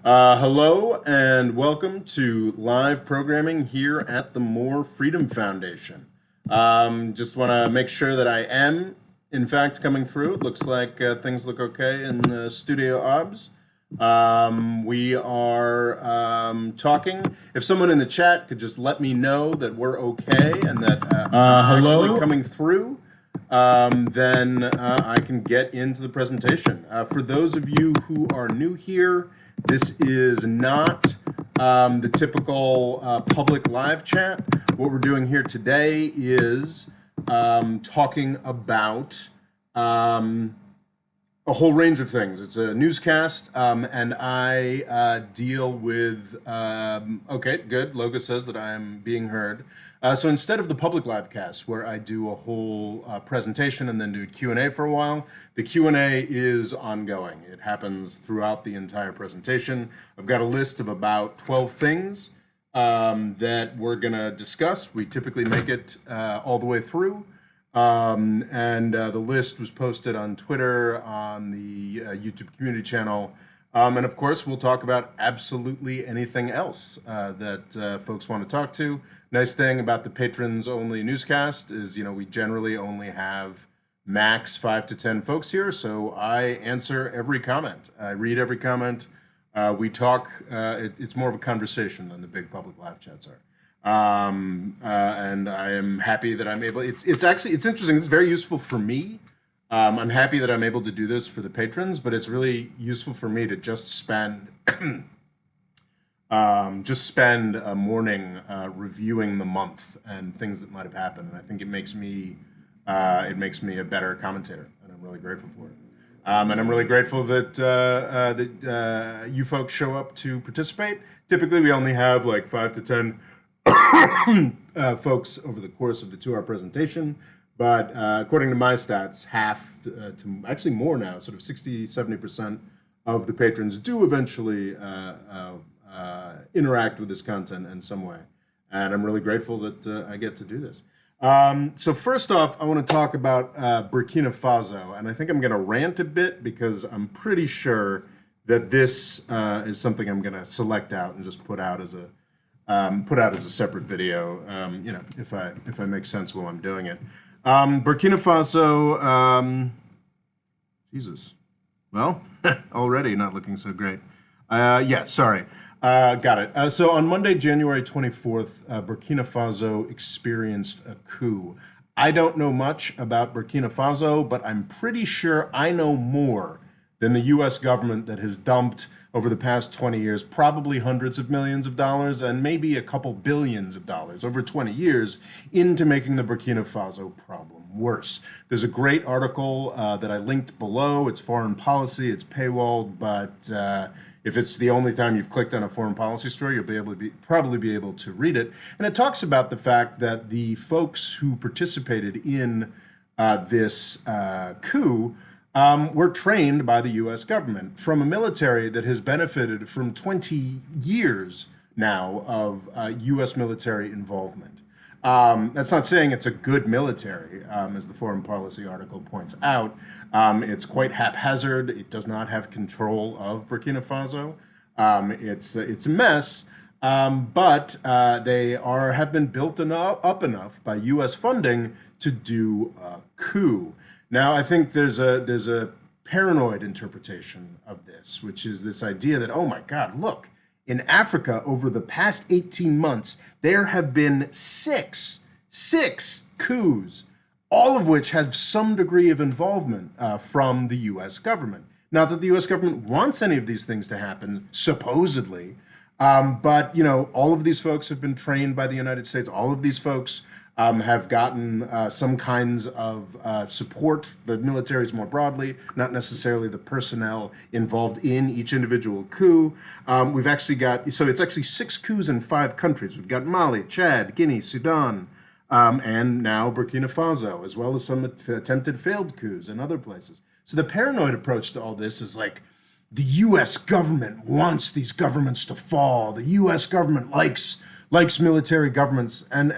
Hello and welcome to live programming here at the More Freedom Foundation. Just want to make sure that I am, in fact, coming through. It looks like things look okay in the studio obs. We are talking. If someone in the chat could just let me know that we're okay and that I'm actually Hello? coming through, then I can get into the presentation. For those of you who are new here, this is not the typical public live chat. What we're doing here today is talking about a whole range of things. It's a newscast, and I deal with. Okay, good. Logo says that I am being heard. So instead of the public live cast, where I do a whole presentation and then do Q&A for a while, the Q&A is ongoing. It happens throughout the entire presentation. I've got a list of about 12 things that we're going to discuss. We typically make it all the way through. The list was posted on Twitter, on the YouTube community channel. And of course, we'll talk about absolutely anything else that folks want to talk to. Nice thing about the patrons only newscast is, we generally only have max 5 to 10 folks here. So I answer every comment. I read every comment. We talk. It's more of a conversation than the big public live chats are. And I am happy that I'm able. It's interesting. It's very useful for me. I'm happy that I'm able to do this for the patrons, but it's really useful for me to just spend a morning reviewing the month and things that might have happened. And I think it makes me a better commentator, and I'm really grateful for it. And I'm really grateful that you folks show up to participate. Typically, we only have like 5 to 10 folks over the course of the 2-hour presentation. But according to my stats, half to actually more now, sort of 60-70% of the patrons do eventually interact with this content in some way. And I'm really grateful that I get to do this. So first off, I want to talk about Burkina Faso. And I think I'm going to rant a bit because I'm pretty sure that this is something I'm going to select out and just put out as a separate video, if I make sense while I'm doing it. Burkina Faso, Jesus. Well, already not looking so great. Yeah, sorry. Got it. So on Monday, January 24th, Burkina Faso experienced a coup. I don't know much about Burkina Faso, but I'm pretty sure I know more than the U.S. government that has dumped over the past 20 years, probably hundreds of millions of dollars and maybe a couple billions of dollars over 20 years into making the Burkina Faso problem worse. There's a great article that I linked below. It's foreign policy. It's paywalled, but if it's the only time you've clicked on a foreign policy story, you'll be able to probably be able to read it. And it talks about the fact that the folks who participated in this coup were trained by the U.S. government from a military that has benefited from 20 years now of U.S. military involvement. That's not saying it's a good military, as the foreign policy article points out. It's quite haphazard. It does not have control of Burkina Faso. It's a mess, but they have been built up enough by U.S. funding to do a coup. Now, I think there's a paranoid interpretation of this, which is this idea that, oh my God, look, in Africa over the past 18 months, there have been six coups, all of which have some degree of involvement from the U.S. government. Not that the U.S. government wants any of these things to happen, supposedly, but all of these folks have been trained by the United States. All of these folks have gotten some kinds of support, the militaries more broadly, not necessarily the personnel involved in each individual coup. We've actually got, so it's actually 6 coups in 5 countries. We've got Mali, Chad, Guinea, Sudan, and now Burkina Faso, as well as some attempted failed coups in other places. So the paranoid approach to all this is like, the U.S. government wants these governments to fall. The U.S. government likes military governments, and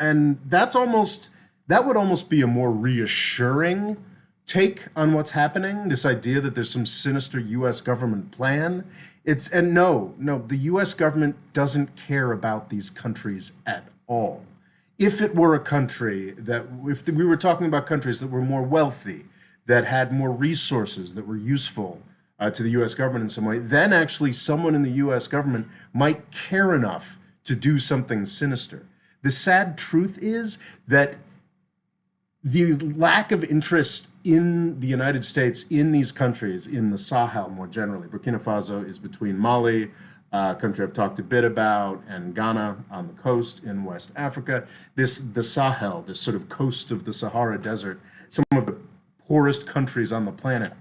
that would almost be a more reassuring take on what's happening. This idea that there's some sinister U.S. government plan. And no, no, the US government doesn't care about these countries at all. If it were a country that, if we were talking about countries that were more wealthy, that had more resources, that were useful to the US government in some way, then actually someone in the US government might care enough to do something sinister. The sad truth is that the lack of interest in the United States in these countries, in the Sahel more generally. Burkina Faso is between Mali, a country I've talked a bit about, and Ghana on the coast in West Africa. The Sahel, this sort of coast of the Sahara Desert, some of the poorest countries on the planet.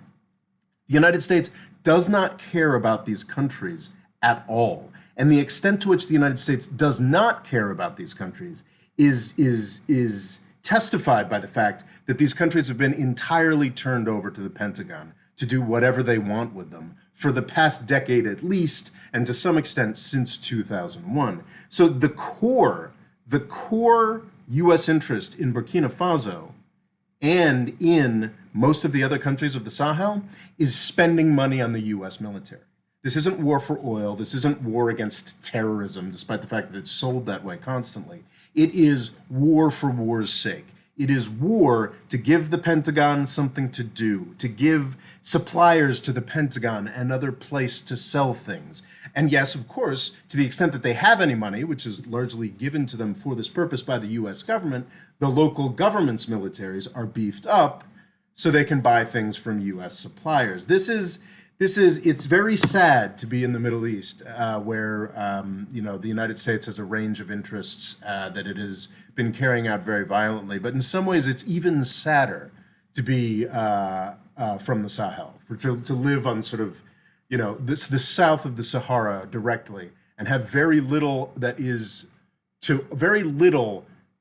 The United States does not care about these countries at all. And the extent to which the United States does not care about these countries is testified by the fact that these countries have been entirely turned over to the Pentagon to do whatever they want with them for the past decade at least, and to some extent since 2001. So the core US interest in Burkina Faso and in most of the other countries of the Sahel is spending money on the US military. This isn't war for oil. This isn't war against terrorism, despite the fact that it's sold that way constantly. It is war for war's sake. It is war to give the Pentagon something to do, to give suppliers to the Pentagon another place to sell things. And yes, of course, to the extent that they have any money, which is largely given to them for this purpose by the US government, the local government's militaries are beefed up so they can buy things from US suppliers. It's very sad to be in the Middle East, where the United States has a range of interests that it has been carrying out very violently. But in some ways, it's even sadder to be from the Sahel, to live on sort of, the south of the Sahara directly, and have very little that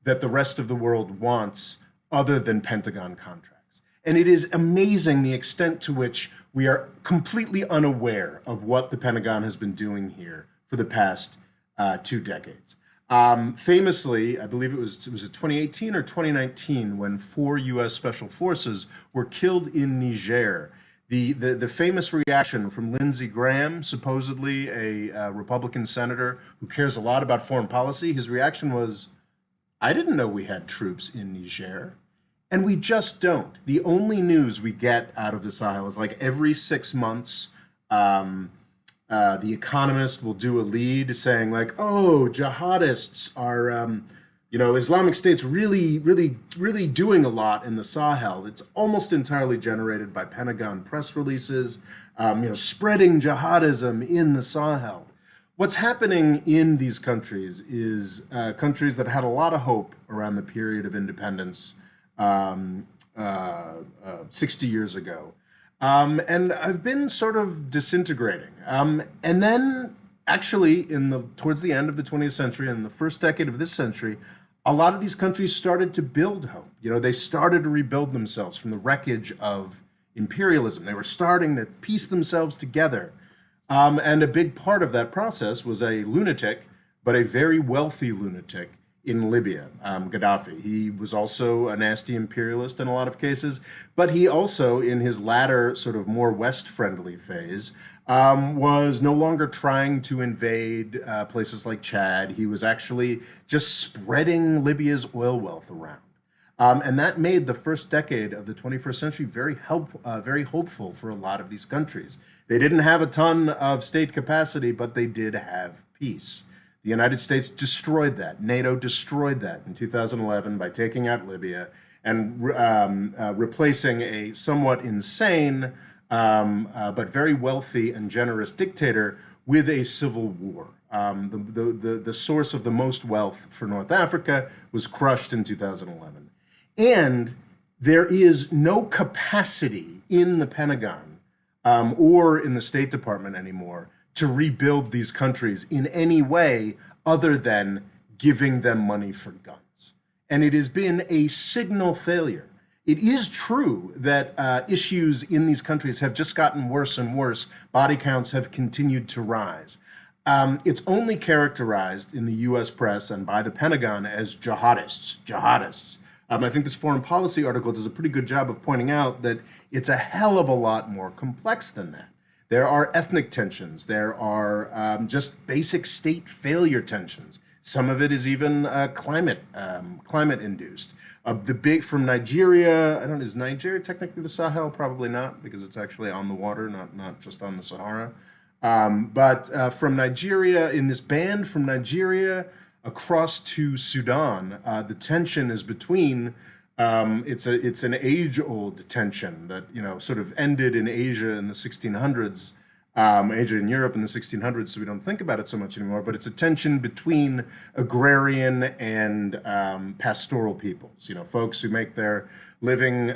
the rest of the world wants other than Pentagon contracts. And it is amazing the extent to which we are completely unaware of what the Pentagon has been doing here for the past 2 decades. Famously, I believe it was 2018 or 2019 when 4 U.S. Special Forces were killed in Niger. The famous reaction from Lindsey Graham, supposedly a Republican senator who cares a lot about foreign policy, his reaction was, "I didn't know we had troops in Niger." And we just don't. The only news we get out of the Sahel is like every 6 months, The Economist will do a lead saying like, "Oh, jihadists are, Islamic State's really, really, really doing a lot in the Sahel." It's almost entirely generated by Pentagon press releases, spreading jihadism in the Sahel. What's happening in these countries is countries that had a lot of hope around the period of independence 60 years ago. And I've been sort of disintegrating. And then actually towards the end of the 20th century and the first decade of this century, a lot of these countries started to build hope. They started to rebuild themselves from the wreckage of imperialism. They were starting to piece themselves together. And a big part of that process was a lunatic, but a very wealthy lunatic in Libya, Gaddafi. He was also a nasty imperialist in a lot of cases, but he also, in his latter sort of more West-friendly phase, was no longer trying to invade places like Chad. He was actually just spreading Libya's oil wealth around. And that made the first decade of the 21st century very hopeful for a lot of these countries. They didn't have a ton of state capacity, but they did have peace. The United States destroyed that. NATO destroyed that in 2011 by taking out Libya and replacing a somewhat insane but very wealthy and generous dictator with a civil war. The source of the most wealth for North Africa was crushed in 2011. And there is no capacity in the Pentagon or in the State Department anymore to rebuild these countries in any way other than giving them money for guns. And it has been a signal failure. It is true that issues in these countries have just gotten worse and worse. Body counts have continued to rise. It's only characterized in the US press and by the Pentagon as jihadists. I think this foreign policy article does a pretty good job of pointing out that it's a hell of a lot more complex than that. There are ethnic tensions. There are just basic state failure tensions. Some of it is even climate induced. The big from Nigeria, I don't know, is Nigeria technically the Sahel? Probably not, because it's actually on the water, not just on the Sahara. But from Nigeria, in this band from Nigeria across to Sudan, the tension is between. It's an age-old tension that sort of ended in Asia in the 1600s, Asia and Europe in the 1600s, so we don't think about it so much anymore. But it's a tension between agrarian and pastoral peoples. Folks who make their living,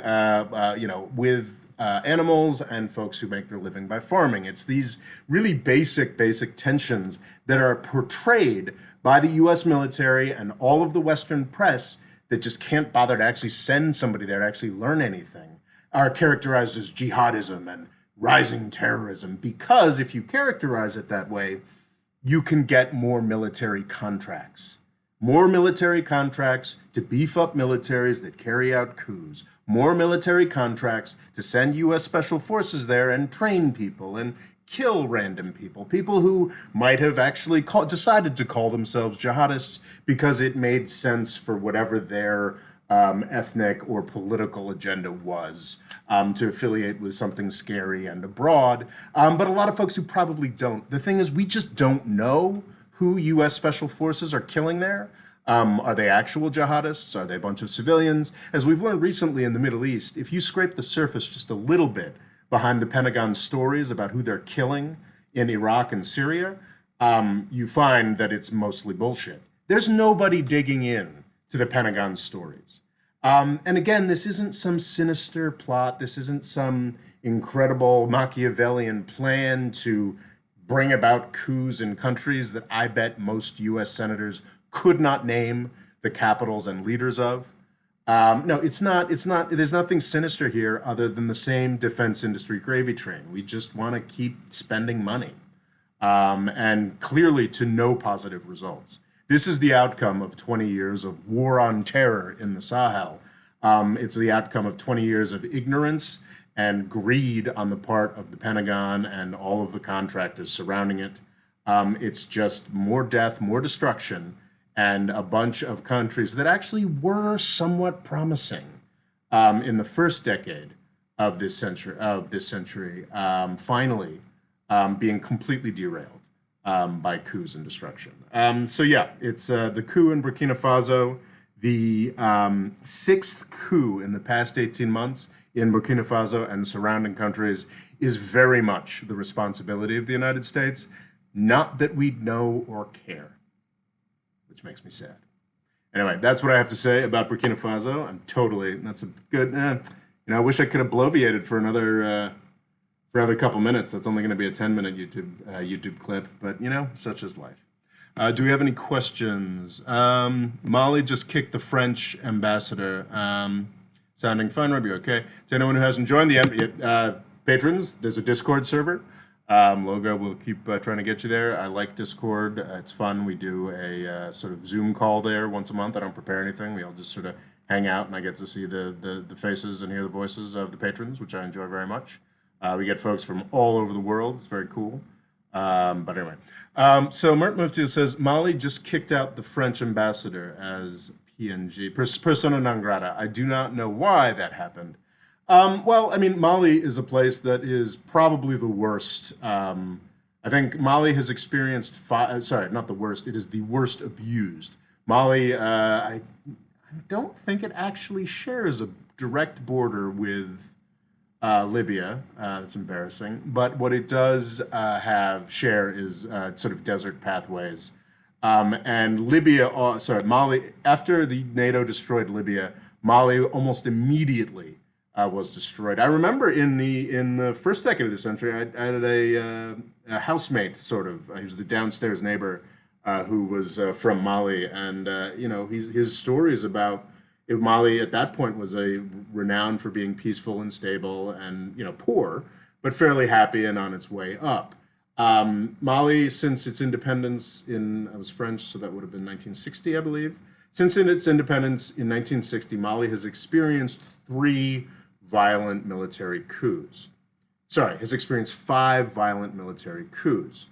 with animals, and folks who make their living by farming. It's these really basic tensions that are portrayed by the U.S. military and all of the Western press that just can't bother to actually send somebody there to actually learn anything, are characterized as jihadism and rising terrorism, because if you characterize it that way, you can get more military contracts. More military contracts to beef up militaries that carry out coups. More military contracts to send U.S. Special Forces there and train people and kill random people who might have actually decided to call themselves jihadists because it made sense for whatever their ethnic or political agenda was, to affiliate with something scary and abroad. But a lot of folks who probably don't. The thing is, we just don't know who U.S. Special Forces are killing there. Are they actual jihadists? Are they a bunch of civilians? As we've learned recently in the Middle East, if you scrape the surface just a little bit behind the Pentagon's stories about who they're killing in Iraq and Syria, you find that it's mostly bullshit. There's nobody digging in to the Pentagon's stories. And again, this isn't some sinister plot. This isn't some incredible Machiavellian plan to bring about coups in countries that I bet most U.S. senators could not name the capitals and leaders of. No, it's not. There's nothing sinister here other than the same defense industry gravy train. We just want to keep spending money, and clearly to no positive results. This is the outcome of 20 years of war on terror in the Sahel. It's the outcome of 20 years of ignorance and greed on the part of the Pentagon and all of the contractors surrounding it. It's just more death, more destruction, and a bunch of countries that actually were somewhat promising in the first decade of this century, finally being completely derailed by coups and destruction. So yeah, it's the coup in Burkina Faso, the sixth coup in the past 18 months in Burkina Faso and surrounding countries, is very much the responsibility of the United States. Not that we know or care, which makes me sad. Anyway, that's what I have to say about Burkina Faso. That's a good, I wish I could have bloviated for another couple minutes. That's only going to be a 10-minute YouTube clip, but such is life. Do we have any questions? Mali just kicked the French ambassador. Sounding fun, Robbie, okay? To anyone who hasn't joined the patrons, there's a Discord server. Logo, we'll keep trying to get you there. I like Discord. It's fun. We do a sort of Zoom call there once a month. I don't prepare anything. We all just sort of hang out, and I get to see the faces and hear the voices of the patrons, which I enjoy very much. We get folks from all over the world. It's very cool. But anyway. So Mert Mufti says, Mali just kicked out the French ambassador as PNG, persona non grata. I do not know why that happened. Well, I mean, Mali is a place that is probably the worst. I think Mali has experienced, sorry, not the worst, it is the worst abused. Mali, I don't think it actually shares a direct border with Libya. That's embarrassing. But what it does share is sort of desert pathways. And Mali, after the NATO destroyed Libya, Mali almost immediately was destroyed. I remember in the first decade of the century, I had a housemate, sort of. He was the downstairs neighbor who was from Mali, and his stories about Mali at that point was renowned for being peaceful and stable, and poor, but fairly happy and on its way up. Mali, since its independence I was French, so that would have been 1960, I believe. Since its independence in 1960, Mali has experienced 3 violent military coups. has experienced 5 violent military coups.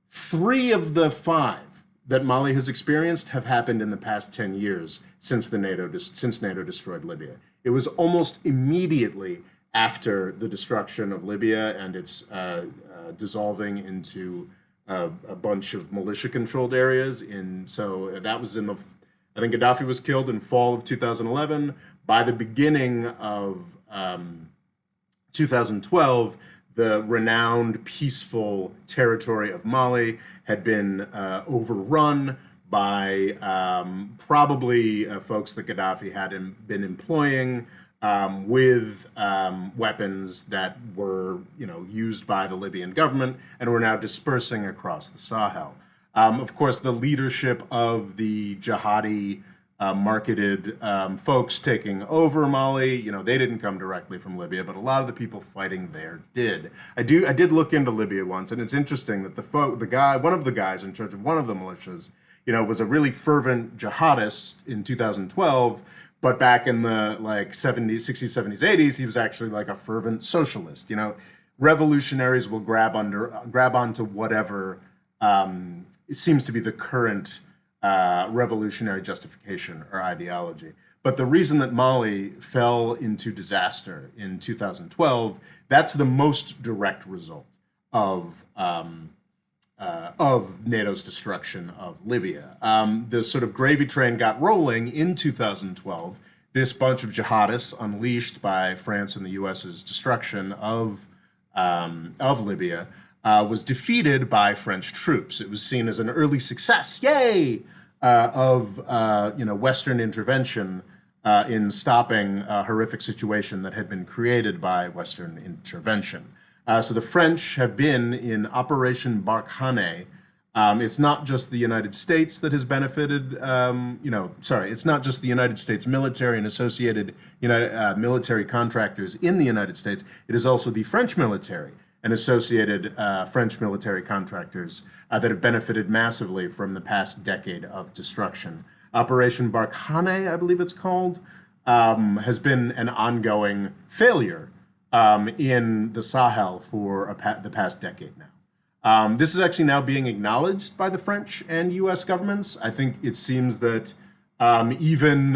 3 of the 5 that Mali has experienced have happened in the past 10 years since NATO destroyed Libya. It was almost immediately after the destruction of Libya and its dissolving into a bunch of militia-controlled areas. So that was I think Gaddafi was killed in fall of 2011. By the beginning of 2012, the renowned peaceful territory of Mali had been overrun by probably folks that Gaddafi had been employing with weapons that were, used by the Libyan government and were now dispersing across the Sahel. Of course, the leadership of the jihadi marketed folks taking over Mali, they didn't come directly from Libya, but a lot of the people fighting there did. I did look into Libya once, and it's interesting that one of the guys in charge of one of the militias, was a really fervent jihadist in 2012, but back in the 70s, 60s, 70s, 80s, he was actually like a fervent socialist. Revolutionaries will grab onto whatever seems to be the current revolutionary justification or ideology. But the reason that Mali fell into disaster in 2012, that's the most direct result of NATO's destruction of Libya. The sort of gravy train got rolling in 2012. This bunch of jihadists, unleashed by France and the U.S.'s destruction of Libya, was defeated by French troops. It was seen as an early success, yay, of Western intervention in stopping a horrific situation that had been created by Western intervention. So the French have been in Operation Barkhane. It's not just the United States that has benefited. It's not just the United States military and associated military contractors in the United States. It is also the French military and associated French military contractors that have benefited massively from the past decade of destruction. Operation Barkhane, I believe it's called, has been an ongoing failure in the Sahel for the past decade now. This is actually now being acknowledged by the French and U.S. governments. I think it seems that even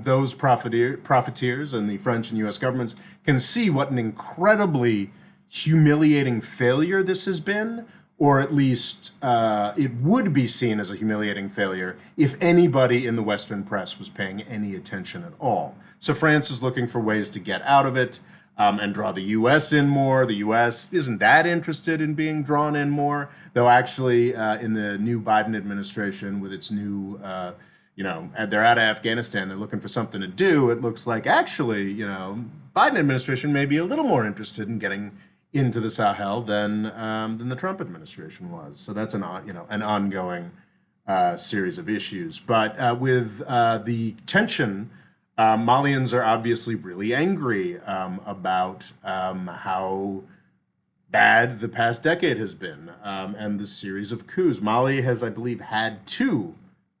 those profiteers and the French and U.S. governments can see what an incredibly humiliating failure this has been, or at least it would be seen as a humiliating failure if anybody in the Western press was paying any attention at all. So France is looking for ways to get out of it and draw the U.S. in more. The U.S. isn't that interested in being drawn in more, though actually in the new Biden administration with its new, they're out of Afghanistan, they're looking for something to do. It looks like actually, Biden administration may be a little more interested in getting into the Sahel than the Trump administration was. So that's an ongoing series of issues. But with the tension, Malians are obviously really angry about how bad the past decade has been and the series of coups. Mali has, I believe, had 2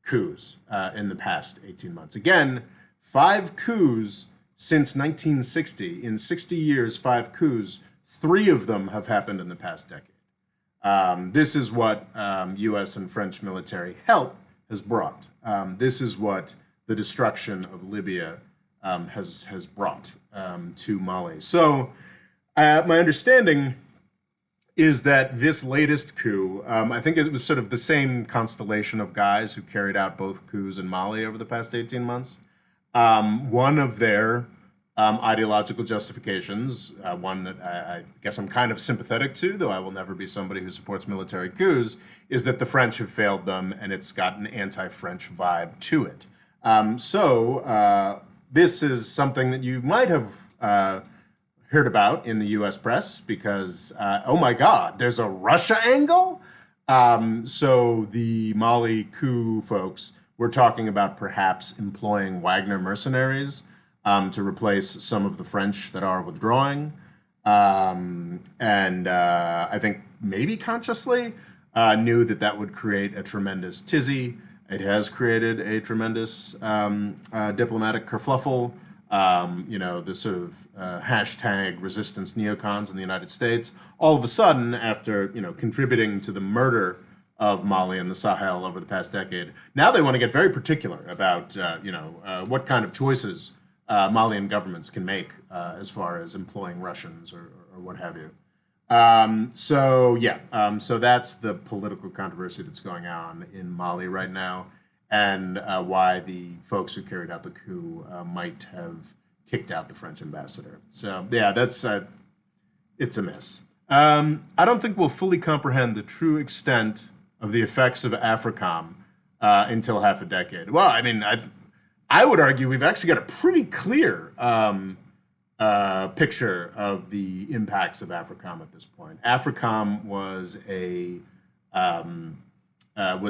coups in the past 18 months. Again, 5 coups since 1960. In 60 years, 5 coups. 3 of them have happened in the past decade. This is what U.S. and French military help has brought. This is what the destruction of Libya has brought to Mali. So my understanding is that this latest coup, I think it was sort of the same constellation of guys who carried out both coups in Mali over the past 18 months. One of their ideological justifications, one that I guess I'm kind of sympathetic to, though I will never be somebody who supports military coups, is that the French have failed them and it's got an anti-French vibe to it. So this is something that you might have heard about in the U.S. press because, oh my God, there's a Russia angle? So the Mali coup folks were talking about perhaps employing Wagner mercenaries to replace some of the French that are withdrawing. And I think maybe consciously knew that would create a tremendous tizzy. It has created a tremendous diplomatic kerfluffle the sort of hashtag resistance neocons in the United States, all of a sudden, after contributing to the murder of Mali and the Sahel over the past decade, now they want to get very particular about what kind of choices Malian governments can make as far as employing Russians or what have you. So that's the political controversy that's going on in Mali right now, and why the folks who carried out the coup might have kicked out the French ambassador. So yeah, that's it's a mess. I don't think we'll fully comprehend the true extent of the effects of AFRICOM until half a decade. Well, I mean, I would argue we've actually got a pretty clear picture of the impacts of AFRICOM at this point. AFRICOM was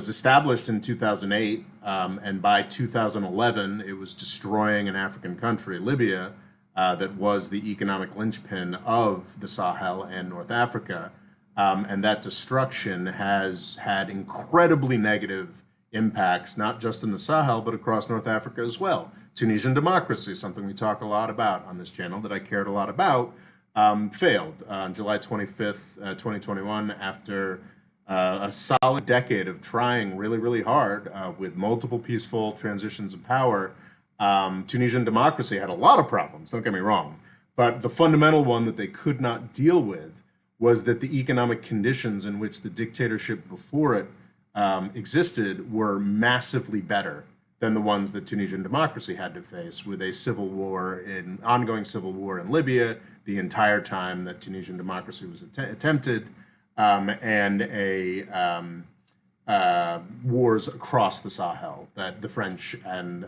established in 2008, and by 2011, it was destroying an African country, Libya, that was the economic linchpin of the Sahel and North Africa. And that destruction has had incredibly negative impacts, not just in the Sahel, but across North Africa as well. Tunisian democracy, something we talk a lot about on this channel that I cared a lot about, failed on July 25th, 2021, after a solid decade of trying really, really hard with multiple peaceful transitions of power. Tunisian democracy had a lot of problems, don't get me wrong, but the fundamental one that they could not deal with was that the economic conditions in which the dictatorship before it existed were massively better than the ones that Tunisian democracy had to face, with a ongoing civil war in Libya the entire time that Tunisian democracy was attempted, and wars across the Sahel that the French and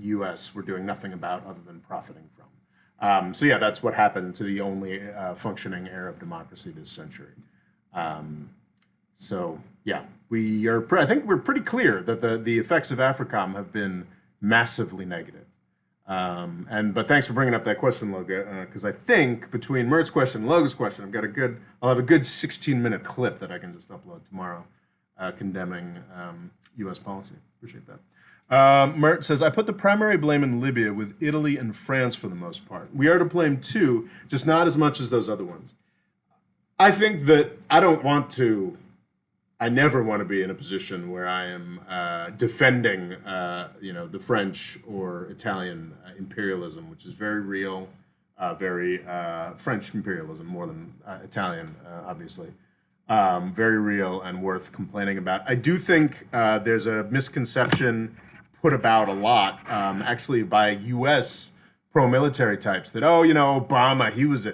U.S. were doing nothing about other than profiting from. So yeah, that's what happened to the only functioning Arab democracy this century. So yeah, I think we're pretty clear that the effects of AFRICOM have been massively negative. But thanks for bringing up that question, Loga, because I think between Mert's question and Loga's question, I'll have a good 16-minute clip that I can just upload tomorrow, condemning U.S. policy. Appreciate that. Mert says, I put the primary blame in Libya with Italy and France for the most part. We are to blame too, just not as much as those other ones. I think that I never want to be in a position where I am defending, the French or Italian imperialism, which is very real, very French imperialism more than Italian, obviously. Very real and worth complaining about. I do think there's a misconception put about a lot, actually by U.S. pro-military types, that Obama, he was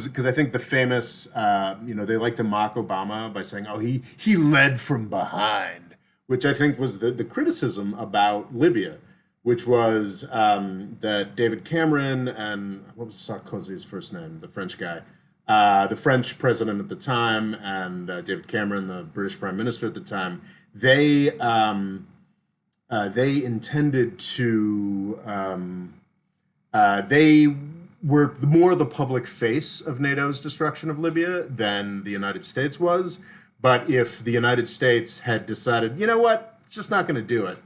because I think the famous they like to mock Obama by saying, he led from behind, which I think was the criticism about Libya, which was that David Cameron and what was Sarkozy's first name, the French guy. The French president at the time and David Cameron, the British prime minister at the time, they intended to, they were more the public face of NATO's destruction of Libya than the United States was. But if the United States had decided, you know what, it's just not going to do it,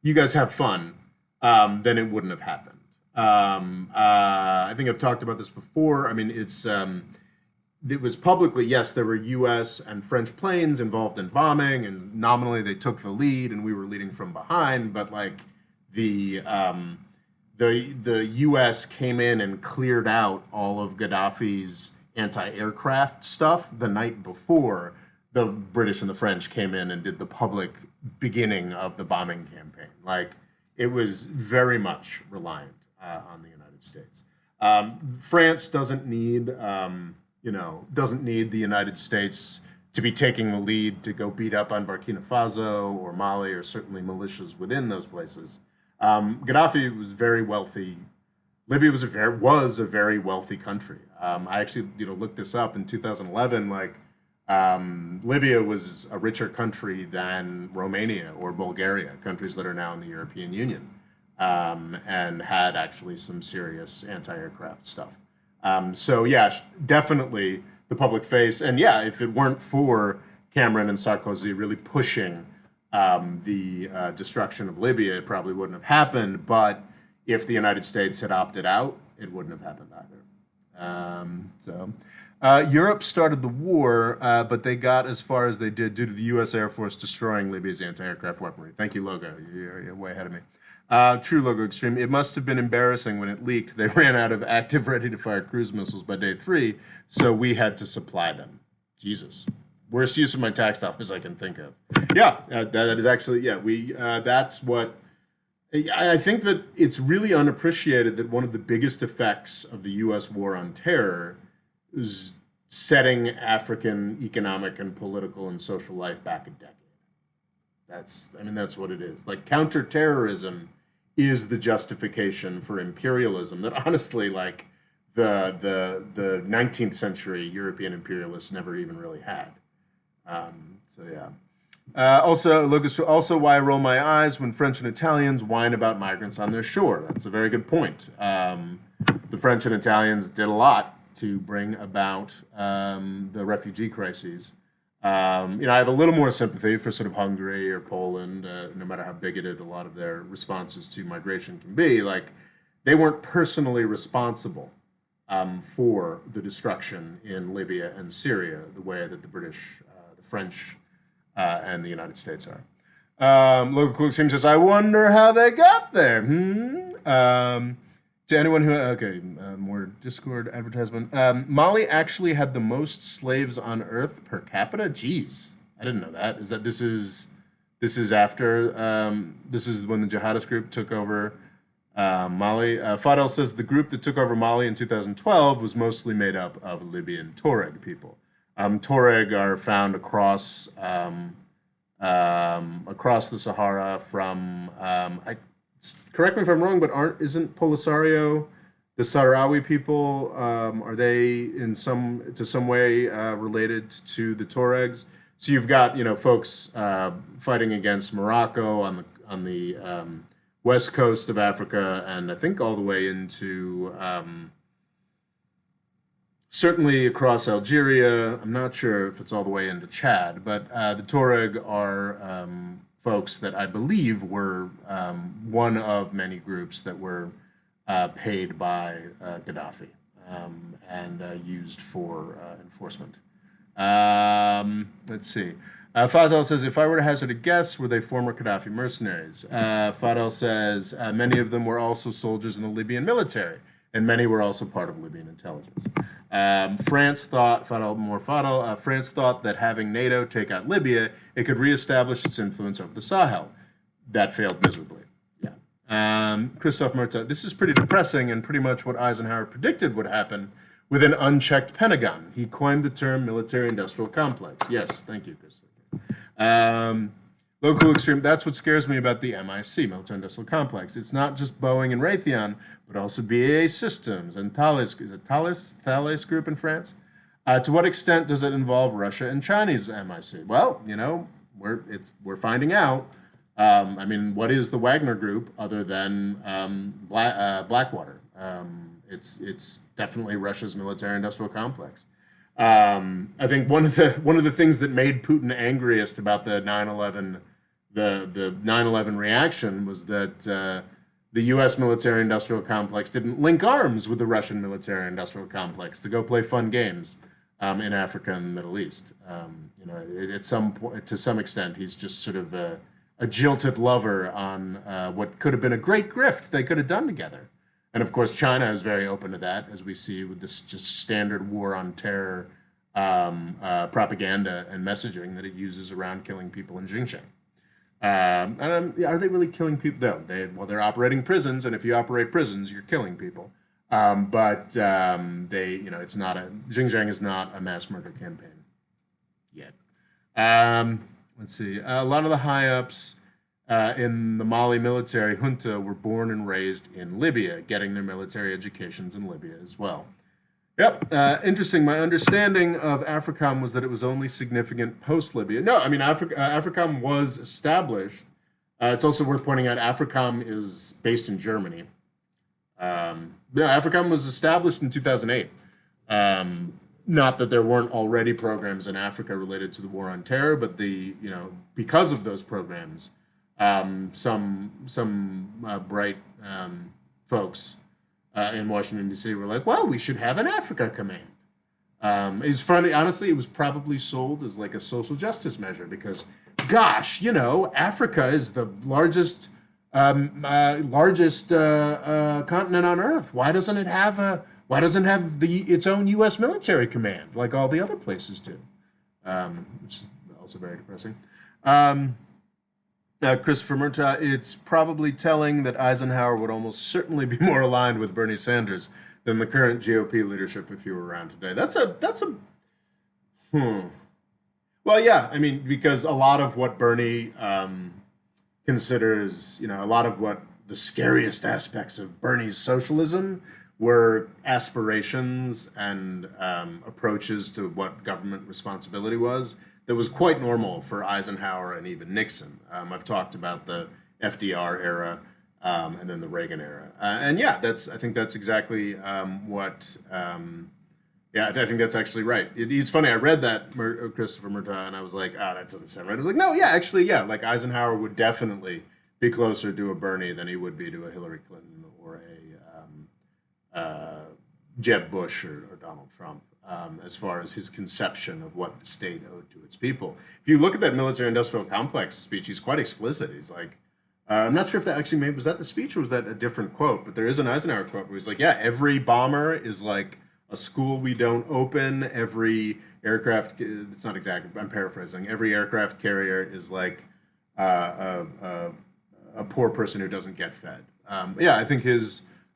you guys have fun, then it wouldn't have happened. I think I've talked about this before. I mean, it was publicly, yes, there were U.S. and French planes involved in bombing, and nominally they took the lead, and we were leading from behind. But like the U.S. came in and cleared out all of Gaddafi's anti-aircraft stuff the night before the British and the French came in and did the public beginning of the bombing campaign. Like, it was very much reliant on the United States. France doesn't need the United States to be taking the lead to go beat up on Burkina Faso or Mali, or certainly militias within those places. Gaddafi was very wealthy. Libya was a very wealthy country. I actually looked this up in 2011. Libya was a richer country than Romania or Bulgaria, countries that are now in the European Union, and had actually some serious anti-aircraft stuff. So yeah, definitely the public face. And yeah, if it weren't for Cameron and Sarkozy really pushing the destruction of Libya, it probably wouldn't have happened. But if the United States had opted out, it wouldn't have happened either. Europe started the war, but they got as far as they did due to the U.S. Air Force destroying Libya's anti-aircraft weaponry. Thank you, Logo. You're way ahead of me. True, Logo Extreme. It must have been embarrassing when it leaked. They ran out of active, ready-to-fire cruise missiles by day 3, so we had to supply them. Jesus. Worst use of my tax dollars I can think of. Yeah, that is actually, yeah, that's what, I think that it's really unappreciated that one of the biggest effects of the U.S. war on terror is setting African economic and political and social life back a decade. That's what it is. Like, counterterrorism is the justification for imperialism that honestly, like, the 19th century European imperialists never even really had. So yeah. Also, Lucas, also why I roll my eyes when French and Italians whine about migrants on their shore. That's a very good point. The French and Italians did a lot to bring about the refugee crises. I have a little more sympathy for sort of Hungary or Poland, no matter how bigoted a lot of their responses to migration can be. Like, they weren't personally responsible for the destruction in Libya and Syria the way that the British, the French, and the United States are. Local Cook says, I wonder how they got there. To anyone who, more Discord advertisement. Mali actually had the most slaves on Earth per capita? Jeez, I didn't know that. This is after, this is when the jihadist group took over Mali. Fadel says the group that took over Mali in 2012 was mostly made up of Libyan Tuareg people. Tuareg are found across the Sahara from, correct me if I'm wrong, but isn't Polisario the Sahrawi people? Are they to some way related to the Tuaregs? So you've got folks fighting against Morocco on the west coast of Africa, and I think all the way into certainly across Algeria. I'm not sure if it's all the way into Chad, but the Tuareg are folks that I believe were one of many groups that were paid by Gaddafi and used for enforcement. Let's see. Fadel says, if I were to hazard a guess, were they former Gaddafi mercenaries? Fadel says, many of them were also soldiers in the Libyan military, and many were also part of Libyan intelligence. France thought that having NATO take out Libya, it could reestablish its influence over the Sahel. That failed miserably. Yeah. Christophe Murta, this is pretty depressing and pretty much what Eisenhower predicted would happen with an unchecked Pentagon. He coined the term military-industrial complex. Yes, thank you, Christopher. Local Extreme, that's what scares me about the MIC, military-industrial complex. It's not just Boeing and Raytheon, but also BAE Systems and Thales. Is it Thales Group in France? To what extent does it involve Russia and Chinese MIC? Well, we're finding out. What is the Wagner Group other than Blackwater? It's definitely Russia's military-industrial complex. I think one of the things that made Putin angriest about the 9/11 the 9/11 reaction was that the U.S. military-industrial complex didn't link arms with the Russian military-industrial complex to go play fun games in Africa and the Middle East. To some extent, he's just sort of a jilted lover on what could have been a great grift they could have done together. And of course, China is very open to that, as we see with this just standard war on terror propaganda and messaging that it uses around killing people in Xinjiang. Are they really killing people? No, they're operating prisons, and if you operate prisons, you're killing people. It's not Xinjiang is not a mass murder campaign yet. Let's see. A lot of the high-ups in the Mali military junta were born and raised in Libya, getting their military educations in Libya as well. Yep, interesting. My understanding of AFRICOM was that it was only significant post-Libya. No, AFRICOM was established. It's also worth pointing out AFRICOM is based in Germany. AFRICOM was established in 2008. Not that there weren't already programs in Africa related to the war on terror, but because of those programs, some bright folks in Washington, D.C. were like, well, we should have an Africa command. It's funny, honestly, it was probably sold as like a social justice measure because, gosh, Africa is the largest continent on Earth. Why doesn't it have its own U.S. military command like all the other places do? Which is also very depressing. Christopher Murtaugh, it's probably telling that Eisenhower would almost certainly be more aligned with Bernie Sanders than the current GOP leadership if you were around today. Well, yeah, I mean, because a lot of what Bernie considers, a lot of what the scariest aspects of Bernie's socialism were aspirations and approaches to what government responsibility was that was quite normal for Eisenhower and even Nixon. I've talked about the FDR era and then the Reagan era. And yeah, I think that's exactly what, yeah, I think that's actually right. It's funny, I read that, Christopher Murtaugh, and I was like, that doesn't sound right. I was like, no, yeah, actually, yeah, like Eisenhower would definitely be closer to a Bernie than he would be to a Hillary Clinton or a Jeb Bush or Donald Trump. As far as his conception of what the state owed to its people. If you look at that military-industrial complex speech, he's quite explicit. He's like, I'm not sure if that actually was that the speech or was that a different quote, but there is an Eisenhower quote where he's like, yeah, every bomber is like a school we don't open. Every aircraft, it's not exact, I'm paraphrasing, every aircraft carrier is like a poor person who doesn't get fed. Yeah, I think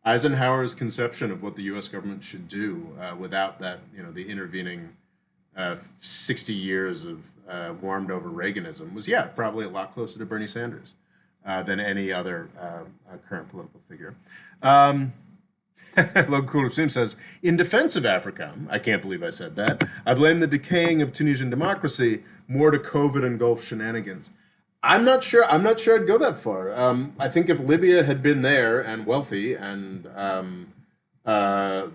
Eisenhower's conception of what the U.S. government should do without that, the intervening 60 years of warmed over Reaganism was, yeah, probably a lot closer to Bernie Sanders than any other current political figure. Logan Cool Sim says, in defense of Africa, I can't believe I said that, I blame the decaying of Tunisian democracy more to COVID and Gulf shenanigans. I'm not sure I'd go that far. I think if Libya had been there and wealthy and the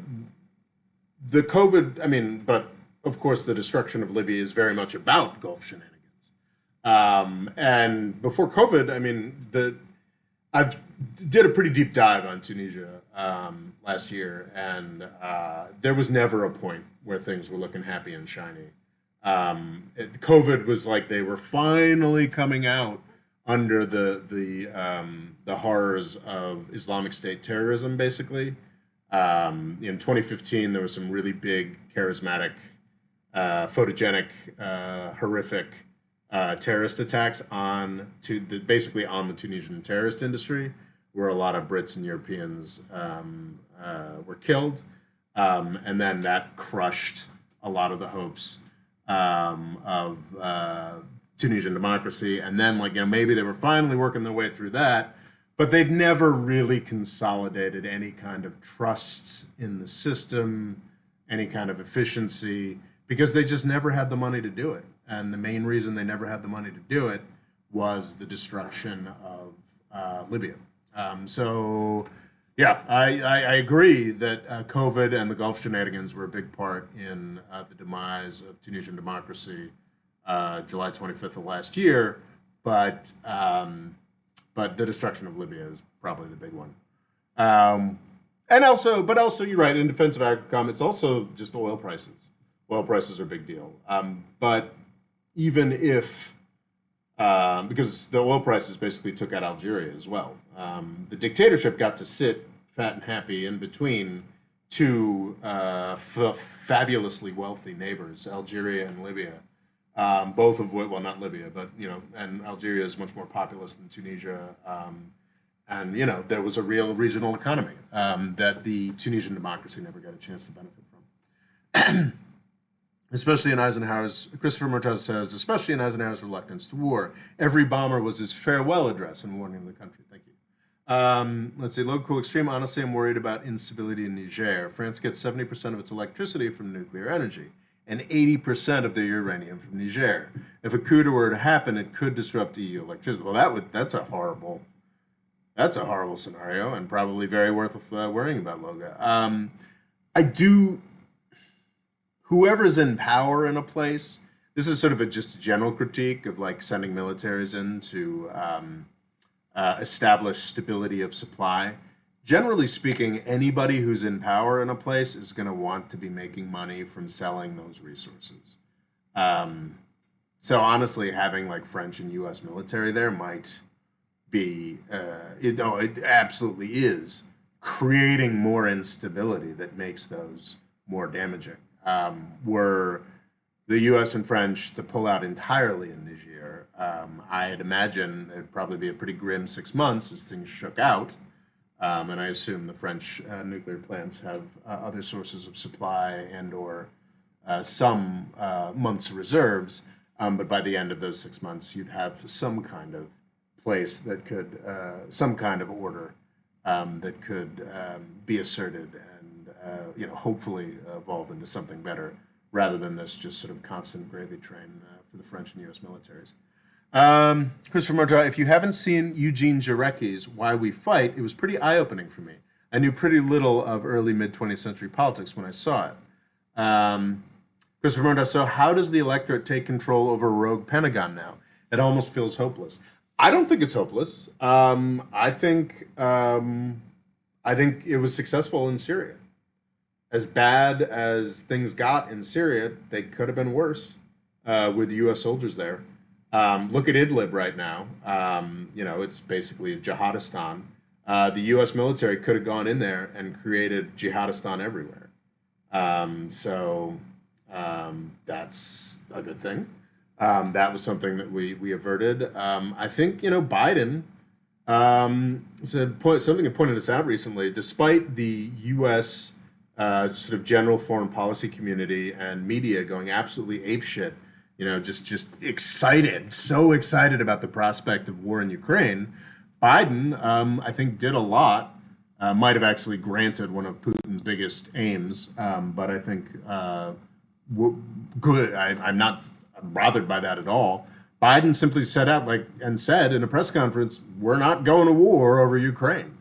COVID, but of course the destruction of Libya is very much about Gulf shenanigans. And before COVID, I did a pretty deep dive on Tunisia last year, and there was never a point where things were looking happy and shiny. COVID was like they were finally coming out under the horrors of Islamic State terrorism, basically. In 2015, there was some really big, charismatic, photogenic, horrific terrorist attacks basically on the Tunisian terrorist industry, where a lot of Brits and Europeans were killed. And then that crushed a lot of the hopes of Tunisian democracy, and then maybe they were finally working their way through that, but they'd never really consolidated any kind of trust in the system, any kind of efficiency, because they just never had the money to do it. And the main reason they never had the money to do it was the destruction of Libya. So yeah, I agree that COVID and the Gulf shenanigans were a big part in the demise of Tunisian democracy July 25th of last year, but the destruction of Libya is probably the big one. But also, you're right, in defense of AGCOM, it's also just oil prices. Oil prices are a big deal. But even if, because the oil prices basically took out Algeria as well, the dictatorship got to sit fat and happy in between two fabulously wealthy neighbors, Algeria and Libya, both of which, well, not Libya, but, and Algeria is much more populous than Tunisia. And, there was a real regional economy that the Tunisian democracy never got a chance to benefit from. Especially in Christopher Murtaugh says, especially in Eisenhower's reluctance to war, every bomber was his farewell address and warning the country. Thank you. Let's see, Local Extreme, honestly, I'm worried about instability in Niger. France gets 70% of its electricity from nuclear energy and 80% of their uranium from Niger. If a coup were to happen, it could disrupt EU electricity. Well, that's a horrible scenario and probably very worth worrying about, Loga. Whoever's in power in a place, this is sort of just a general critique of sending militaries in to establish stability of supply. generally speaking, anybody who's in power in a place is going to want to be making money from selling those resources. Um, so honestly, having like French and U.S. military there might be, it absolutely is creating more instability that makes those more damaging. Were the U.S. and French to pull out entirely in Niger, I'd imagine it'd probably be a pretty grim 6 months as things shook out. And I assume the French nuclear plants have other sources of supply and or some months reserves. But by the end of those 6 months, you'd have some kind of place that could, some kind of order that could be asserted and, hopefully evolve into something better rather than this just sort of constant gravy train for the French and U.S. militaries. Christopher Murdra, if you haven't seen Eugene Jarecki's Why We Fight, it was pretty eye-opening for me. I knew pretty little of early mid-20th century politics when I saw it. Christopher Murdra, so how does the electorate take control over a rogue Pentagon now? It almost feels hopeless. I don't think it's hopeless. I think it was successful in Syria. As bad as things got in Syria, they could have been worse with U.S. soldiers there. Look at Idlib right now. It's basically jihadistan. The U.S. military could have gone in there and created jihadistan everywhere. That's a good thing. That was something that we averted. I think, Biden something that pointed us out recently, despite the U.S. Sort of general foreign policy community and media going absolutely apeshit, just excited, so excited about the prospect of war in Ukraine. Biden, I think, did a lot. Might have actually granted one of Putin's biggest aims, but I think good. I'm not bothered by that at all. Biden simply said in a press conference, "We're not going to war over Ukraine."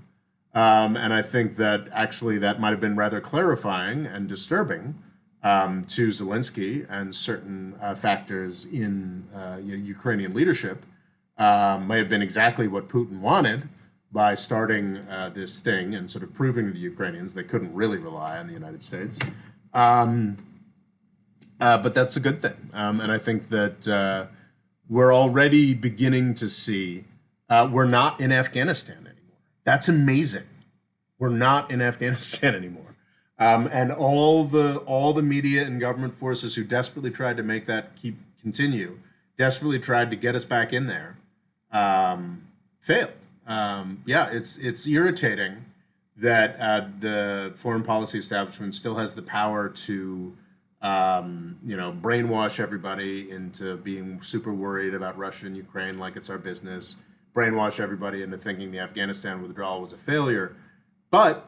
And I think that actually that might have been rather clarifying and disturbing to Zelensky and certain factors in Ukrainian leadership. May have been exactly what Putin wanted by starting this thing and sort of proving to the Ukrainians they couldn't really rely on the United States. But that's a good thing. And I think that we're already beginning to see we're not in Afghanistan anymore. That's amazing. We're not in Afghanistan anymore. And all the media and government forces who desperately tried to make that continue, desperately tried to get us back in there, failed. It's irritating that the foreign policy establishment still has the power to brainwash everybody into being super worried about Russia and Ukraine like it's our business, brainwash everybody into thinking the Afghanistan withdrawal was a failure. But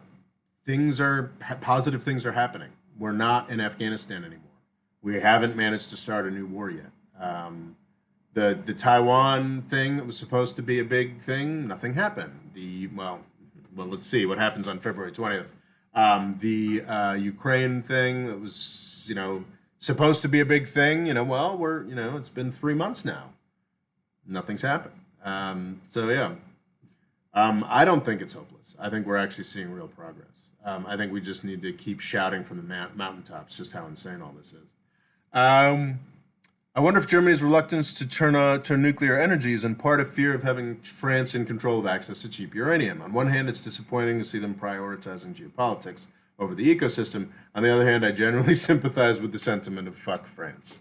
positive things are happening. We're not in Afghanistan anymore. We haven't managed to start a new war yet. The Taiwan thing that was supposed to be a big thing, nothing happened. Let's see what happens on February 20th. The Ukraine thing that was, supposed to be a big thing, it's been 3 months now. Nothing's happened. I don't think it's hopeless. I think we're actually seeing real progress. I think we just need to keep shouting from the mountaintops just how insane all this is. I wonder if Germany's reluctance to turn nuclear energy is in part a fear of having France in control of access to cheap uranium. On one hand, it's disappointing to see them prioritizing geopolitics over the ecosystem. On the other hand, I generally sympathize with the sentiment of fuck France.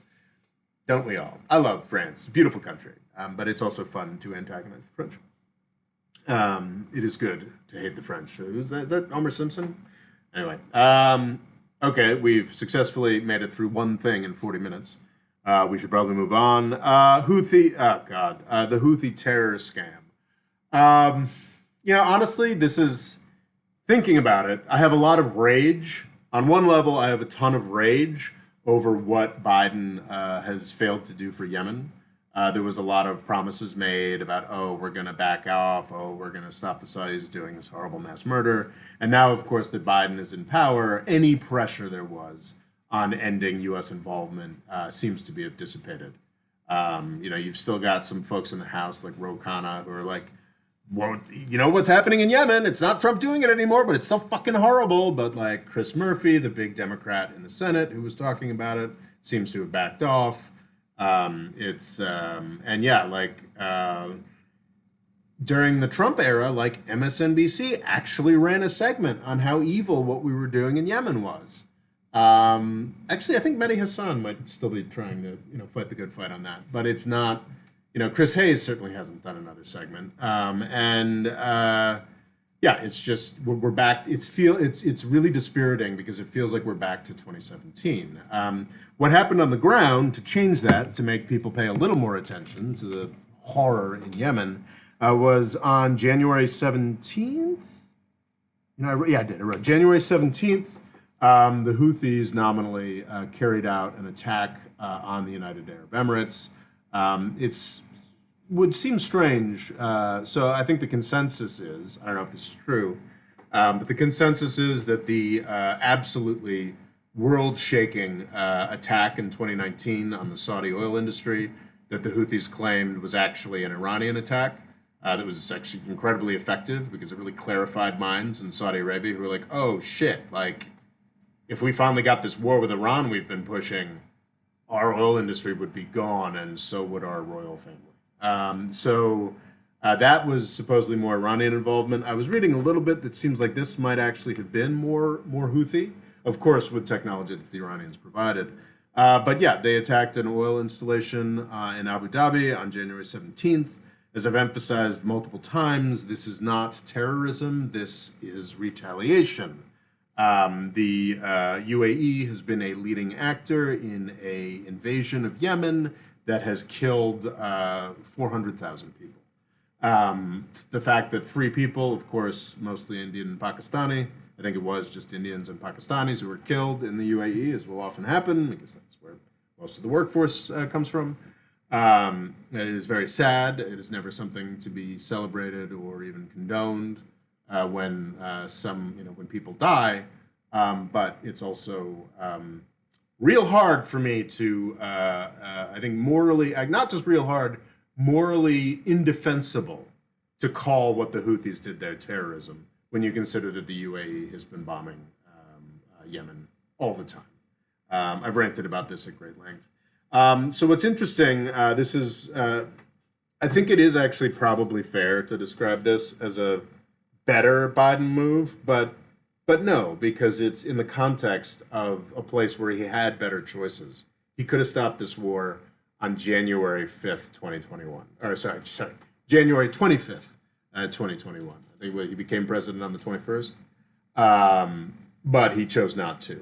Don't we all? I love France. It's a beautiful country, but it's also fun to antagonize the French. It is good to hate the French. Is that Homer Simpson? Anyway, okay, we've successfully made it through one thing in 40 minutes. We should probably move on. The Houthi terror scam. Honestly, this is, thinking about it, I have a lot of rage. On one level, I have a ton of rage over what Biden has failed to do for Yemen. There was a lot of promises made about, we're going to back off, we're going to stop the Saudis doing this horrible mass murder. And now, of course, that Biden is in power, any pressure there was on ending U.S. involvement seems to be dissipated. You've still got some folks in the House like Ro Khanna who are like, well, you know what's happening in Yemen? It's not Trump doing it anymore, but it's still fucking horrible. But like Chris Murphy, the big Democrat in the Senate who was talking about it, seems to have backed off. And yeah, like during the Trump era, like MSNBC actually ran a segment on how evil what we were doing in Yemen was. Actually, I think Mehdi Hassan might still be trying to, fight the good fight on that, but it's not. Chris Hayes certainly hasn't done another segment, yeah, it's just we're back. It's really dispiriting because it feels like we're back to 2017. What happened on the ground to change that, to make people pay a little more attention to the horror in Yemen, was on January 17th. I did. I wrote January 17th. The Houthis nominally carried out an attack on the United Arab Emirates. It's would seem strange. So I think the consensus is, I don't know if this is true, but the consensus is that the absolutely world-shaking attack in 2019 on the Saudi oil industry that the Houthis claimed was actually an Iranian attack. That was actually incredibly effective because it really clarified minds in Saudi Arabia who were like, oh shit, like if we finally got this war with Iran we've been pushing, our oil industry would be gone and so would our royal family. That was supposedly more Iranian involvement. I was reading a little bit that seems like this might actually have been more Houthi, of course, with technology that the Iranians provided. But yeah, they attacked an oil installation in Abu Dhabi on January 17th. As I've emphasized multiple times, this is not terrorism, this is retaliation. The UAE has been a leading actor in an invasion of Yemen that has killed 400,000 people. The fact that 3 people, of course, mostly Indian and Pakistani, I think it was just Indians and Pakistanis who were killed in the UAE, as will often happen, because that's where most of the workforce comes from. It is very sad. It is never something to be celebrated or even condoned when when people die. But it's also real hard for me to, I think morally, not just real hard, morally indefensible to call what the Houthis did there terrorism when you consider that the UAE has been bombing Yemen all the time. I've ranted about this at great length. So what's interesting, this is, I think it is actually probably fair to describe this as a better Biden move, but no, because it's in the context of a place where he had better choices. He could have stopped this war on January 5th, 2021. Or sorry, January 25th, 2021. I think he became president on the 21st, but he chose not to.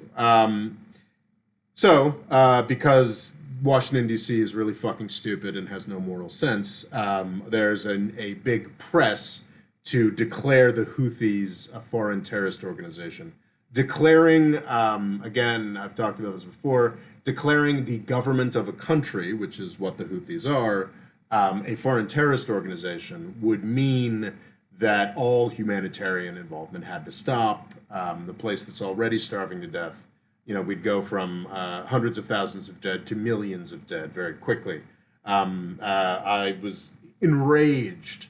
Because Washington, D.C. is really fucking stupid and has no moral sense, there's a big press to declare the Houthis a foreign terrorist organization. Declaring, again, I've talked about this before, declaring the government of a country, which is what the Houthis are, a foreign terrorist organization would mean that all humanitarian involvement had to stop. The place that's already starving to death, we'd go from hundreds of thousands of dead to millions of dead very quickly. I was enraged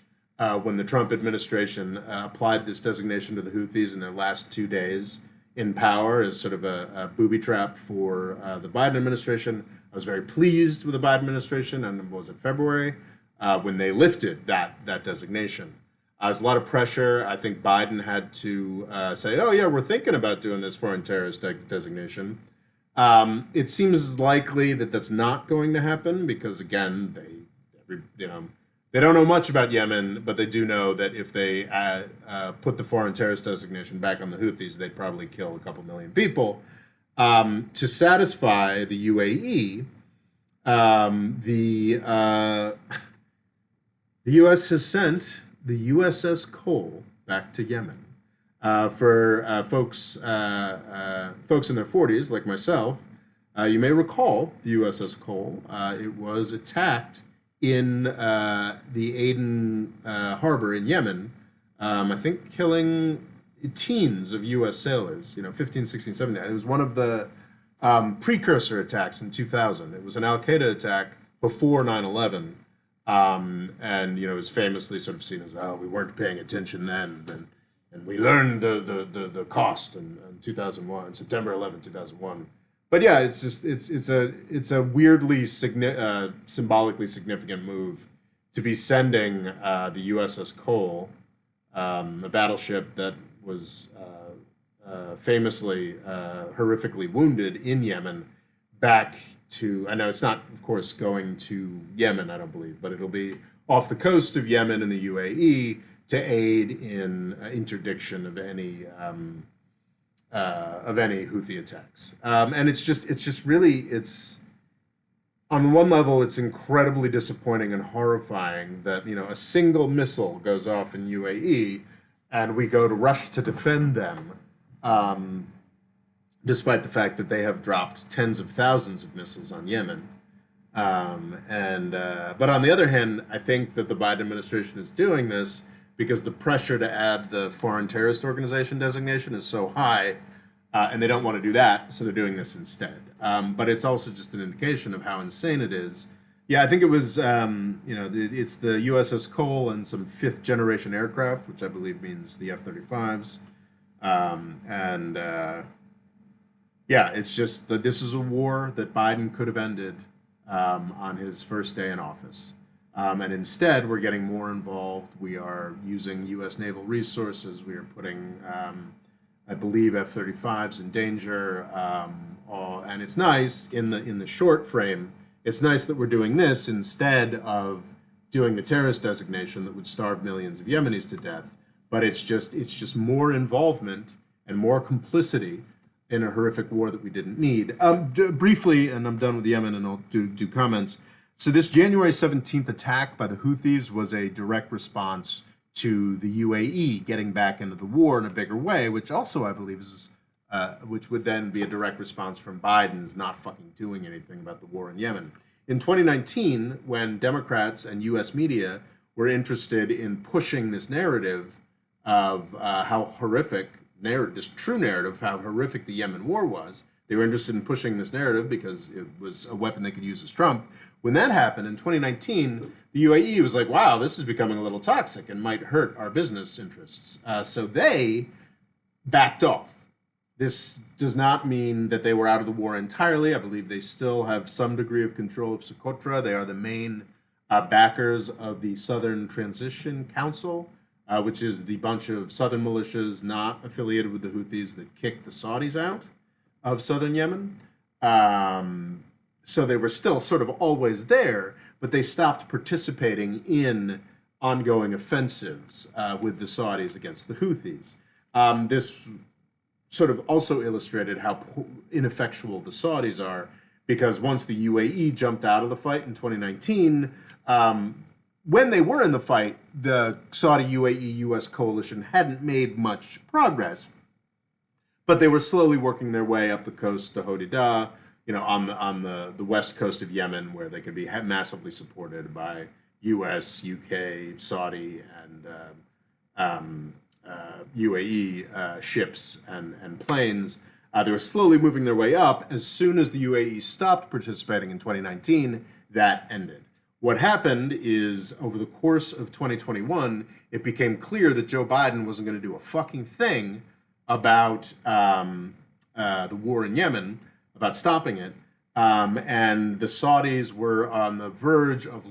when the Trump administration applied this designation to the Houthis in their last 2 days in power as sort of a booby trap for the Biden administration. I was very pleased with the Biden administration, and was it February, when they lifted that designation. There's a lot of pressure. I think Biden had to say, oh yeah, we're thinking about doing this foreign terrorist designation. It seems likely that that's not going to happen because, again, they don't know much about Yemen, but they do know that if they put the foreign terrorist designation back on the Houthis, they'd probably kill a couple million people. To satisfy the UAE, the U.S. has sent the USS Cole back to Yemen. For folks in their 40s, like myself, you may recall the USS Cole. It was attacked in the Aden harbor in Yemen, I think killing teens of U.S. sailors, 15, 16, 17. It was one of the precursor attacks in 2000. It was an al-Qaeda attack before 9/11. And is famously sort of seen as, oh, we weren't paying attention then, and we learned the cost in 2001, September 11th, 2001. But yeah, it's a weirdly symbolically significant move to be sending the USS Cole, a battleship that was famously horrifically wounded in Yemen, back to, I know it's not, of course, going to Yemen, I don't believe, but it'll be off the coast of Yemen in the UAE to aid in interdiction of any Houthi attacks. And it's on one level, it's incredibly disappointing and horrifying that a single missile goes off in UAE, and we go to rush to defend them, despite the fact that they have dropped tens of thousands of missiles on Yemen. But on the other hand, I think that the Biden administration is doing this because the pressure to add the foreign terrorist organization designation is so high, and they don't want to do that, so they're doing this instead. But it's also just an indication of how insane it is. Yeah, I think it was, it's the USS Cole and some fifth generation aircraft, which I believe means the F-35s. Yeah, it's just that this is a war that Biden could have ended on his first day in office. And instead, we're getting more involved. We are using U.S. naval resources. We are putting, I believe, F-35s in danger. And it's nice in the short frame. It's nice that we're doing this instead of doing the terrorist designation that would starve millions of Yemenis to death. But it's just more involvement and more complicity in a horrific war that we didn't need. Briefly, and I'm done with Yemen, and I'll do comments. So this January 17th attack by the Houthis was a direct response to the UAE getting back into the war in a bigger way, which also I believe which would then be a direct response from Biden's not fucking doing anything about the war in Yemen. In 2019, when Democrats and U.S. media were interested in pushing this narrative of how horrific, this true narrative of how horrific the Yemen war was, they were interested in pushing this narrative because it was a weapon they could use as Trump. When that happened in 2019, the UAE was like, wow, this is becoming a little toxic and might hurt our business interests. So they backed off. This does not mean that they were out of the war entirely. I believe they still have some degree of control of Socotra. They are the main backers of the Southern Transition Council, which is the bunch of southern militias not affiliated with the Houthis that kicked the Saudis out of southern Yemen. So they were still sort of always there, but they stopped participating in ongoing offensives with the Saudis against the Houthis. This sort of also illustrated how ineffectual the Saudis are, because once the UAE jumped out of the fight in 2019, when they were in the fight, the Saudi UAE-US coalition hadn't made much progress, but they were slowly working their way up the coast to Hodeidah, on the west coast of Yemen, where they could be massively supported by U.S., U.K., Saudi, and UAE ships and planes. They were slowly moving their way up. As soon as the UAE stopped participating in 2019, that ended. What happened is, over the course of 2021, it became clear that Joe Biden wasn't going to do a fucking thing about the war in Yemen, about stopping it. And the Saudis were on the verge of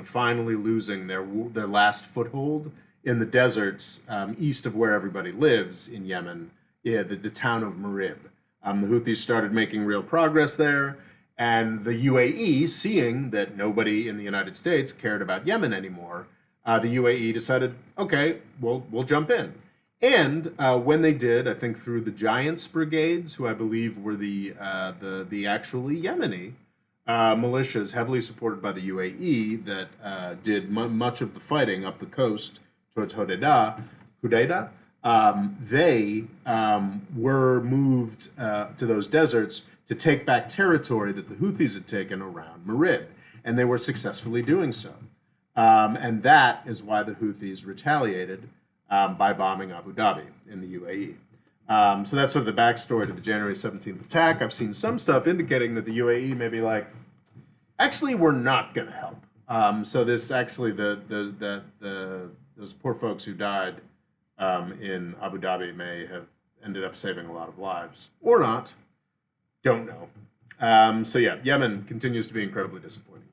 finally losing their last foothold in the deserts east of where everybody lives in Yemen, the town of Marib. The Houthis started making real progress there, and the UAE, seeing that nobody in the United States cared about Yemen anymore, the UAE decided, okay, we'll jump in. And when they did, I think through the Giants Brigades, who I believe were the actually Yemeni militias heavily supported by the UAE that did much of the fighting up the coast towards Hodeidah, they were moved to those deserts to take back territory that the Houthis had taken around Marib, and they were successfully doing so. And that is why the Houthis retaliated by bombing Abu Dhabi in the UAE. So that's sort of the backstory to the January 17th attack. I've seen some stuff indicating that the UAE may be like, actually, we're not going to help. So this actually those poor folks who died in Abu Dhabi may have ended up saving a lot of lives or not. Don't know. So yeah, Yemen continues to be incredibly disappointing.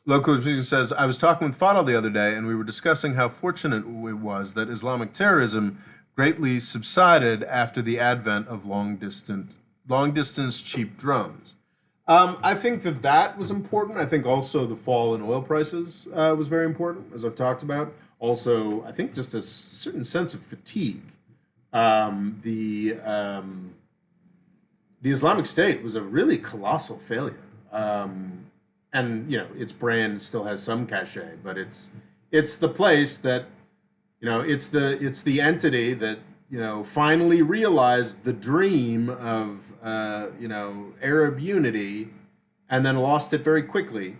Local says, I was talking with Fadl the other day, and we were discussing how fortunate it was that Islamic terrorism greatly subsided after the advent of long distance cheap drones. I think that was important. I think also the fall in oil prices was very important, as I've talked about. Also, I think just a certain sense of fatigue. The Islamic State was a really colossal failure. And its brand still has some cachet, but it's the place that it's the entity that finally realized the dream of Arab unity, and then lost it very quickly.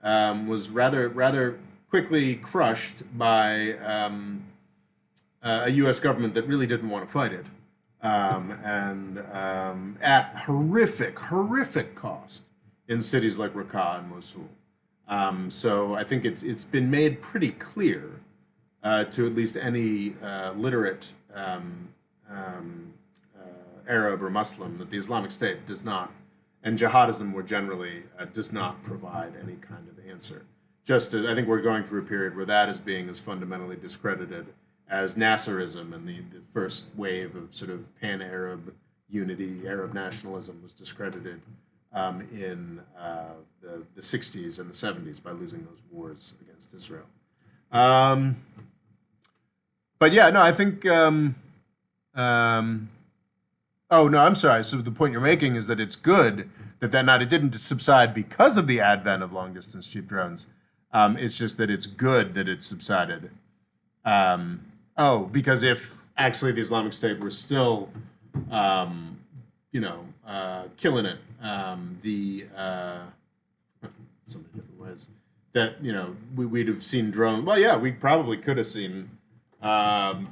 Was rather quickly crushed by a U.S. government that really didn't want to fight it, and at horrific cost in cities like Raqqa and Mosul. So I think it's been made pretty clear to at least any literate Arab or Muslim that the Islamic State does not, and jihadism more generally, does not provide any kind of answer. Just as I think we're going through a period where that is being as fundamentally discredited as Nasserism, and the first wave of sort of pan-Arab unity, Arab nationalism was discredited in the 60s and the 70s by losing those wars against Israel. But yeah, no, I think. Oh no, I'm sorry. So the point you're making is that it's good that it didn't subside because of the advent of long distance cheap drones. It's just that it's good that it subsided. Because if actually the Islamic State were still, killing it, so many different ways that we'd have seen drones. Well, yeah, we probably could have seen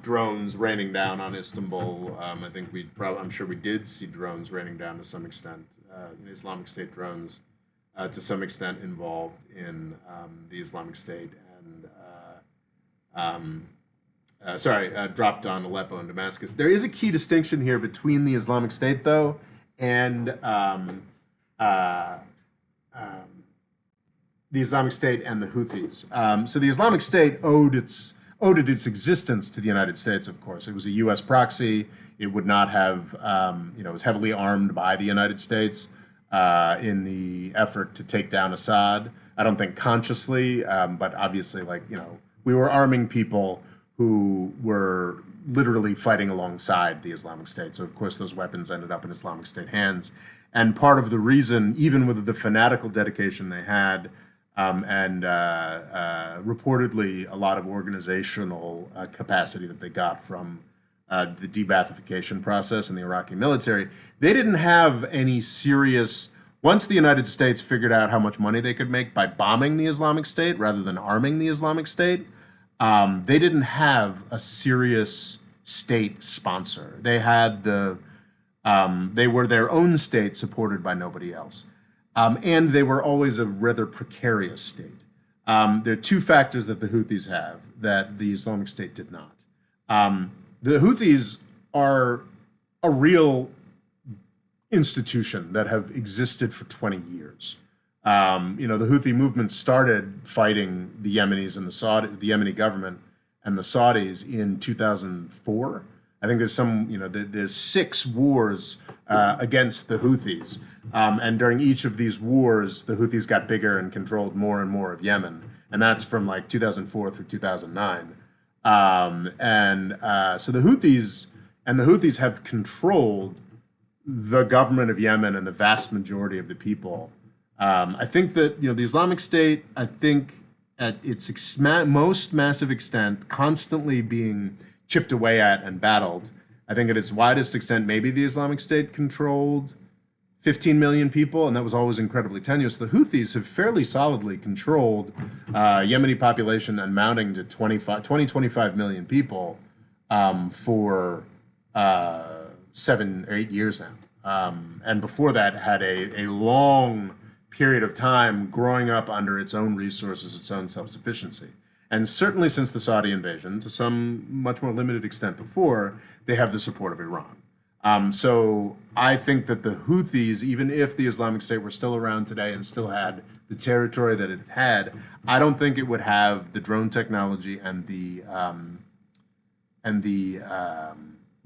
drones raining down on Istanbul. I think I'm sure we did see drones raining down to some extent. Islamic State drones, to some extent, involved in the Islamic State and dropped on Aleppo and Damascus. There is a key distinction here between the Islamic State, though, and the Islamic State and the Houthis. So the Islamic State owed its existence to the United States, of course. It was a U.S. proxy. It would not have, it was heavily armed by the United States in the effort to take down Assad. I don't think consciously, but obviously, we were arming people who were literally fighting alongside the Islamic State. So, of course, those weapons ended up in Islamic State hands. And part of the reason, even with the fanatical dedication they had, and reportedly a lot of organizational capacity that they got from the de-Baathification process in the Iraqi military, they didn't have any serious. Once the United States figured out how much money they could make by bombing the Islamic State rather than arming the Islamic State, they didn't have a serious state sponsor. They had they were their own state supported by nobody else. And they were always a rather precarious state. There are two factors that the Houthis have that the Islamic State did not. The Houthis are a real institution that have existed for 20 years. The Houthi movement started fighting the Yemenis and the Yemeni government and the Saudis in 2004. I think there's 6 wars against the Houthis. And during each of these wars, the Houthis got bigger and controlled more and more of Yemen. And that's from 2004 through 2009. So the Houthis have controlled the government of Yemen and the vast majority of the people. I think that the Islamic State, I think at its most massive extent, constantly being chipped away at and battled. I think at its widest extent, maybe the Islamic State controlled 15 million people, and that was always incredibly tenuous. The Houthis have fairly solidly controlled Yemeni population and mounting to 25 million people for 7 or 8 years now. And before that, had a long period of time growing up under its own resources, its own self-sufficiency. And certainly since the Saudi invasion, to some much more limited extent before, they have the support of Iran. So I think that the Houthis, even if the Islamic State were still around today and still had the territory that it had, I don't think it would have the drone technology and the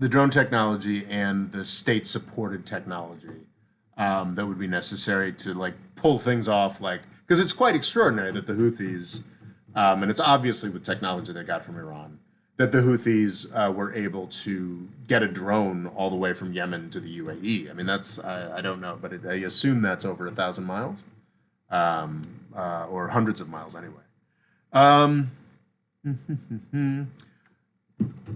drone technology and the state-supported technology that would be necessary to like pull things off, like because it's quite extraordinary that the Houthis, and it's obviously with technology they got from Iran, that the Houthis were able to get a drone all the way from Yemen to the UAE. I mean, that's I don't know, but I assume that's over 1,000 miles, or hundreds of miles anyway.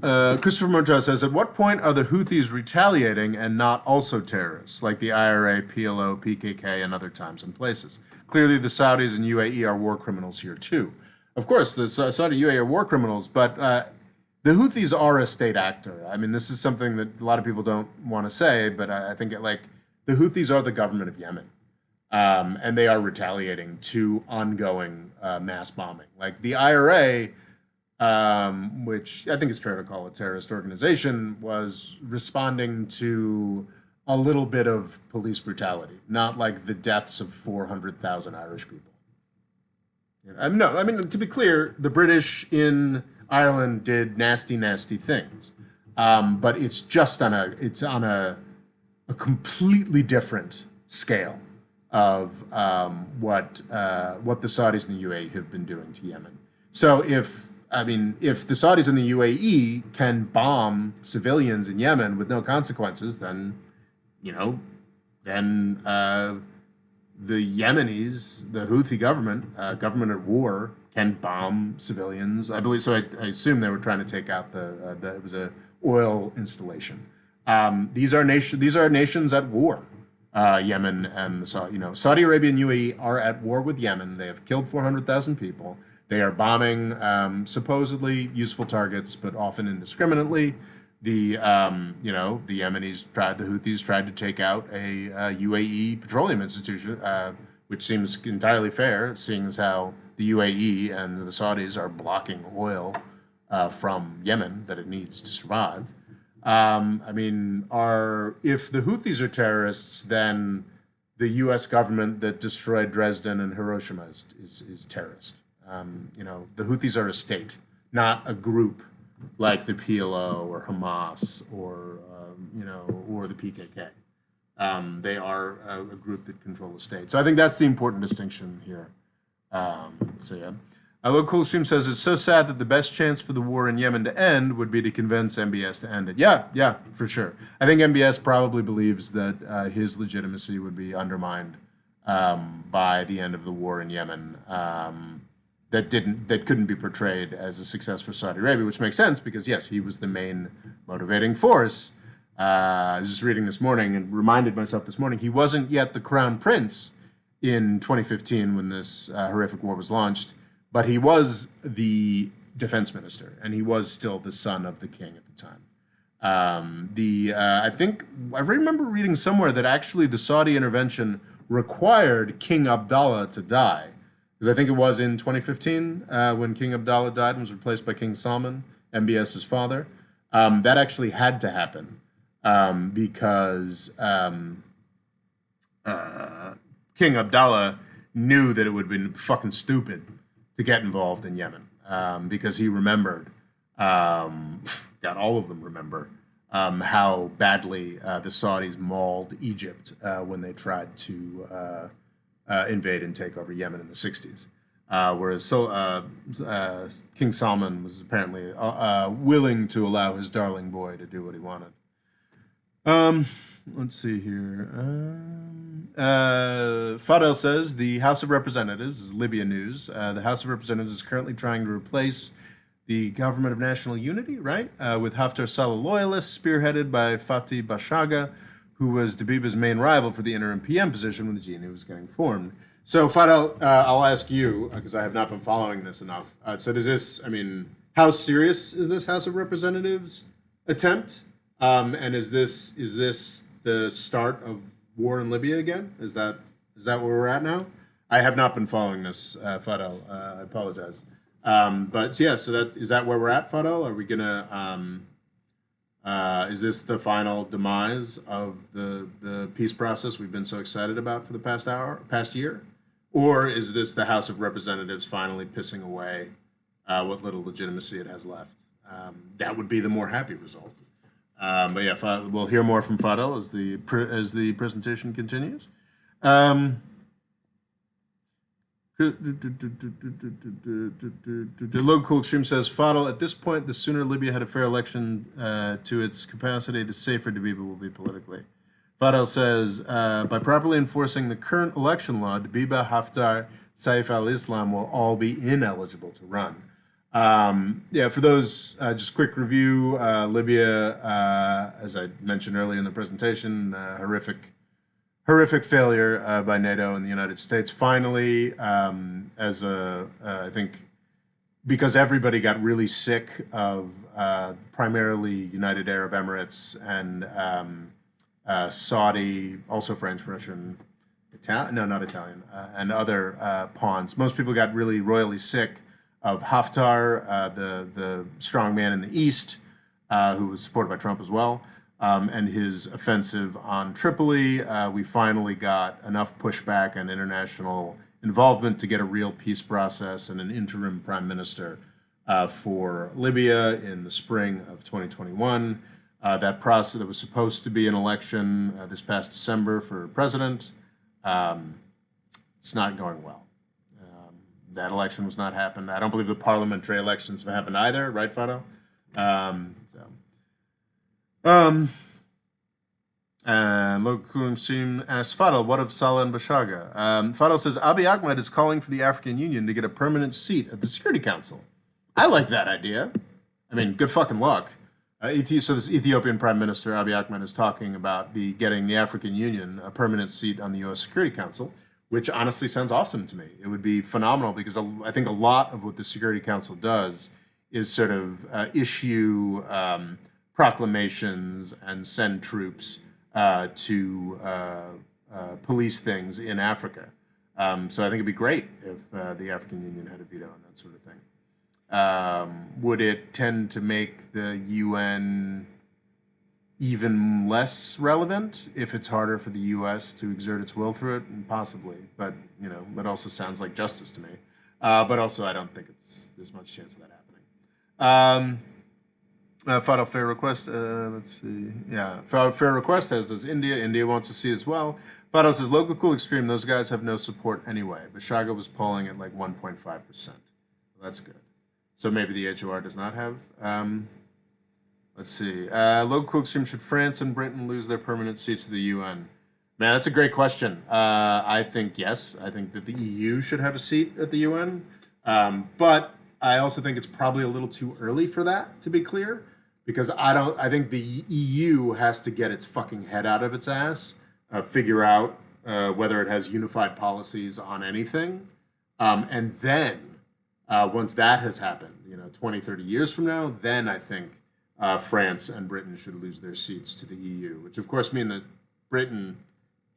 Christopher Montrose says, at what point are the Houthis retaliating and not also terrorists, like the IRA, PLO, PKK, and other times and places? Clearly, the Saudis and UAE are war criminals here, too. Of course, the Saudi UAE are war criminals, but the Houthis are a state actor. I mean, this is something that a lot of people don't want to say, but I think the Houthis are the government of Yemen. And they are retaliating to ongoing mass bombing. Like the IRA, which I think is fair to call a terrorist organization, was responding to a little bit of police brutality, not like the deaths of 400,000 Irish people. No, I mean, to be clear, the British in Ireland did nasty, nasty things. But it's just on a completely different scale of what the Saudis and the UAE have been doing to Yemen. So if the Saudis and the UAE can bomb civilians in Yemen with no consequences, then the Yemenis, the Houthi government at war, can bomb civilians. I believe so. I assume they were trying to take out it was a oil installation. These are nations at war. Yemen and Saudi Arabia and UAE are at war with Yemen. They have killed 400,000 people. They are bombing supposedly useful targets, but often indiscriminately. The Houthis tried to take out a UAE petroleum institution, which seems entirely fair, seeing as how the UAE and the Saudis are blocking oil from Yemen that it needs to survive. If the Houthis are terrorists, then the U.S. government that destroyed Dresden and Hiroshima is terrorist. The Houthis are a state, not a group like the PLO or Hamas or the PKK. They are a group that control the state. So I think that's the important distinction here. Local Stream says it's so sad that the best chance for the war in Yemen to end would be to convince MBS to end it. Yeah, for sure. I think MBS probably believes that his legitimacy would be undermined by the end of the war in Yemen. That couldn't be portrayed as a success for Saudi Arabia, which makes sense because yes, he was the main motivating force. I was just reading this morning and reminded myself this morning he wasn't yet the crown prince in 2015 when this horrific war was launched, but he was the defense minister and he was still the son of the king at the time. I think I remember reading somewhere that actually the Saudi intervention required King Abdullah to die. Because I think it was in 2015 when King Abdullah died and was replaced by King Salman, MBS's father. That actually had to happen because King Abdullah knew that it would have been fucking stupid to get involved in Yemen because he remembered, God, all of them remember, how badly the Saudis mauled Egypt when they tried to invade and take over Yemen in the 60s. Whereas King Salman was apparently willing to allow his darling boy to do what he wanted. Let's see here. Fadel says the House of Representatives, this is Libya news, the House of Representatives is currently trying to replace the Government of National Unity, right, with Haftar Salah loyalists spearheaded by Fatih Bashaga, who was Dabiba's main rival for the interim PM position when the GNU was getting formed. So, Fadel, I'll ask you, because I have not been following this enough. So does this, how serious is this House of Representatives attempt? And is this the start of war in Libya again? Is that Is that where we're at now? I have not been following this, Fadel. I apologize. But yeah, so that where we're at, Fadel? Are we gonna is this the final demise of the peace process we've been so excited about for the past year? Or is this the House of Representatives finally pissing away what little legitimacy it has left? That would be the more happy result. But yeah, we'll hear more from Fadel as the presentation continues. The local extreme says, Fadel, at this point, the sooner Libya had a fair election to its capacity, the safer Dabiba will be politically. Fadel says, by properly enforcing the current election law, Dabiba, Haftar, Saif al-Islam will all be ineligible to run. Yeah, for those, just quick review, Libya, as I mentioned earlier in the presentation, horrific failure by NATO and the United States. Finally, I think because everybody got really sick of primarily United Arab Emirates and Saudi, also French, Russian, Italian, no, not Italian, and other pawns. Most people got really royally sick of Haftar, the strong man in the east, who was supported by Trump as well. And his offensive on Tripoli. We finally got enough pushback and international involvement to get a real peace process and an interim prime minister for Libya in the spring of 2021. That process that was supposed to be an election this past December for president, it's not going well. That election was not happened. I don't believe the parliamentary elections have happened either, right, Fado? And Lokum Sim asks Fadel, what of Saleh and Bashaga? Fadel says, Abiy Ahmed is calling for the African Union to get a permanent seat at the Security Council. I like that idea. I mean, good fucking luck. So this Ethiopian Prime Minister, Abiy Ahmed, is talking about getting the African Union a permanent seat on the U.S. Security Council, which honestly sounds awesome to me. It would be phenomenal because I think a lot of what the Security Council does is sort of issue proclamations and send troops to police things in Africa. So I think it'd be great if the African Union had a veto on that sort of thing. Would it tend to make the UN even less relevant if it's harder for the U.S. to exert its will through it? Possibly, but that also sounds like justice to me. But also, I don't think there's much chance of that happening. Final fair request. Let's see. Yeah, fair request. As does India. India wants to see as well. Fado says local cool extreme. Those guys have no support anyway. Bashaga was polling at like 1.5%. That's good. So maybe the HOR does not have. Let's see. Local cool extreme. Should France and Britain lose their permanent seats to the UN? Man, that's a great question. I think yes. I think that the EU should have a seat at the UN. But I also think it's probably a little too early for that, to be clear. Because I think the EU has to get its fucking head out of its ass, figure out whether it has unified policies on anything. And then, once that has happened, 20, 30 years from now, then I think France and Britain should lose their seats to the EU, which of course mean that Britain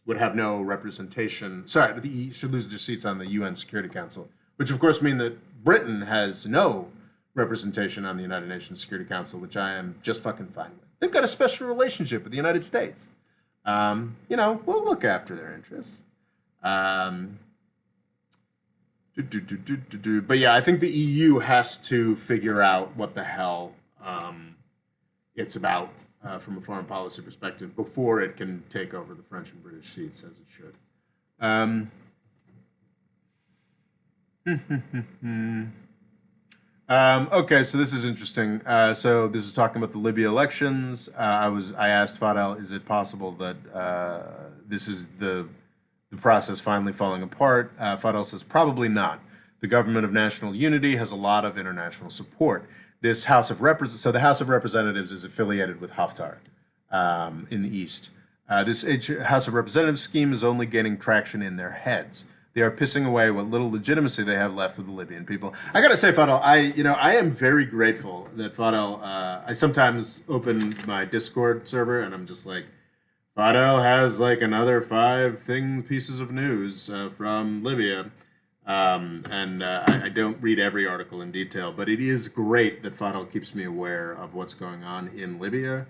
would have no representation. Sorry, the EU should lose their seats on the UN Security Council, which of course mean that Britain has no representation on the United Nations Security Council, which I am just fucking fine with. They've got a special relationship with the United States. We'll look after their interests. But yeah, I think the EU has to figure out what the hell it's about from a foreign policy perspective before it can take over the French and British seats as it should. Okay, so this is interesting. So this is talking about the Libya elections. I asked Fadel, is it possible that this is the process finally falling apart? Fadel says probably not. The government of national unity has a lot of international support. This House of so the House of Representatives is affiliated with Haftar in the east. This House of Representatives scheme is only gaining traction in their heads. They are pissing away what little legitimacy they have left with the Libyan people. I gotta say, Fadel, I am very grateful that Fadel. I sometimes open my Discord server and I'm just like, Fidel has like another five pieces of news from Libya. I don't read every article in detail, but it is great that Fidel keeps me aware of what's going on in Libya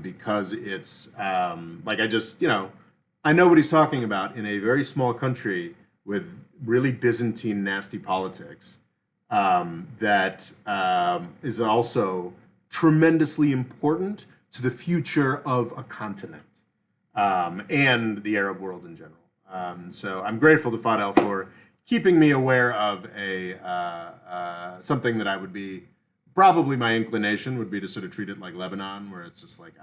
because it's like I know what he's talking about in a very small country with really Byzantine, nasty politics that is also tremendously important to the future of a continent and the Arab world in general. So I'm grateful to Fadel for keeping me aware of a something that I would be probably my inclination would be to sort of treat it like Lebanon, where it's just like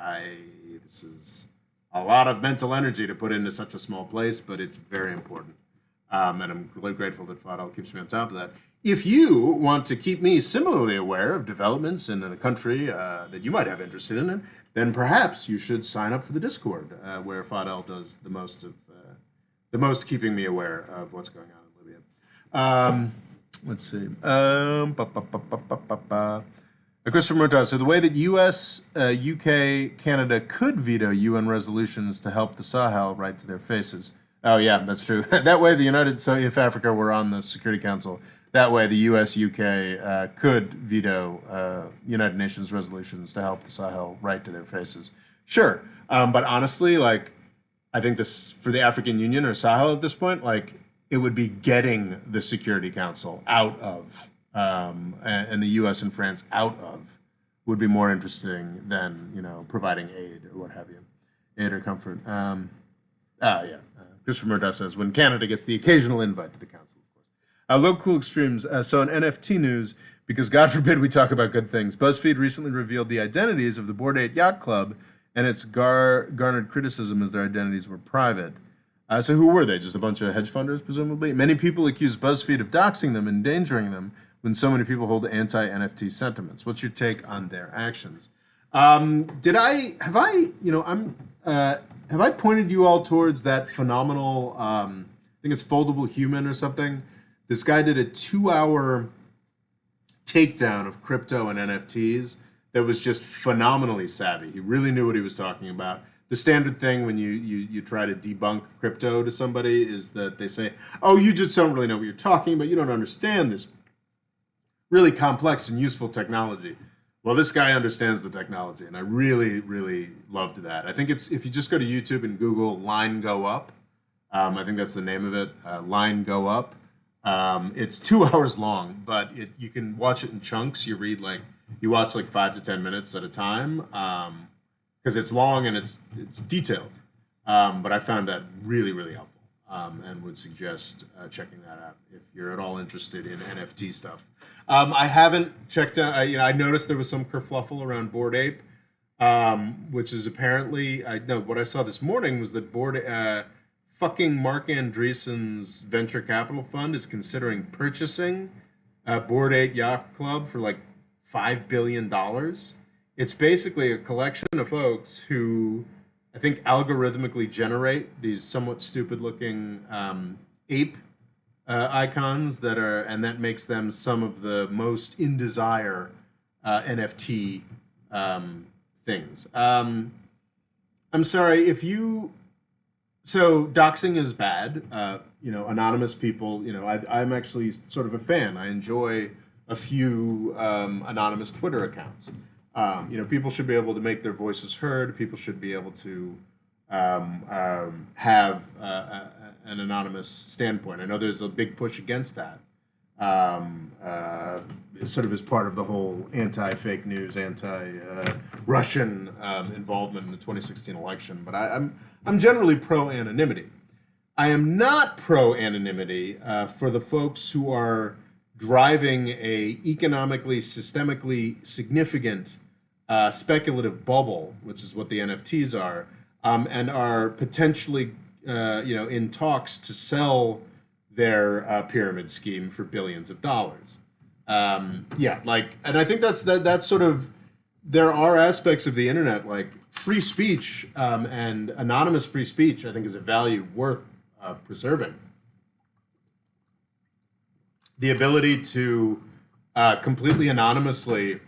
this is a lot of mental energy to put into such a small place, but it's very important. And I'm really grateful that Fadel keeps me on top of that. If you want to keep me similarly aware of developments in a country that you might have interest in, then perhaps you should sign up for the Discord, where Fadel does the most keeping me aware of what's going on in Libya. Let's see. Christopher Murtaugh, so the way that U.S., UK, Canada could veto UN resolutions to help the Sahel right to their faces. Oh, yeah, that's true. That way, so if Africa were on the Security Council, that way the U.S., UK could veto United Nations resolutions to help the Sahel right to their faces. Sure. But honestly, like, I think this, for the African Union or Sahel at this point, like, it would be getting the Security Council out of, and the U.S. and France out of, would be more interesting than, providing aid or what have you. Aid or comfort. Christopher Murdoch says, when Canada gets the occasional invite to the council, of course. Local extremes. So in NFT news, because God forbid we talk about good things, BuzzFeed recently revealed the identities of the Bored Ape Yacht Club, and it's garnered criticism as their identities were private. So who were they? Just a bunch of hedge funders, presumably? Many people accuse BuzzFeed of doxing them and endangering them when so many people hold anti-NFT sentiments. What's your take on their actions? Have I pointed you all towards that phenomenal, I think it's Foldable Human or something? This guy did a 2-hour takedown of crypto and NFTs that was just phenomenally savvy. He really knew what he was talking about. The standard thing when you try to debunk crypto to somebody is that they say, oh, you just don't really know what you're talking about. You don't understand this really complex and useful technology. Well, this guy understands the technology, and I really, really loved that. I think it's, if you just go to YouTube and Google Line Go Up, I think that's the name of it, Line Go Up. It's 2 hours long, but you can watch it in chunks. You watch like 5 to 10 minutes at a time, because it's long and it's detailed. But I found that really, really helpful, and would suggest checking that out if you're at all interested in NFT stuff. I haven't checked out. I noticed there was some kerfluffle around Bored Ape, which is apparently. What I saw this morning was that fucking Mark Andreessen's venture capital fund is considering purchasing Bored Ape Yacht Club for like $5 billion. It's basically a collection of folks who I think algorithmically generate these somewhat stupid-looking ape icons and that makes them some of the most in desire NFT things. I'm sorry so doxing is bad. Anonymous people. I'm actually sort of a fan. I enjoy a few anonymous Twitter accounts. People should be able to make their voices heard. People should be able to have an anonymous standpoint. I know there's a big push against that, sort of as part of the whole anti-fake news, anti-Russian involvement in the 2016 election. But I'm generally pro-anonymity. I am not pro-anonymity for the folks who are driving a economically, systemically significant speculative bubble, which is what the NFTs are, and are potentially in talks to sell their pyramid scheme for billions of dollars. And I think that's sort of, there are aspects of the internet like free speech and anonymous free speech, I think, is a value worth preserving. The ability to completely anonymously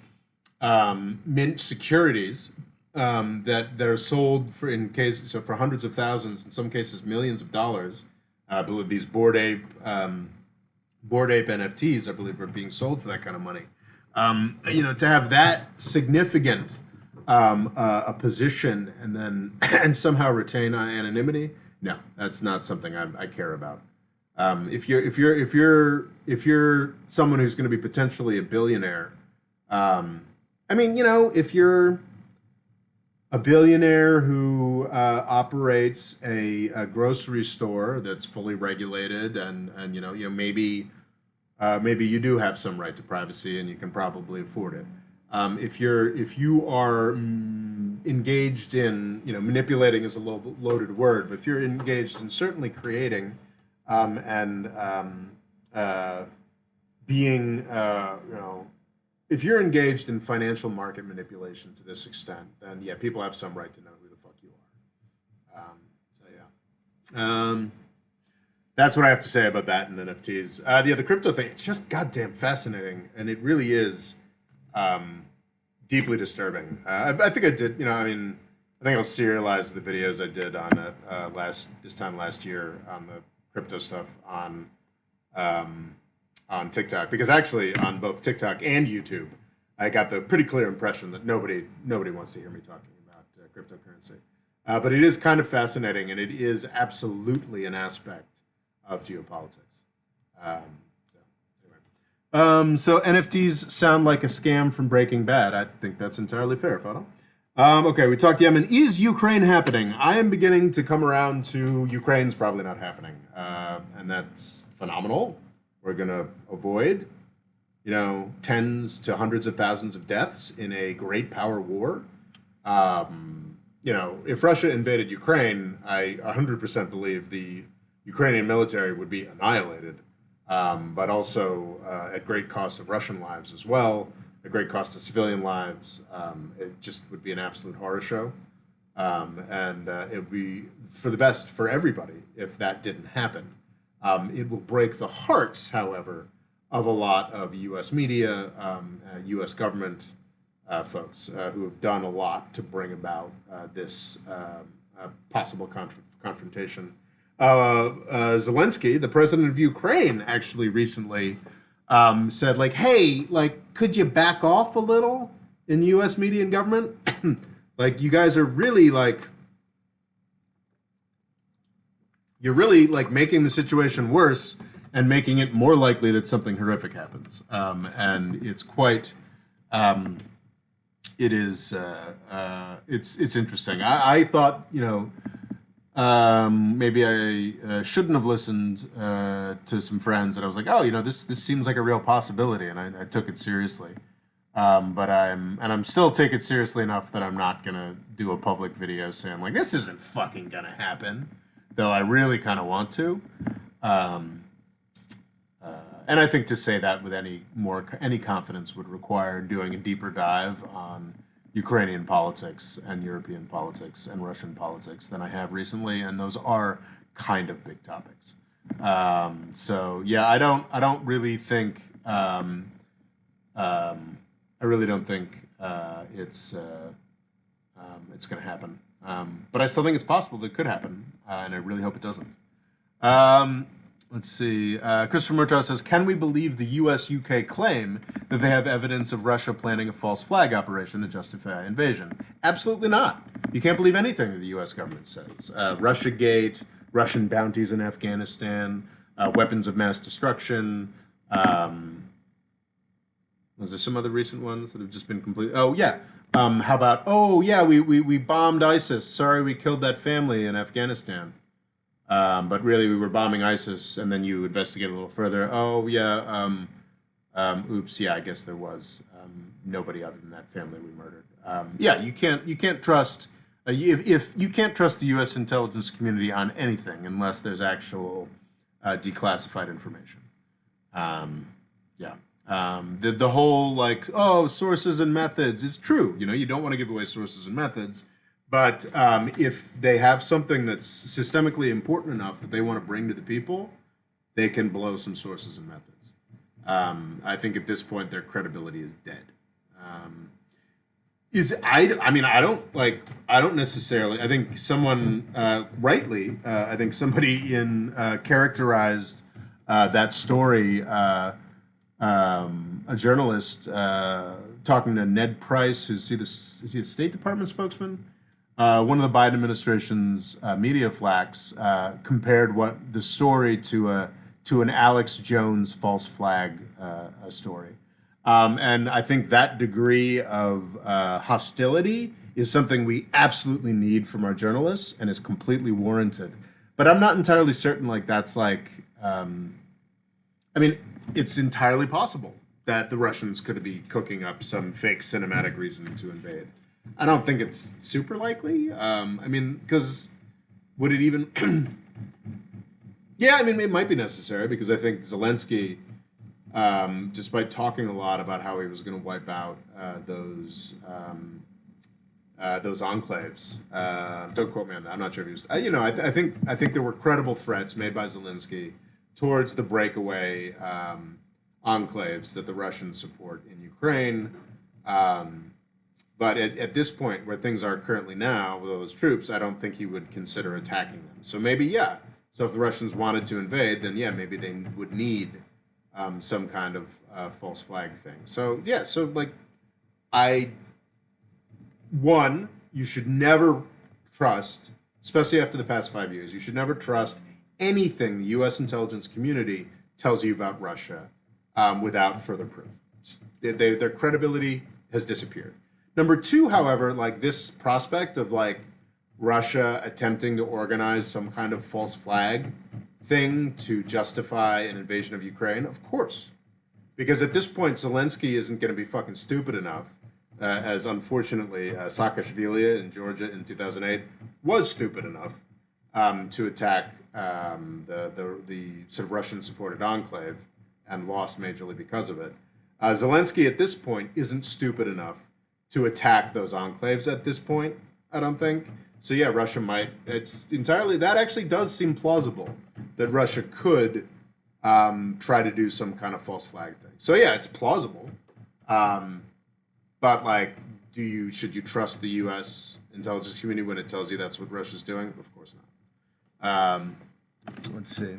mint securities that are sold for hundreds of thousands, in some cases millions of dollars. I believe these Bored Ape NFTs, I believe, are being sold for that kind of money. To have that significant a position and then and somehow retain anonymity, no, that's not something I care about. If you're someone who's going to be potentially a billionaire, if you're a billionaire who operates a grocery store that's fully regulated, and maybe you do have some right to privacy and you can probably afford it. If you are engaged in, manipulating is a loaded word, but if you're engaged in certainly creating and being, if you're engaged in financial market manipulation to this extent, then yeah, people have some right to know who the fuck you are. So yeah. That's what I have to say about that and NFTs. The crypto thing, it's just goddamn fascinating, and it really is deeply disturbing. I think I did, I think I'll serialize the videos I did on it this time last year on the crypto stuff on TikTok, because actually on both TikTok and YouTube, I got the pretty clear impression that nobody wants to hear me talking about cryptocurrency. But it is kind of fascinating, and it is absolutely an aspect of geopolitics. So NFTs sound like a scam from Breaking Bad. I think that's entirely fair, Fado. Okay, we talked Yemen. Is Ukraine happening? I am beginning to come around to Ukraine's probably not happening. And that's phenomenal. We're going to avoid, tens to hundreds of thousands of deaths in a great power war. If Russia invaded Ukraine, I 100% believe the Ukrainian military would be annihilated, but also at great cost of Russian lives as well, at great cost of civilian lives. It just would be an absolute horror show. And it would be for the best for everybody if that didn't happen. It will break the hearts, however, of a lot of U.S. media, U.S. government folks who have done a lot to bring about this possible confrontation. Zelensky, the president of Ukraine, actually recently said, like, hey, like, could you back off a little in U.S. media and government? Like, you guys are really, like, you're really, like, making the situation worse and making it more likely that something horrific happens. And it's quite, it's interesting. I thought, maybe I shouldn't have listened to some friends, and I was like, oh, this seems like a real possibility, and I took it seriously. But I'm still take it seriously enough that I'm not gonna do a public video saying like this isn't fucking gonna happen, though I really kind of want to. And I think to say that with any confidence would require doing a deeper dive on Ukrainian politics and European politics and Russian politics than I have recently, and those are kind of big topics. So yeah, I don't really think I really don't think it's going to happen. But I still think it's possible that it could happen, and I really hope it doesn't. Let's see. Christopher Murtaugh says, can we believe the U.S.-UK claim that they have evidence of Russia planning a false flag operation to justify invasion? Absolutely not. You can't believe anything that the U.S. government says. Russiagate, Russian bounties in Afghanistan, weapons of mass destruction. Was there some other recent ones that have just been completely... Oh, yeah. How about, oh, yeah, we bombed ISIS. Sorry we killed that family in Afghanistan. But really, we were bombing ISIS, and then you investigate a little further. Oh, yeah, oops, yeah, I guess there was nobody other than that family we murdered. Yeah, you can't trust if you can't trust the U.S. intelligence community on anything unless there's actual declassified information. Yeah, the whole like sources and methods is true. You don't want to give away sources and methods. But if they have something that's systemically important enough that they want to bring to the people, they can blow some sources and methods. I think at this point their credibility is dead. I mean, I don't necessarily. I think someone rightly. I think somebody in characterized that story. A journalist talking to Ned Price, is he the State Department spokesman? One of the Biden administration's media flacks compared what the story to an Alex Jones false flag story. And I think that degree of hostility is something we absolutely need from our journalists and is completely warranted. But I'm not entirely certain like that's like I mean, it's entirely possible that the Russians could be cooking up some fake cinematic reason to invade. I don't think it's super likely. I mean, because would it even? Yeah, I mean, it might be necessary because I think Zelensky, despite talking a lot about how he was going to wipe out those enclaves. Don't quote me on that. I'm not sure if he was. I think there were credible threats made by Zelensky towards the breakaway enclaves that the Russians support in Ukraine. But at this point, where things are currently now with those troops, I don't think he would consider attacking them. So maybe, yeah. So if the Russians wanted to invade, then yeah, maybe they would need some kind of false flag thing. So yeah, so like, you should never trust, especially after the past 5 years, you should never trust anything the U.S. intelligence community tells you about Russia without further proof. Their credibility has disappeared. Number two, however, like this prospect of like Russia attempting to organize some kind of false flag thing to justify an invasion of Ukraine, of course. Because at this point, Zelensky isn't going to be fucking stupid enough, as unfortunately Saakashvili in Georgia in 2008 was stupid enough to attack the sort of Russian-supported enclave and lost majorly because of it. Zelensky at this point isn't stupid enough to attack those enclaves at this point, I don't think. So yeah, Russia might. That actually does seem plausible that Russia could try to do some kind of false flag thing. So yeah, it's plausible. But like, should you trust the U.S. intelligence community when it tells you that's what Russia's doing? Of course not. Let's see.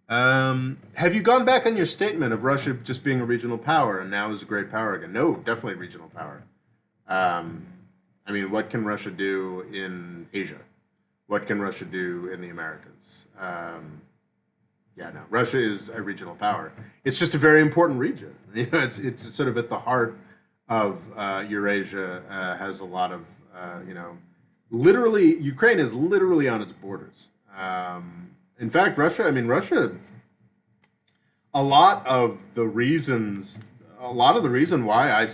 Have you gone back on your statement of Russia just being a regional power and now is a great power again? No, definitely regional power. I mean, what can Russia do in Asia? What can Russia do in the Americas? Yeah, no, Russia is a regional power. It's just a very important region. You know, it's sort of at the heart of Eurasia. Has a lot of literally Ukraine is literally on its borders. In fact, Russia. A lot of the reason why I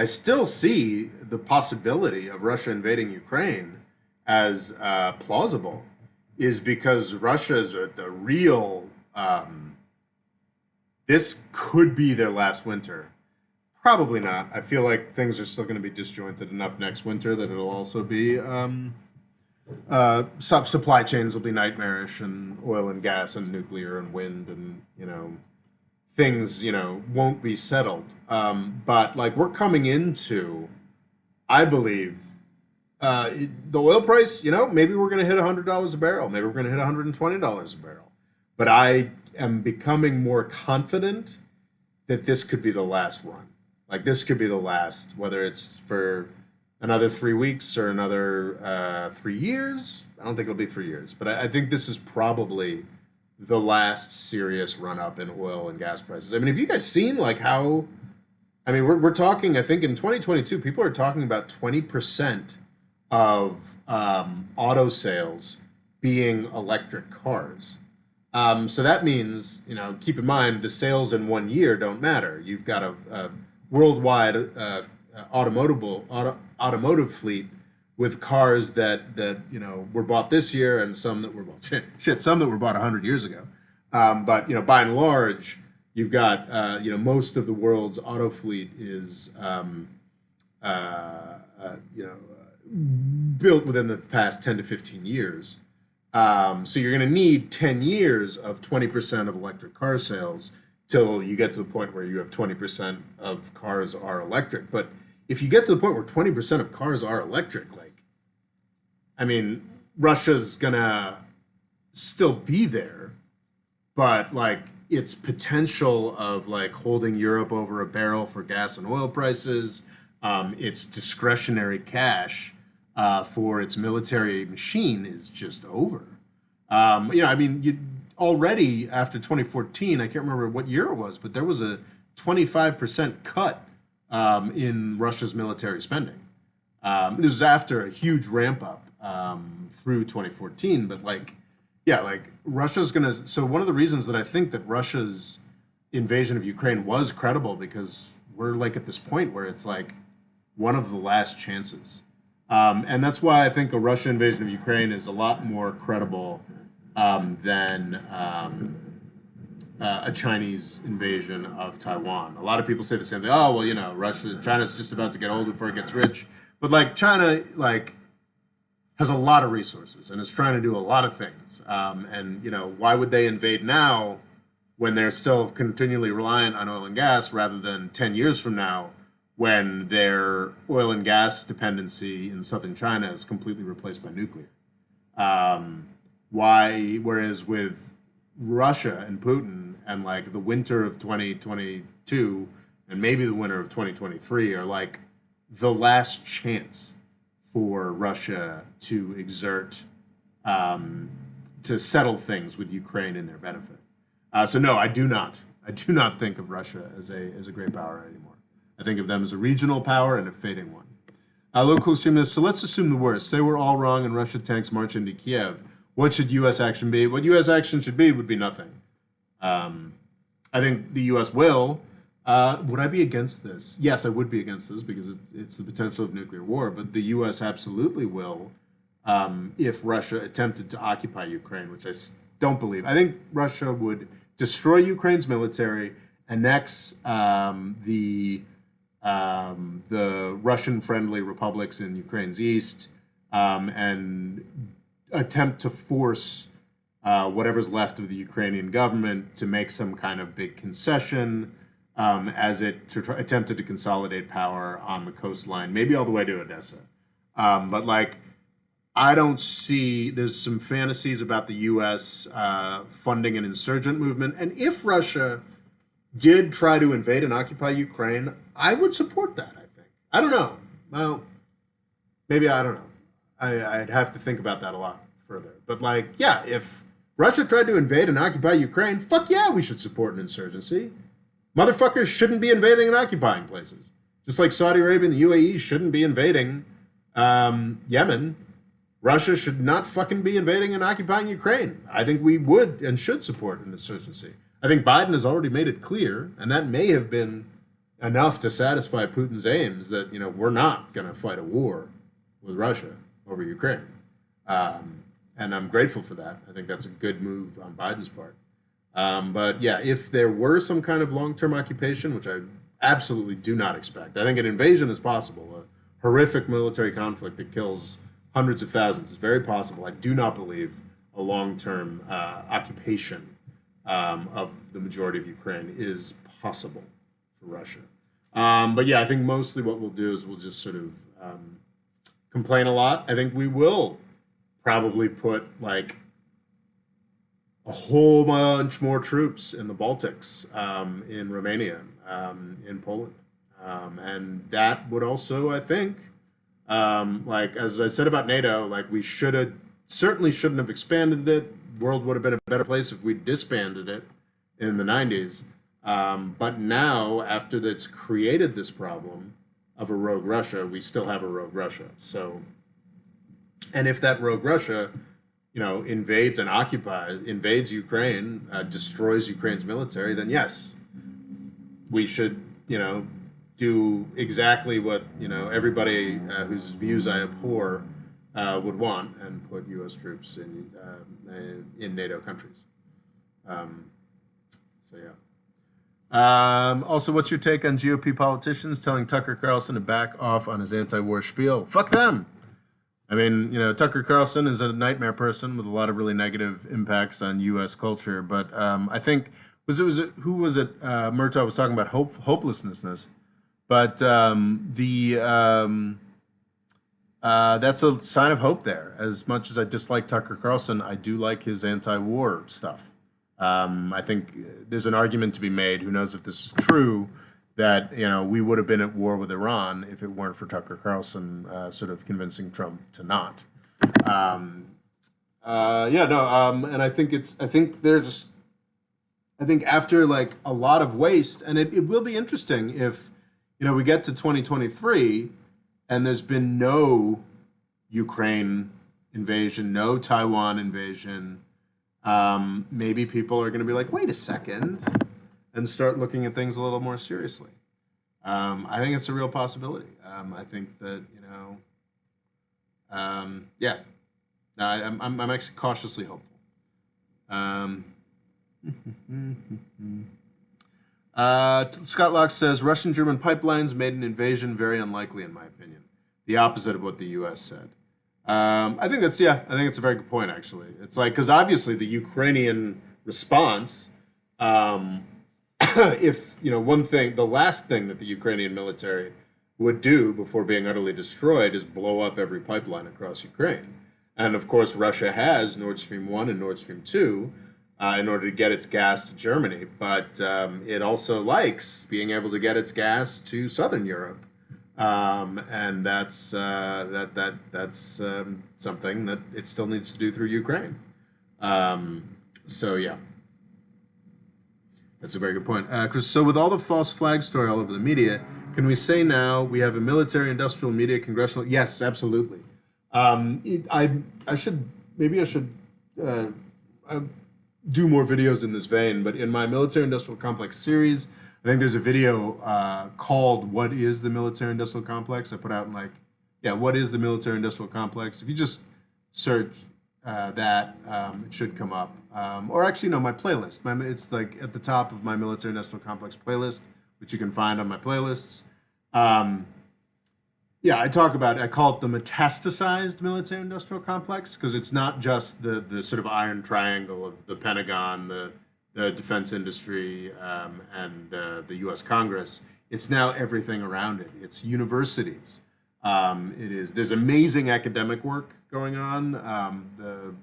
still see the possibility of Russia invading Ukraine as plausible is because Russia is the real. This could be their last winter. Probably not. I feel like things are still going to be disjointed enough next winter that it'll also be supply chains will be nightmarish, and oil and gas and nuclear and wind and things won't be settled. But like we're coming into, I believe, the oil price. Maybe we're going to hit $100 a barrel. Maybe we're going to hit $120 a barrel. But I am becoming more confident that this could be the last run. Like this could be the last, whether it's for another 3 weeks or another 3 years. I don't think it'll be 3 years, but I think this is probably the last serious run up in oil and gas prices. I mean, have you guys seen like how? I mean, we're talking. I think in 2022, people are talking about 20% of auto sales being electric cars. So that means, keep in mind the sales in 1 year don't matter. You've got a worldwide automotive fleet with cars that were bought this year and some that were some that were bought 100 years ago. But by and large, you've got most of the world's auto fleet is built within the past 10 to 15 years. So you're going to need 10 years of 20% of electric car sales till you get to the point where you have 20% of cars are electric. But if you get to the point where 20% of cars are electric, like, I mean, Russia's gonna still be there, but like its potential of like holding Europe over a barrel for gas and oil prices, its discretionary cash for its military machine is just over. I mean, you already after 2014, I can't remember what year it was, but there was a 25% cut in Russia's military spending. This was after a huge ramp up through 2014, but like, yeah, like Russia's gonna. So one of the reasons that I think that Russia's invasion of Ukraine was credible because we're like at this point where it's like one of the last chances. And that's why I think a Russian invasion of Ukraine is a lot more credible than a Chinese invasion of Taiwan. A lot of people say the same thing. Oh, well, China's just about to get old before it gets rich. But like China, like has a lot of resources and is trying to do a lot of things. And why would they invade now when they're still continually reliant on oil and gas rather than 10 years from now when their oil and gas dependency in southern China is completely replaced by nuclear? Whereas with Russia and Putin and like the winter of 2022 and maybe the winter of 2023 are like the last chance for Russia to exert, to settle things with Ukraine in their benefit. So no, I do not think of Russia as a great power anymore. I think of them as a regional power and a fading one. Local extremists. So let's assume the worst. Say we're all wrong and Russian tanks march into Kiev. What should U.S. action be? What U.S. action should be would be nothing. I think the U.S. will. Would I be against this? Yes, I would be against this because it's the potential of nuclear war. But the U.S. absolutely will if Russia attempted to occupy Ukraine, which I don't believe. I think Russia would destroy Ukraine's military, annex the Russian-friendly republics in Ukraine's east, and attempt to force whatever's left of the Ukrainian government to make some kind of big concession as it attempted to consolidate power on the coastline, maybe all the way to Odessa. But like, I don't see, there's some fantasies about the U.S. Funding an insurgent movement. And if Russia did try to invade and occupy Ukraine, I would support that, I think. I don't know. Well, maybe I don't know. I'd have to think about that a lot further. But like, yeah, if Russia tried to invade and occupy Ukraine, fuck yeah, we should support an insurgency. Motherfuckers shouldn't be invading and occupying places. Just like Saudi Arabia and the UAE shouldn't be invading Yemen, Russia should not fucking be invading and occupying Ukraine. I think we would and should support an insurgency. I think Biden has already made it clear, and that may have been enough to satisfy Putin's aims that, we're not going to fight a war with Russia over Ukraine. And I'm grateful for that. I think that's a good move on Biden's part. But yeah, if there were some kind of long-term occupation, which I absolutely do not expect, I think an invasion is possible. A horrific military conflict that kills hundreds of thousands is very possible. I do not believe a long-term occupation of the majority of Ukraine is possible for Russia. But yeah, I think mostly what we'll do is we'll just sort of complain a lot. I think we will probably put like a whole bunch more troops in the Baltics, in Romania, in Poland. And that would also, I think, like as I said about NATO, like we certainly shouldn't have expanded it. World would have been a better place if we disbanded it in the 90s. But now, after that's created this problem of a rogue Russia, we still have a rogue Russia. So, and if that rogue Russia, invades Ukraine, destroys Ukraine's military, then yes, we should, do exactly what, everybody whose views I abhor would want and put U.S. troops in NATO countries. So yeah. Also, what's your take on GOP politicians telling Tucker Carlson to back off on his anti-war spiel? Fuck them. I mean, Tucker Carlson is a nightmare person with a lot of really negative impacts on U.S. culture. But I think who was it? Murtaugh was talking about hopelessness, but that's a sign of hope there. As much as I dislike Tucker Carlson, I do like his anti-war stuff. I think there's an argument to be made. Who knows if this is true? That we would have been at war with Iran if it weren't for Tucker Carlson sort of convincing Trump to not. And I think I think after like a lot of waste, and it will be interesting if we get to 2023 and there's been no Ukraine invasion, no Taiwan invasion. Maybe people are going to be like, wait a second, and start looking at things a little more seriously. I think it's a real possibility. I think that yeah. No, I'm actually cautiously hopeful. Scott Locke says Russian-German pipelines made an invasion very unlikely, in my opinion. The opposite of what the U.S. said. I think it's a very good point, actually. It's like, because obviously the Ukrainian response, if, the last thing that the Ukrainian military would do before being utterly destroyed is blow up every pipeline across Ukraine. And of course, Russia has Nord Stream 1 and Nord Stream 2 in order to get its gas to Germany. But it also likes being able to get its gas to Southern Europe. And that's something that it still needs to do through Ukraine. So yeah, that's a very good point. Chris, so with all the false flag story all over the media, can we say now we have a military, industrial, media, congressional? Yes, absolutely. I should do more videos in this vein, but in my military industrial complex series, I think there's a video called "What is the Military Industrial Complex?" I put out what is the military industrial complex? If you just search that, it should come up. Or actually, no, my playlist. It's like at the top of my military industrial complex playlist, which you can find on my playlists. I call it the metastasized military industrial complex because it's not just the sort of iron triangle of the Pentagon, the defense industry, and the U.S. Congress. It's now everything around it. It's universities. There's amazing academic work going on.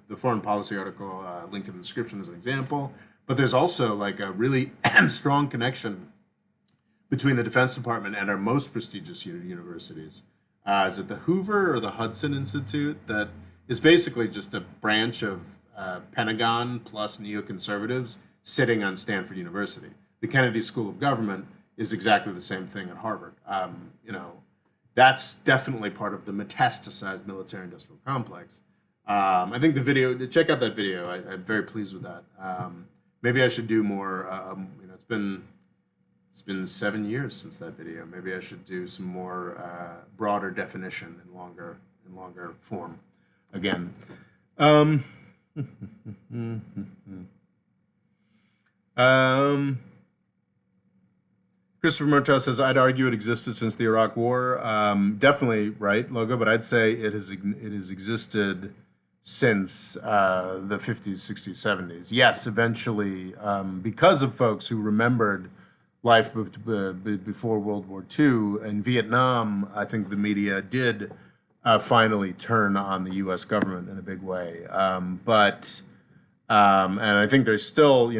The foreign policy article linked in the description is an example. But there's also like a really strong connection between the Defense Department and our most prestigious universities. Is it the Hoover or the Hudson Institute that is basically just a branch of Pentagon plus neoconservatives sitting on Stanford University. The Kennedy School of Government is exactly the same thing at Harvard. That's definitely part of the metastasized military-industrial complex. I think check out that video. I'm very pleased with that. Maybe I should do more. It's been 7 years since that video. Maybe I should do some more broader definition in longer form again. Christopher Murtaugh says, I'd argue it existed since the Iraq War. Definitely right, Logo, but I'd say it has existed since the 50s, 60s, 70s. Yes, eventually, because of folks who remembered life before World War II. In Vietnam, I think the media did finally turn on the U.S. government in a big way. And I think they still,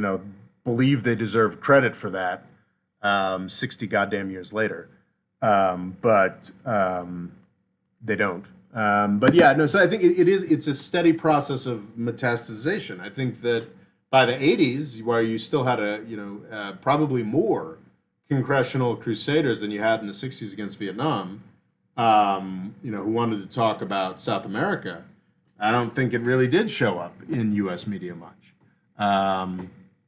believe they deserve credit for that 60 goddamn years later. But they don't. So I think it's a steady process of metastasization. I think that by the 80s, where you still had probably more congressional crusaders than you had in the 60s against Vietnam, who wanted to talk about South America, I don't think it really did show up in U.S. media much.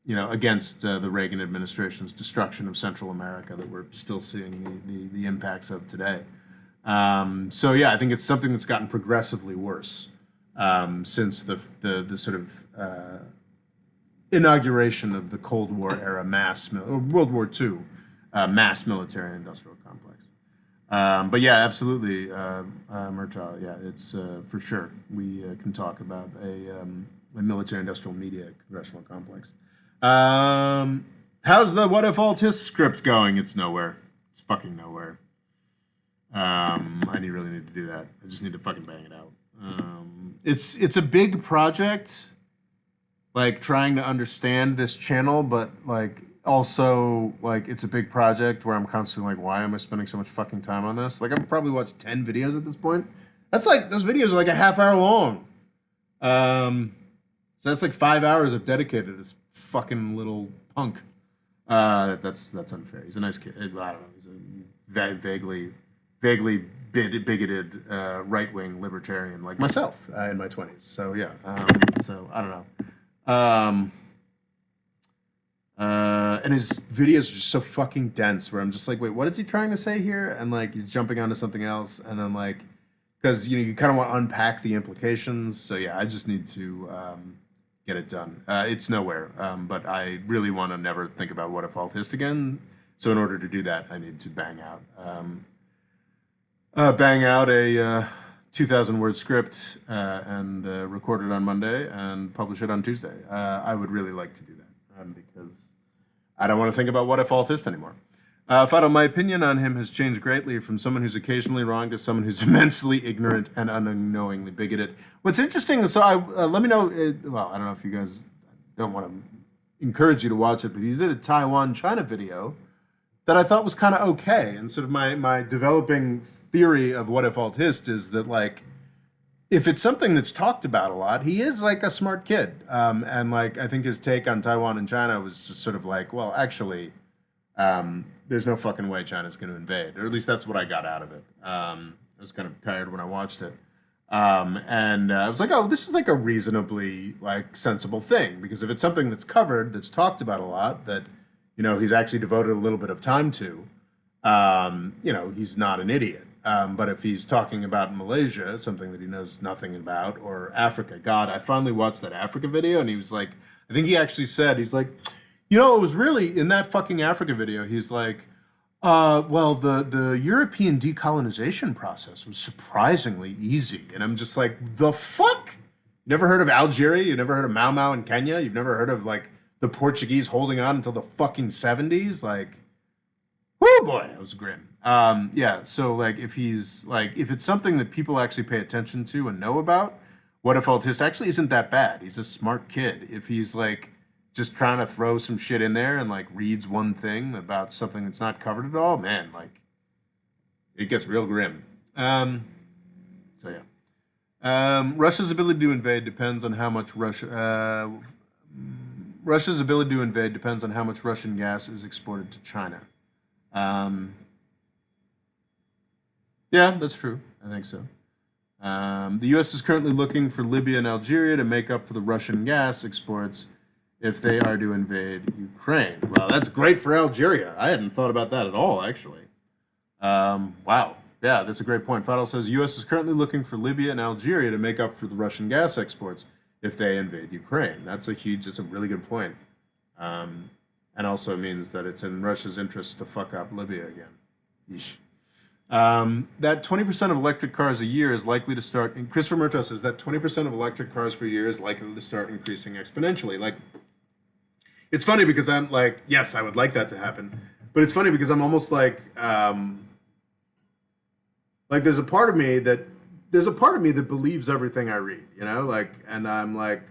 Against the Reagan administration's destruction of Central America that we're still seeing the impacts of today. I think it's something that's gotten progressively worse since the sort of inauguration of the Cold War era World War II mass military industrial complex. Absolutely, Murtaugh. Yeah, it's for sure. We can talk about a military industrial media congressional complex. How's the What If Alt script going? It's nowhere. It's fucking nowhere. Really need to do that. I just need to fucking bang it out. It's a big project, like trying to understand this channel, but like also like it's a big project where I'm constantly like, why am I spending so much fucking time on this? Like I've probably watched 10 videos at this point. That's like those videos are like a half hour long. So that's like 5 hours I've dedicated to this fucking little punk. That's unfair. He's a nice kid. I don't know. He's a vaguely bigoted right wing libertarian like myself in my 20s. So yeah. So I don't know. And his videos are just so fucking dense where I'm just like, wait, what is he trying to say here? And like he's jumping onto something else, and then like because you kind of want to unpack the implications. So yeah, I just need to get it done. It's nowhere, but I really want to never think about what if alt again. So in order to do that, I need to bang out a 2,000 word script and record it on Monday and publish it on Tuesday. I would really like to do that because I don't want to think about what if alt anymore. Fado, my opinion on him has changed greatly from someone who's occasionally wrong to someone who's immensely ignorant and unknowingly bigoted. What's interesting is, so let me know, well, I don't know if you guys don't want to encourage you to watch it, but he did a Taiwan-China video that I thought was kind of okay. And sort of my developing theory of what if alt is that, like, if it's something that's talked about a lot, he is like a smart kid. And like, I think his take on Taiwan and China was just sort of like, well, actually, there's no fucking way China's going to invade, or at least that's what I got out of it. I was kind of tired when I watched it, and I was like, "Oh, this is like a reasonably like sensible thing," because if it's something that's covered, that's talked about a lot, that he's actually devoted a little bit of time to, he's not an idiot. But if he's talking about Malaysia, something that he knows nothing about, or Africa, God, I finally watched that Africa video, and he was like, I think he actually said, he's like, it was really in that fucking Africa video. He's like, well, the European decolonization process was surprisingly easy. And I'm just like, the fuck? You never heard of Algeria? You never heard of Mau Mau in Kenya? You've never heard of like the Portuguese holding on until the fucking 70s? Like, whoo boy, that was grim. Yeah, so like if it's something that people actually pay attention to and know about, what if autist actually isn't that bad. He's a smart kid. If he's like just trying to throw some shit in there and like reads one thing about something that's not covered at all, man, like it gets real grim. So yeah. Russia's ability to invade depends on how much Russia's ability to invade depends on how much Russian gas is exported to China. Yeah, that's true. I think so. The U.S. is currently looking for Libya and Algeria to make up for the Russian gas exports if they are to invade Ukraine. Well, that's great for Algeria. I hadn't thought about that at all, actually. Wow. Yeah, that's a great point. Fadal says U.S. is currently looking for Libya and Algeria to make up for the Russian gas exports if they invade Ukraine. That's a really good point. And also means that it's in Russia's interest to fuck up Libya again. Yeesh. That 20% of electric cars a year is likely to start. Christopher Murtaugh says that 20% of electric cars per year is likely to start increasing exponentially. Like, it's funny because I'm like, yes, I would like that to happen, but it's funny because I'm almost like there's a part of me that believes everything I read, like, and I'm like,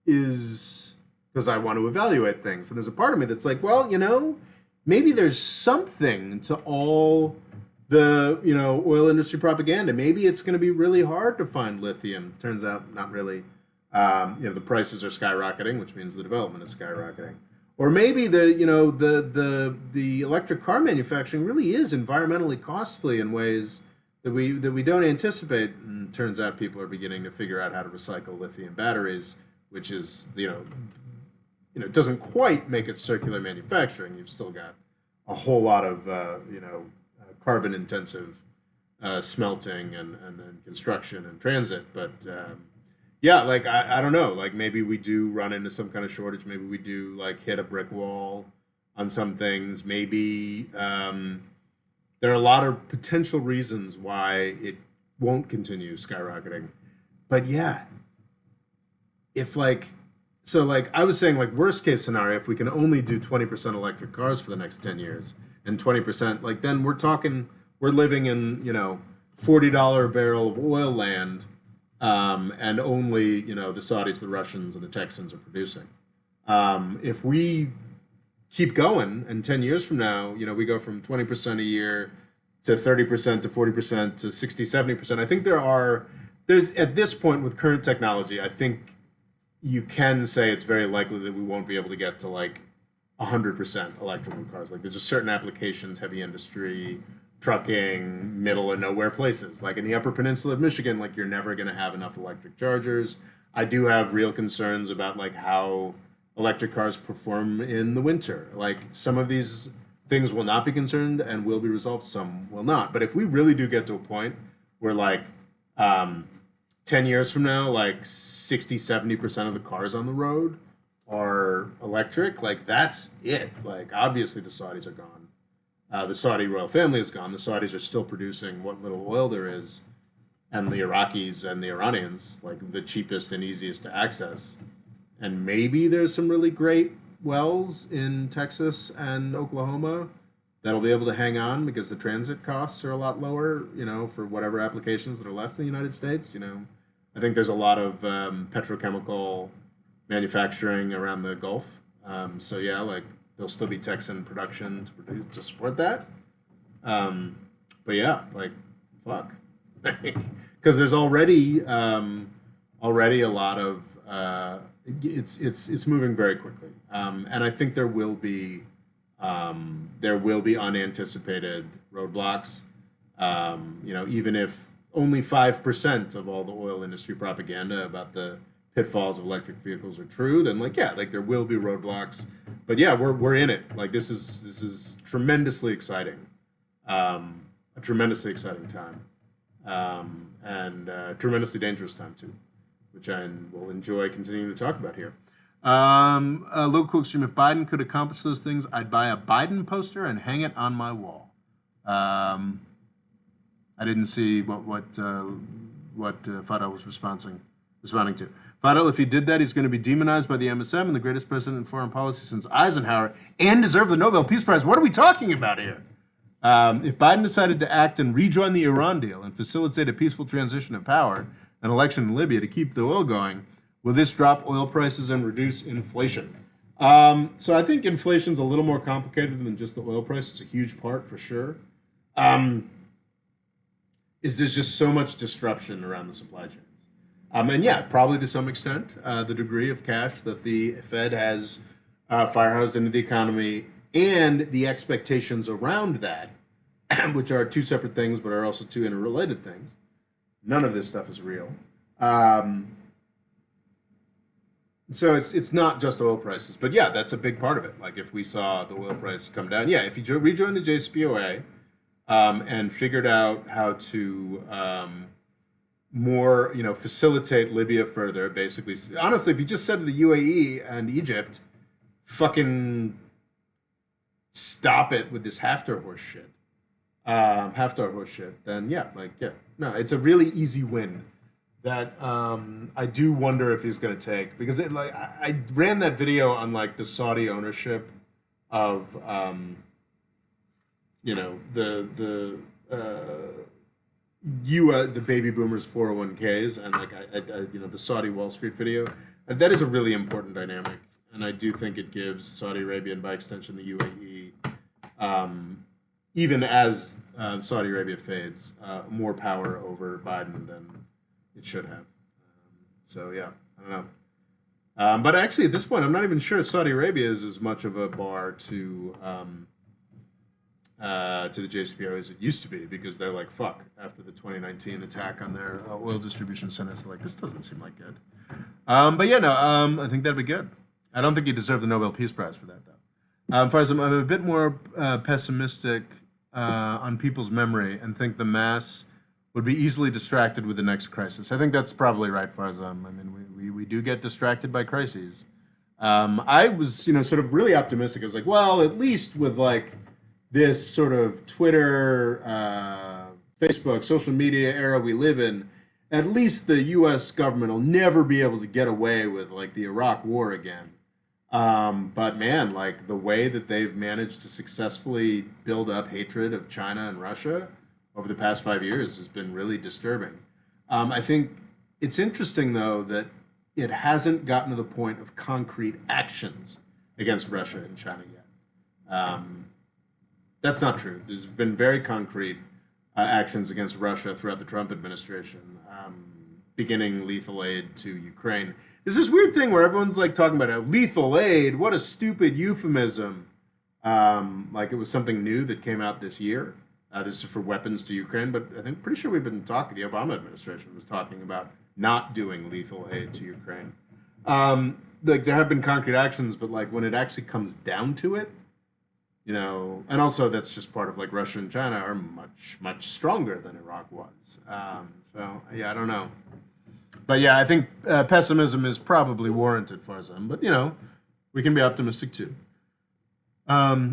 because I want to evaluate things, and there's a part of me that's like, well, maybe there's something to all the oil industry propaganda. Maybe it's going to be really hard to find lithium. Turns out not really. The prices are skyrocketing, which means the development is skyrocketing. Or maybe the electric car manufacturing really is environmentally costly in ways that we don't anticipate. And turns out people are beginning to figure out how to recycle lithium batteries, which is it doesn't quite make it circular manufacturing. You've still got a whole lot of carbon intensive smelting and construction and transit, but yeah, like I don't know, like maybe we do run into some kind of shortage. Maybe we do like hit a brick wall on some things. Maybe there are a lot of potential reasons why it won't continue skyrocketing. But yeah, if like So like I was saying, like worst case scenario, if we can only do 20% electric cars for the next 10 years and 20%, like then we're living in, $40 a barrel of oil land, and only, the Saudis, the Russians, and the Texans are producing. If we keep going and 10 years from now, we go from 20% a year to 30% to 40% to 60, 70%. I think there's at this point with current technology, I think you can say it's very likely that we won't be able to get to like 100% electrical cars. Like there's just certain applications, heavy industry, trucking, middle and nowhere places. Like in the Upper Peninsula of Michigan, like you're never going to have enough electric chargers. I do have real concerns about like how electric cars perform in the winter. Like some of these things will not be concerned and will be resolved, some will not. But if we really do get to a point where like um, 10 years from now, like 60, 70% of the cars on the road are electric, like that's it. Like obviously the Saudis are gone. The Saudi royal family is gone. The Saudis are still producing what little oil there is, and the Iraqis and the Iranians, like the cheapest and easiest to access. And maybe there's some really great wells in Texas and Oklahoma that'll be able to hang on because the transit costs are a lot lower, for whatever applications that are left in the United States. I think there's a lot of petrochemical manufacturing around the Gulf. So yeah, like there'll still be Texan production to support that. But yeah, like fuck, because there's already a lot of it's moving very quickly, and I think there will be unanticipated roadblocks. Even if only 5% of all the oil industry propaganda about the pitfalls of electric vehicles are true, then like yeah, like there will be roadblocks. But yeah, we're in it. Like this is tremendously exciting, a tremendously exciting time, and tremendously dangerous time too, which I will enjoy continuing to talk about here. Local extreme. If Biden could accomplish those things, I'd buy a Biden poster and hang it on my wall. I didn't see what Fadel was responding to. Fadel, if he did that, he's going to be demonized by the MSM and the greatest president in foreign policy since Eisenhower, and deserve the Nobel Peace Prize. What are we talking about here? If Biden decided to act and rejoin the Iran deal and facilitate a peaceful transition of power, an election in Libya to keep the oil going, will this drop oil prices and reduce inflation? So I think inflation's a little more complicated than just the oil price. It's a huge part for sure. Is there's just so much disruption around the supply chains. And yeah, probably to some extent, the degree of cash that the Fed has firehoused into the economy and the expectations around that, which are two separate things but are also two interrelated things. None of this stuff is real. So it's not just oil prices, but yeah, that's a big part of it. Like if we saw the oil price come down, yeah, if you rejoin the JCPOA and figured out how to more, facilitate Libya further, basically. Honestly, if you just said to the UAE and Egypt, fucking stop it with this Haftar horse shit, then yeah, no, it's a really easy win that I do wonder if he's going to take, because I ran that video on like the Saudi ownership of the baby boomers 401ks and like the Saudi Wall Street video, and that is a really important dynamic, and I do think it gives Saudi Arabia and by extension the UAE, even as Saudi Arabia fades, more power over Biden than it should have. So yeah, I don't know. But actually, at this point, I'm not even sure Saudi Arabia is as much of a bar to the JCPOA as it used to be, because they're like, fuck, after the 2019 attack on their oil distribution centers, they're like, this doesn't seem like good. But yeah, no, I think that'd be good. I don't think you deserve the Nobel Peace Prize for that, though. As far as I'm a bit more pessimistic on people's memory and think the mass would be easily distracted with the next crisis. I think that's probably right, Farzam. I mean, we do get distracted by crises. I was, sort of really optimistic. I was like, well, at least with like this sort of Twitter, Facebook, social media era we live in, at least the U.S. government will never be able to get away with like the Iraq War again. But man, like the way that they've managed to successfully build up hatred of China and Russia over the past 5 years has been really disturbing. I think it's interesting though that it hasn't gotten to the point of concrete actions against Russia and China yet. That's not true. There's been very concrete actions against Russia throughout the Trump administration, beginning lethal aid to Ukraine. There's this weird thing where everyone's like talking about lethal aid. What a stupid euphemism. Like it was something new that came out this year. This is for weapons to Ukraine, but I think pretty sure we've been talking. The Obama administration was talking about not doing lethal aid to Ukraine. Like there have been concrete actions, but like when it actually comes down to it, you know, and also that's just part of like Russia and China are much stronger than Iraq was. So yeah, I don't know, but yeah, I think pessimism is probably warranted, Farzan. But you know, we can be optimistic too.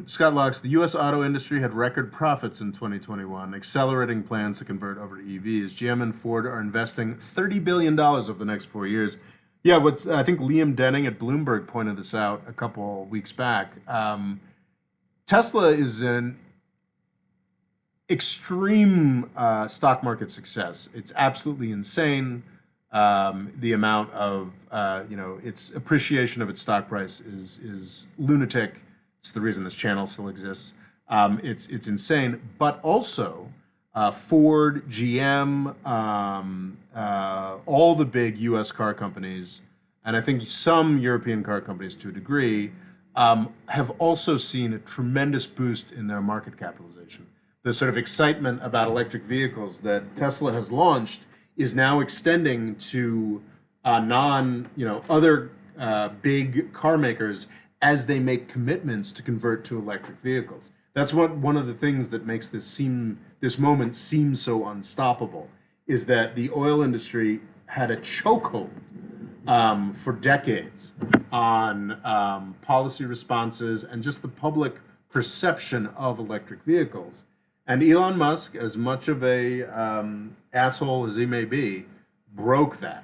Scott Locks, the U.S. auto industry had record profits in 2021, accelerating plans to convert over to EVs. GM and Ford are investing $30 billion over the next 4 years. Yeah, I think Liam Denning at Bloomberg pointed this out a couple weeks back. Tesla is an extreme stock market success. It's absolutely insane. The amount of its appreciation of its stock price is lunatic. It's the reason this channel still exists. It's insane, but also Ford, GM, all the big U.S. car companies, and I think some European car companies to a degree, have also seen a tremendous boost in their market capitalization. The sort of excitement about electric vehicles that Tesla has launched is now extending to other big car makers as they make commitments to convert to electric vehicles. That's one of the things that makes this moment seem so unstoppable, is that the oil industry had a chokehold for decades on policy responses and just the public perception of electric vehicles. And Elon Musk, as much of a asshole as he may be, broke that.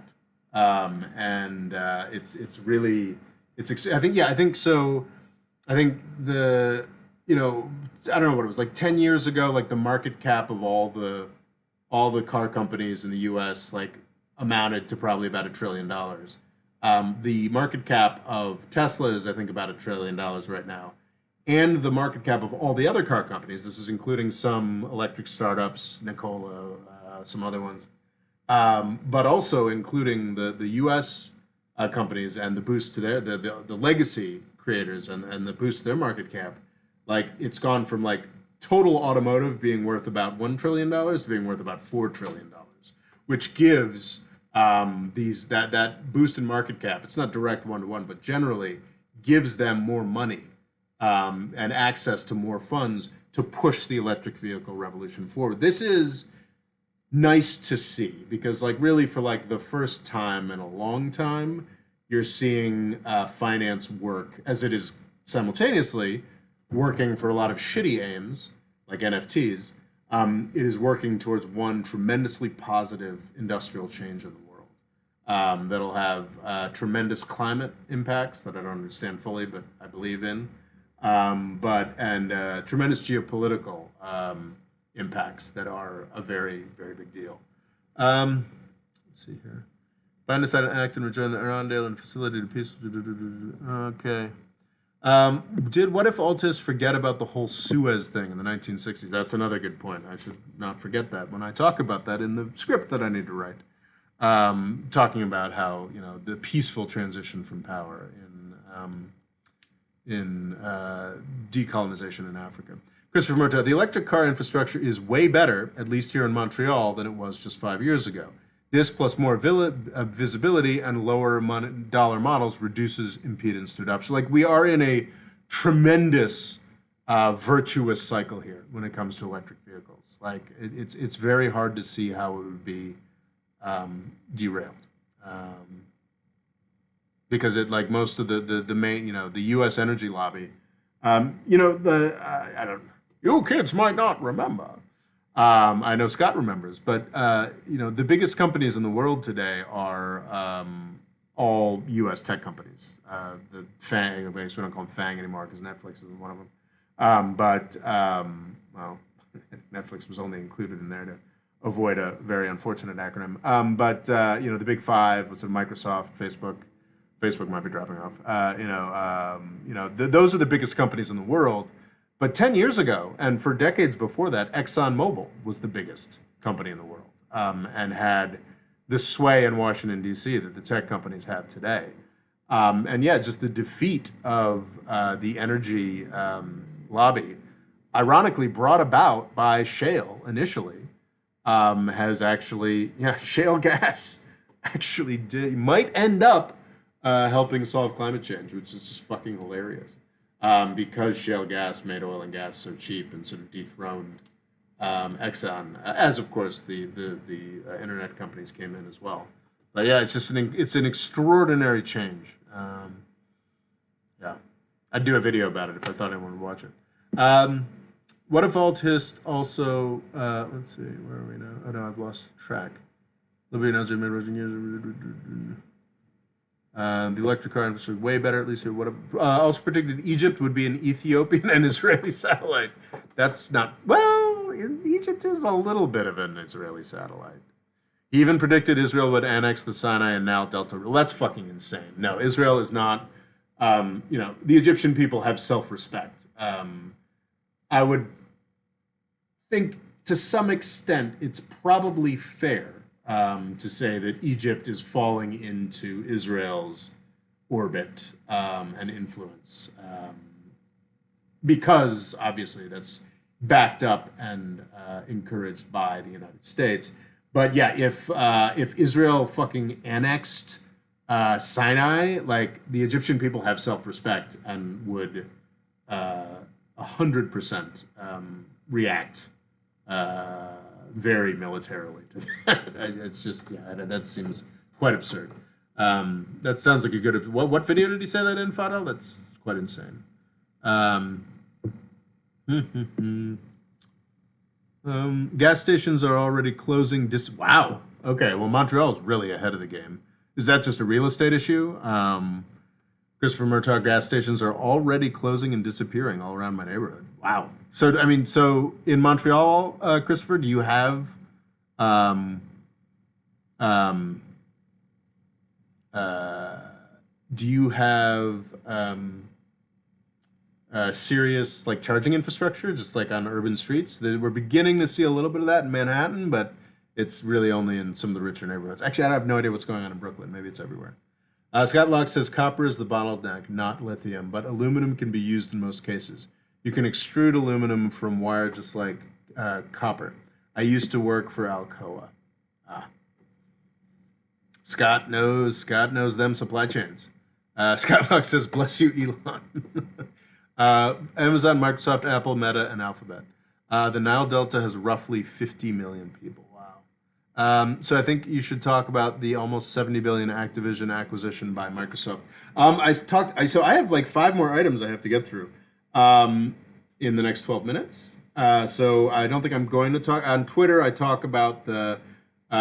It's really. I think so. I think I don't know what it was, like 10 years ago, like the market cap of all the car companies in the US like amounted to probably about $1 trillion. The market cap of Tesla is, I think, about $1 trillion right now. And the market cap of all the other car companies, this is including some electric startups, Nikola, some other ones, but also including the US companies and the boost to the legacy creators and the boost to their market cap. Like it's gone from like total automotive being worth about $1 trillion to being worth about $4 trillion, which gives that boost in market cap. It's not direct one-to-one, but generally gives them more money and access to more funds to push the electric vehicle revolution forward. This is nice to see because like really for like the first time in a long time, you're seeing finance work as it is simultaneously working for a lot of shitty aims like NFTs. It is working towards one tremendously positive industrial change in the world that'll have tremendous climate impacts that I don't understand fully, but I believe in, and tremendous geopolitical impacts that are a very, very big deal. Let's see here. Biden decided to act and rejoin the Irondale and facilitate a peaceful. Okay. Did What If Altists forget about the whole Suez thing in the 1960s? That's another good point. I should not forget that when I talk about that in the script that I need to write. Talking about how the peaceful transition from power in decolonization in Africa. Christopher Murtaugh, the electric car infrastructure is way better, at least here in Montreal, than it was just 5 years ago. This, plus more visibility and lower dollar models, reduces impedance to adoption. Like we are in a tremendous virtuous cycle here when it comes to electric vehicles. Like it's very hard to see how it would be derailed because it like most of the main the U.S. energy lobby. I don't. You kids might not remember. I know Scott remembers, but the biggest companies in the world today are all U.S. tech companies. The FANG, I guess we don't call them FANG anymore because Netflix isn't one of them. Well, Netflix was only included in there to avoid a very unfortunate acronym. The big five, was it Microsoft, Facebook? Facebook might be dropping off. Those are the biggest companies in the world. But 10 years ago, and for decades before that, ExxonMobil was the biggest company in the world, and had the sway in Washington, D.C. that the tech companies have today. Just the defeat of the energy lobby, ironically brought about by shale initially, has actually, shale gas actually might end up helping solve climate change, which is just fucking hilarious. Because shale gas made oil and gas so cheap and sort of dethroned Exxon, as of course the internet companies came in as well. But yeah, it's just it's an extraordinary change. I'd do a video about it if I thought anyone would watch it. What if Altist also? Let's see, where are we now? Oh no, I've lost track. Liberty announced mid-Russian years. The electric car infrastructure way better, at least here. What also predicted Egypt would be an Ethiopian and Israeli satellite. That's not, well, Egypt is a little bit of an Israeli satellite. He even predicted Israel would annex the Sinai and Nile Delta. Well, that's fucking insane. No, Israel is not, the Egyptian people have self-respect. I would think to some extent it's probably fair to say that Egypt is falling into Israel's orbit and influence, because obviously that's backed up and encouraged by the United States. But yeah, if Israel fucking annexed Sinai, like the Egyptian people have self-respect and would 100% react very militarily to that. It's just, that seems quite absurd. That sounds like a good. What video did he say that in, Fadel? That's quite insane. Gas stations are already closing. Wow. Okay. Well, Montreal is really ahead of the game. Is that just a real estate issue? Christopher Murtaugh, gas stations are already closing and disappearing all around my neighborhood. Wow. So, I mean, so in Montreal, Christopher, do you have serious like charging infrastructure, just like on urban streets? We're beginning to see a little bit of that in Manhattan, but it's really only in some of the richer neighborhoods. Actually, I have no idea what's going on in Brooklyn. Maybe it's everywhere. Scott Locke says copper is the bottleneck, not lithium, but aluminum can be used in most cases. You can extrude aluminum from wire just like copper. I used to work for Alcoa. Scott knows them supply chains. Scott Locke says, bless you, Elon. Amazon, Microsoft, Apple, Meta, and Alphabet. The Nile Delta has roughly 50 million people. Wow. So I think you should talk about the almost 70 billion Activision acquisition by Microsoft. So I have like 5 more items I have to get through in the next 12 minutes. So I don't think I'm going to talk on Twitter. I talk about the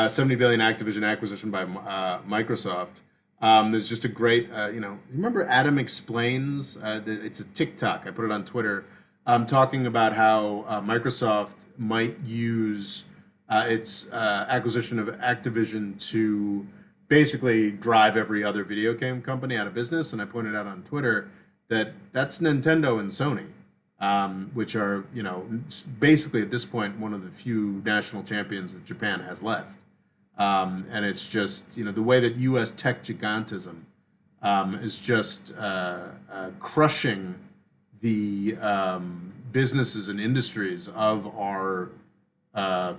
70 billion Activision acquisition by Microsoft. There's just a great, remember Adam Explains? It's a TikTok. I put it on Twitter. Talking about how Microsoft might use its acquisition of Activision to basically drive every other video game company out of business. And I pointed out on Twitter that that's Nintendo and Sony, which are, basically at this point one of the few national champions that Japan has left. And it's just, the way that U.S. tech gigantism is just crushing the businesses and industries of our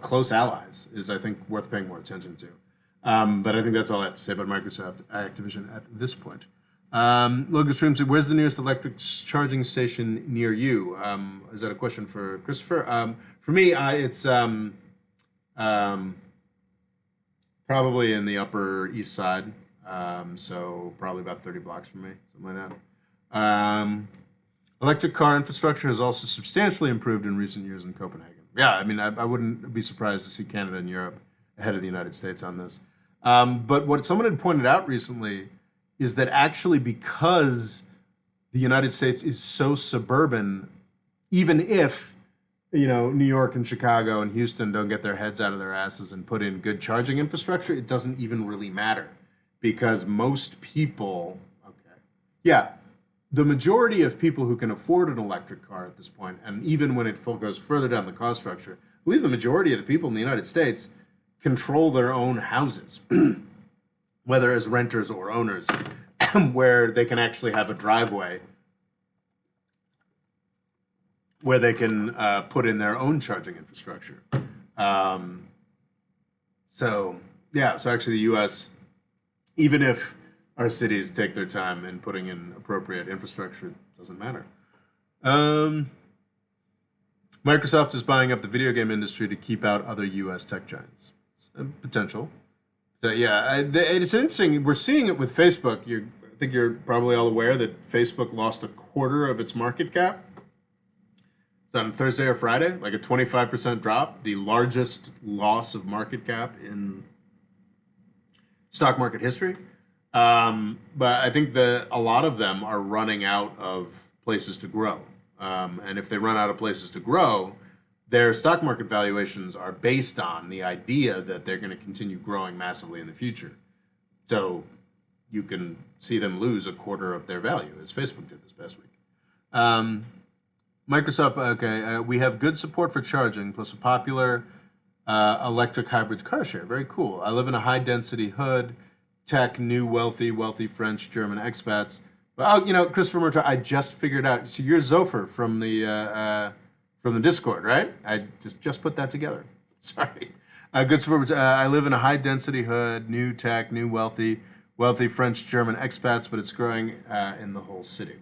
close allies is, I think, worth paying more attention to. But I think that's all I have to say about Microsoft Activision at this point. Logan Stream said, where's the nearest electric charging station near you? Is that a question for Christopher? For me, it's probably in the Upper East Side. So probably about 30 blocks from me, something like that. Electric car infrastructure has also substantially improved in recent years in Copenhagen. Yeah, I mean, I wouldn't be surprised to see Canada and Europe ahead of the United States on this. But what someone had pointed out recently is that actually, because the United States is so suburban, even if New York and Chicago and Houston don't get their heads out of their asses and put in good charging infrastructure, it doesn't even really matter because most people, okay, yeah, the majority of people who can afford an electric car at this point, and even when it goes further down the cost structure, I believe the majority of the people in the United States control their own houses, whether as renters or owners, where they can actually have a driveway where they can put in their own charging infrastructure. Um, so, yeah, so actually the US, even if our cities take their time in putting in appropriate infrastructure, it doesn't matter. Um, Microsoft is buying up the video game industry to keep out other US tech giants. It's a potential. So, yeah, it's interesting. We're seeing it with Facebook. I think you're probably all aware that Facebook lost a quarter of its market cap on Thursday or Friday, like a 25% drop, the largest loss of market cap in stock market history. But I think that a lot of them are running out of places to grow. And if they run out of places to grow, their stock market valuations are based on the idea that they're going to continue growing massively in the future. So you can see them lose a quarter of their value, as Facebook did this past week. Microsoft, okay, we have good support for charging, plus a popular electric hybrid car share. Very cool. I live in a high-density hood, tech, new, wealthy French, German expats. But, Christopher Murtaugh, I just figured out. So you're Zofer from the Discord, right? I just put that together. Sorry. Good support. I live in a high-density hood, new tech, new, wealthy French, German expats, but it's growing in the whole city.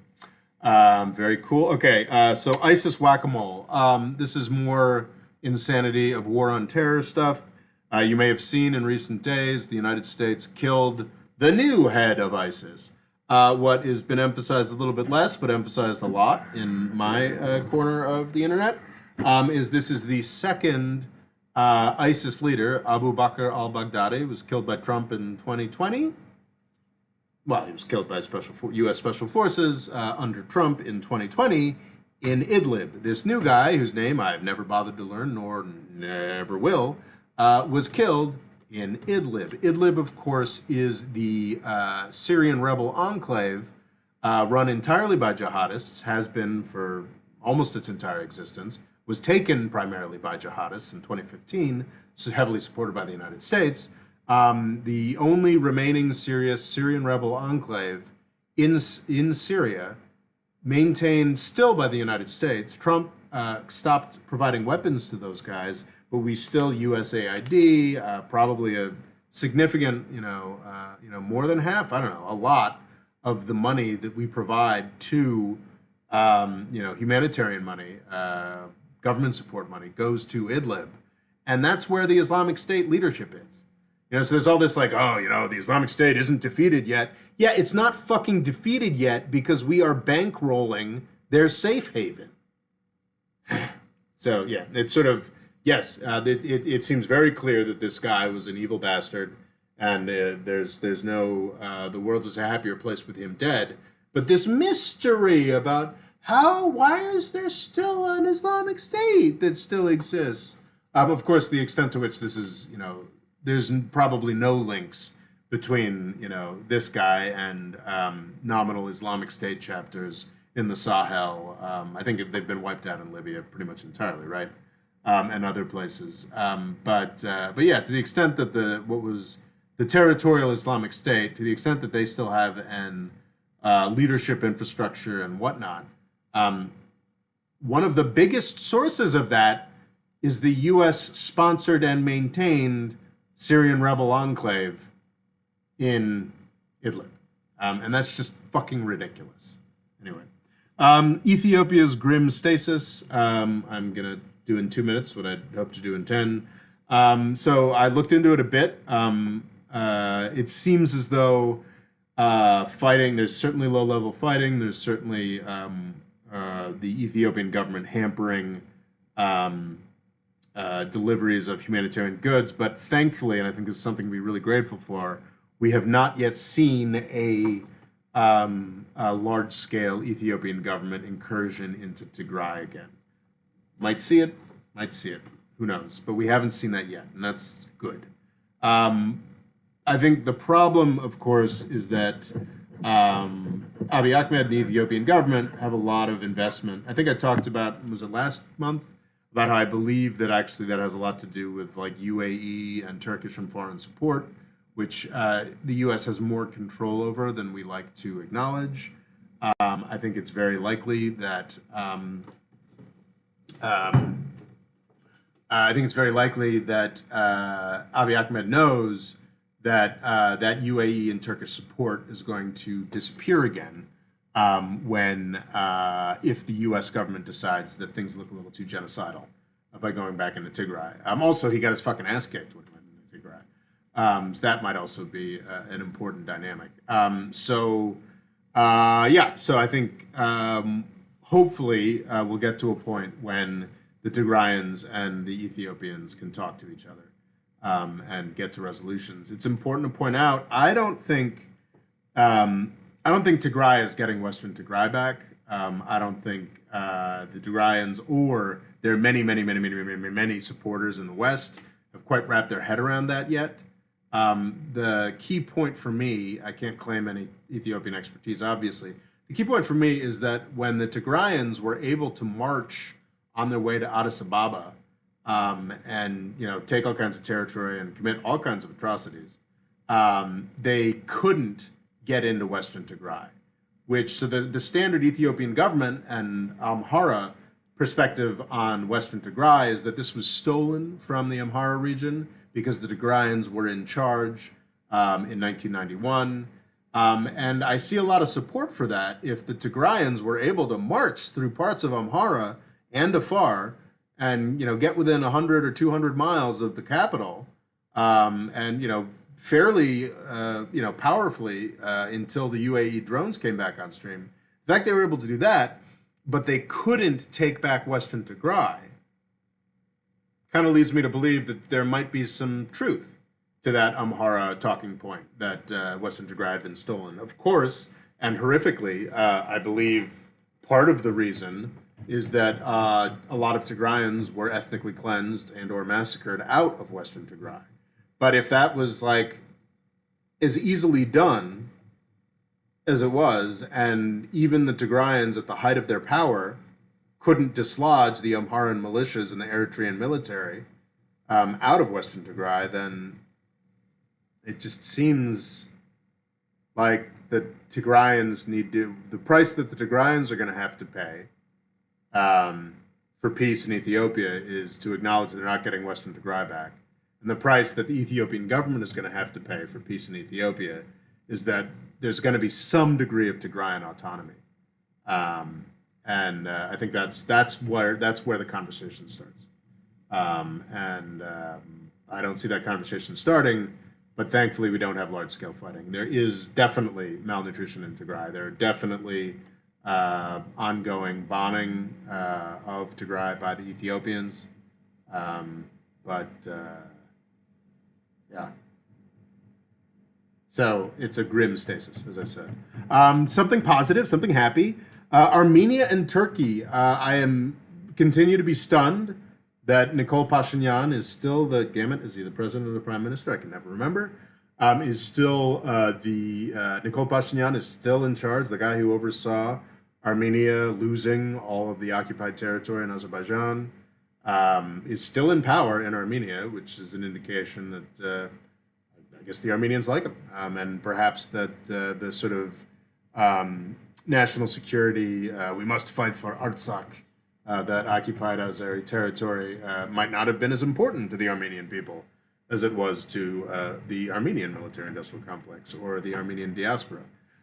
Very cool. Okay, so ISIS whack-a-mole. This is more insanity of war on terror stuff. You may have seen in recent days the United States killed the new head of ISIS. What has been emphasized a little bit less, but emphasized a lot in my corner of the internet, is this is the second ISIS leader, Abu Bakr al-Baghdadi, was killed by Trump in 2020. Well, he was killed by U.S. Special Forces under Trump in 2020 in Idlib. This new guy, whose name I've never bothered to learn nor never will, was killed in Idlib. Idlib, of course, is the Syrian rebel enclave run entirely by jihadists, has been for almost its entire existence, was taken primarily by jihadists in 2015, so heavily supported by the United States. The only remaining serious Syrian rebel enclave in Syria, maintained still by the United States. Trump stopped providing weapons to those guys, but we still USAID, probably a significant, more than half, I don't know, a lot of the money that we provide to, humanitarian money, government support money goes to Idlib, and that's where the Islamic State leadership is. So there's all this like, the Islamic State isn't defeated yet. Yeah, it's not fucking defeated yet because we are bankrolling their safe haven. So, yeah, it's sort of, yes, it seems very clear that this guy was an evil bastard, and there's no, the world is a happier place with him dead. But this mystery about why is there still an Islamic State that still exists? Of course, the extent to which this is, there's probably no links between, this guy and nominal Islamic State chapters in the Sahel. I think they've been wiped out in Libya pretty much entirely, right? And other places. But yeah, to the extent that what was the territorial Islamic State, to the extent that they still have an leadership infrastructure and whatnot, one of the biggest sources of that is the U.S. sponsored and maintained Syrian rebel enclave in Idlib. And that's just fucking ridiculous. Anyway, Ethiopia's grim stasis. I'm going to do in 2 minutes what I'd hope to do in 10. So I looked into it a bit. It seems as though fighting, there's certainly low-level fighting. There's certainly the Ethiopian government hampering deliveries of humanitarian goods. But thankfully, and I think this is something to be really grateful for, we have not yet seen a large-scale Ethiopian government incursion into Tigray again. Might see it. Who knows? But we haven't seen that yet, and that's good. I think the problem, of course, is that Abiy Ahmed and the Ethiopian government have a lot of investment. I think I talked about, was it last month, about how I believe that actually that has a lot to do with like UAE and Turkish and foreign support, which the U.S. has more control over than we like to acknowledge. I think it's very likely that Abiy Ahmed knows that that UAE and Turkish support is going to disappear again when if the U.S. government decides that things look a little too genocidal by going back into Tigray. Also, he got his fucking ass kicked when he went into Tigray. So that might also be an important dynamic. So I think hopefully we'll get to a point when the Tigrayans and the Ethiopians can talk to each other and get to resolutions. It's important to point out, I don't think Tigray is getting Western Tigray back. I don't think the Tigrayans or their many supporters in the West have quite wrapped their head around that yet. The key point for me, I can't claim any Ethiopian expertise, obviously. The key point for me is that when the Tigrayans were able to march on their way to Addis Ababa and take all kinds of territory and commit all kinds of atrocities, they couldn't get into Western Tigray. So the standard Ethiopian government and Amhara perspective on Western Tigray is that this was stolen from the Amhara region because the Tigrayans were in charge in 1991. And I see a lot of support for that. If the Tigrayans were able to march through parts of Amhara and Afar and get within 100 or 200 miles of the capital and fairly powerfully until the UAE drones came back on stream. In fact, they were able to do that, but they couldn't take back Western Tigray. Kind of leads me to believe that there might be some truth to that Amhara talking point that Western Tigray had been stolen. Of course, and horrifically, I believe part of the reason is that a lot of Tigrayans were ethnically cleansed and or massacred out of Western Tigray. But if that was like as easily done as it was, and even the Tigrayans at the height of their power couldn't dislodge the Amharan militias and the Eritrean military out of Western Tigray, then it just seems like the Tigrayans the price that the Tigrayans are going to have to pay for peace in Ethiopia is to acknowledge that they're not getting Western Tigray back. And the price that the Ethiopian government is going to have to pay for peace in Ethiopia is that there's going to be some degree of Tigrayan autonomy. I think that's where the conversation starts. I don't see that conversation starting, but thankfully we don't have large-scale fighting. There is definitely malnutrition in Tigray. There are definitely ongoing bombing of Tigray by the Ethiopians. Yeah. So it's a grim stasis, as I said. Something positive, something happy. Armenia and Turkey. I continue to be stunned that Nikol Pashinyan is still is he the president or the prime minister? I can never remember. Nikol Pashinyan is still in charge, the guy who oversaw Armenia losing all of the occupied territory in Azerbaijan, is still in power in Armenia, which is an indication that I guess the Armenians like him, and perhaps that the sort of national security, we must fight for Artsakh, that occupied Azeri territory might not have been as important to the Armenian people as it was to the Armenian military-industrial complex or the Armenian diaspora.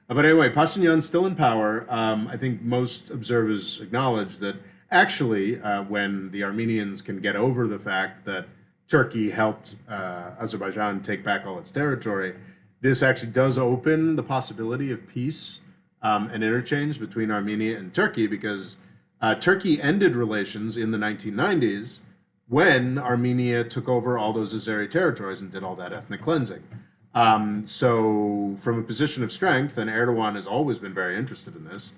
But anyway, Pashinyan's still in power. I think most observers acknowledge that actually when the Armenians can get over the fact that Turkey helped Azerbaijan take back all its territory, this actually does open the possibility of peace and interchange between Armenia and Turkey, because Turkey ended relations in the 1990s when Armenia took over all those Azeri territories and did all that ethnic cleansing. So, from a position of strength, and Erdogan has always been very interested in this,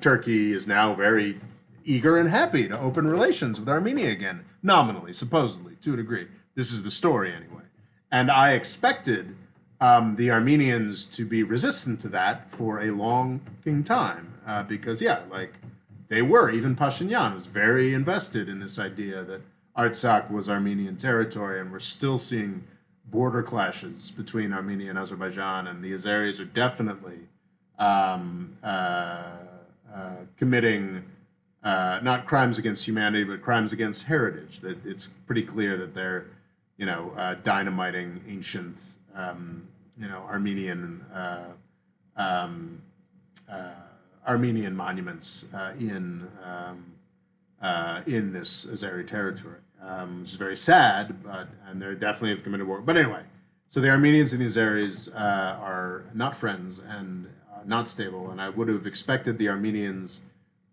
Turkey is now very eager and happy to open relations with Armenia again, nominally, supposedly, to a degree. This is the story, anyway. And I expected the Armenians to be resistant to that for a long time, because, yeah, like they were. Even Pashinyan was very invested in this idea that Artsakh was Armenian territory, and we're still seeing border clashes between Armenia and Azerbaijan, and the Azeris are definitely committing not crimes against humanity, but crimes against heritage. That it's pretty clear that they're, dynamiting ancient, Armenian Armenian monuments in this Azeri territory, which is very sad. And they definitely have committed war. But anyway, so the Armenians and the Azeris are not friends and not stable. And I would have expected the Armenians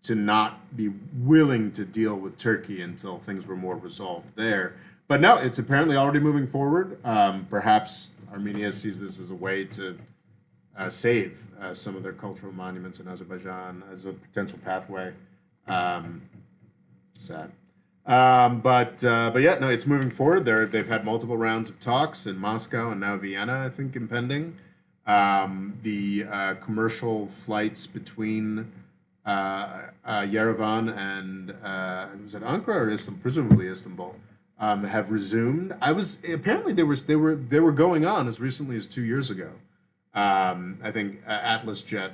to not be willing to deal with Turkey until things were more resolved there. But no, it's apparently already moving forward. Perhaps Armenia sees this as a way to save some of their cultural monuments in Azerbaijan as a potential pathway. Sad. But yeah, no, it's moving forward. They've had multiple rounds of talks in Moscow and now Vienna, I think, impending. The commercial flights between Yerevan and was it Ankara or Istanbul? Presumably Istanbul. Have resumed. Apparently they were going on as recently as 2 years ago. I think Atlas Jet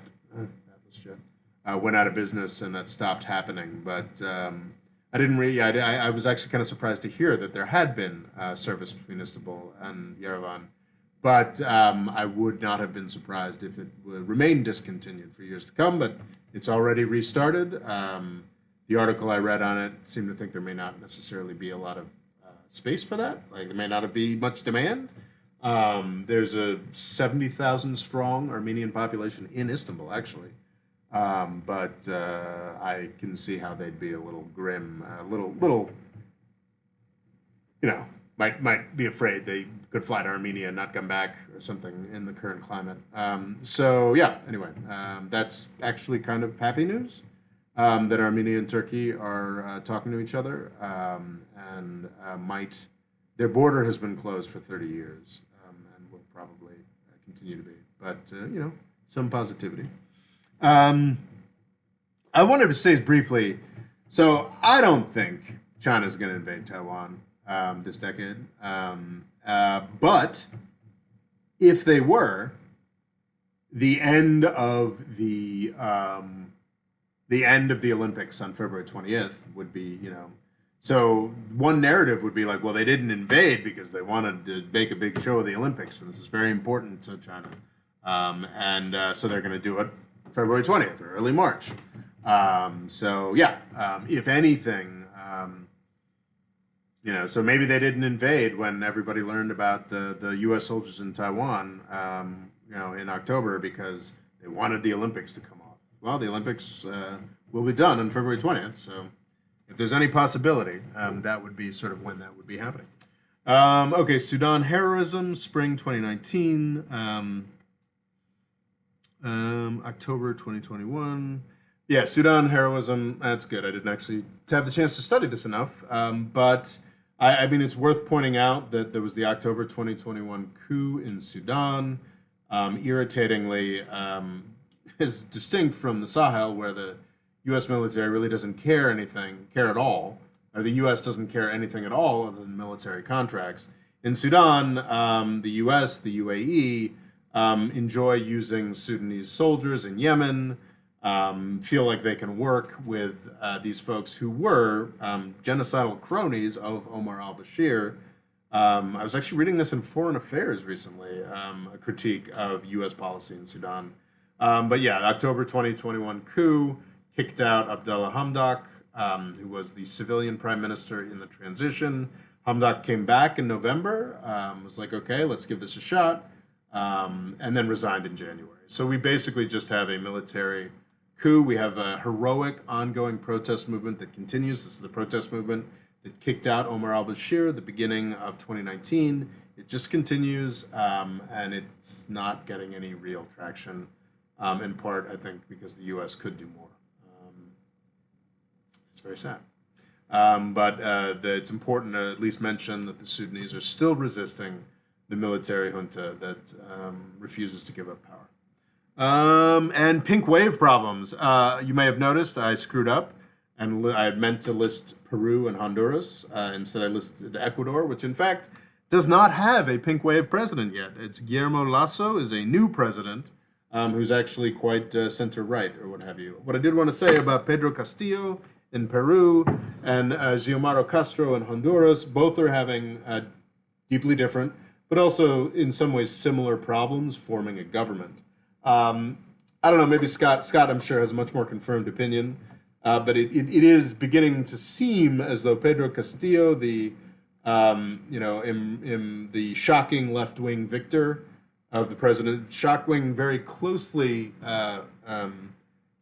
went out of business and that stopped happening. But I didn't really. I was actually kind of surprised to hear that there had been service between Istanbul and Yerevan. But I would not have been surprised if it would remain discontinued for years to come. But it's already restarted. The article I read on it seemed to think there may not necessarily be a lot of space for that. Like there may not be much demand. There's a 70,000 strong Armenian population in Istanbul, actually. But I can see how they'd be a little grim, a little, might be afraid they could fly to Armenia and not come back or something in the current climate. So yeah, anyway, that's actually kind of happy news. That Armenia and Turkey are talking to each other, and their border has been closed for 30 years, and will probably continue to be. But some positivity. I wanted to say briefly, so I don't think China's going to invade Taiwan this decade, but if they were, the end of the Olympics on February 20th would be, so one narrative would be like, well, they didn't invade because they wanted to make a big show of the Olympics, and this is very important to China. So they're going to do it February 20th or early March. If anything, so maybe they didn't invade when everybody learned about the U.S. soldiers in Taiwan, in October because they wanted the Olympics to come off. Well, the Olympics will be done on February 20th, so if there's any possibility, that would be sort of when that would be happening. Okay, Sudan heroism, spring 2019, October 2021. Yeah, Sudan heroism, that's good. I didn't actually have the chance to study this enough, but I mean, it's worth pointing out that there was the October 2021 coup in Sudan, irritatingly, is distinct from the Sahel, where the U.S. military really doesn't care at all, or the U.S. doesn't care anything at all other than military contracts. In Sudan, the U.S., the UAE, enjoy using Sudanese soldiers in Yemen, feel like they can work with these folks who were genocidal cronies of Omar al-Bashir. I was actually reading this in Foreign Affairs recently, a critique of U.S. policy in Sudan. But yeah, the October 2021 coup kicked out Abdullah Hamdok, who was the civilian prime minister in the transition. Hamdok came back in November, was like, okay, let's give this a shot, and then resigned in January. So we basically just have a military coup. We have a heroic ongoing protest movement that continues. This is the protest movement that kicked out Omar al-Bashir at the beginning of 2019. It just continues, and it's not getting any real traction, in part, I think, because the U.S. could do more. It's very sad. It's important to at least mention that the Sudanese are still resisting the military junta that refuses to give up power. And pink wave problems. You may have noticed I screwed up, and I had meant to list Peru and Honduras. Instead, I listed Ecuador, which in fact does not have a pink wave president yet. It's Guillermo Lasso is a new president who's actually quite center-right or what have you. What I did want to say about Pedro Castillo in Peru and Xiomara Castro in Honduras, both are having deeply different, but also in some ways similar problems forming a government. I don't know, maybe Scott, I'm sure, has a much more confirmed opinion, but it is beginning to seem as though Pedro Castillo, the the shocking left-wing victor of the president, shocking, very closely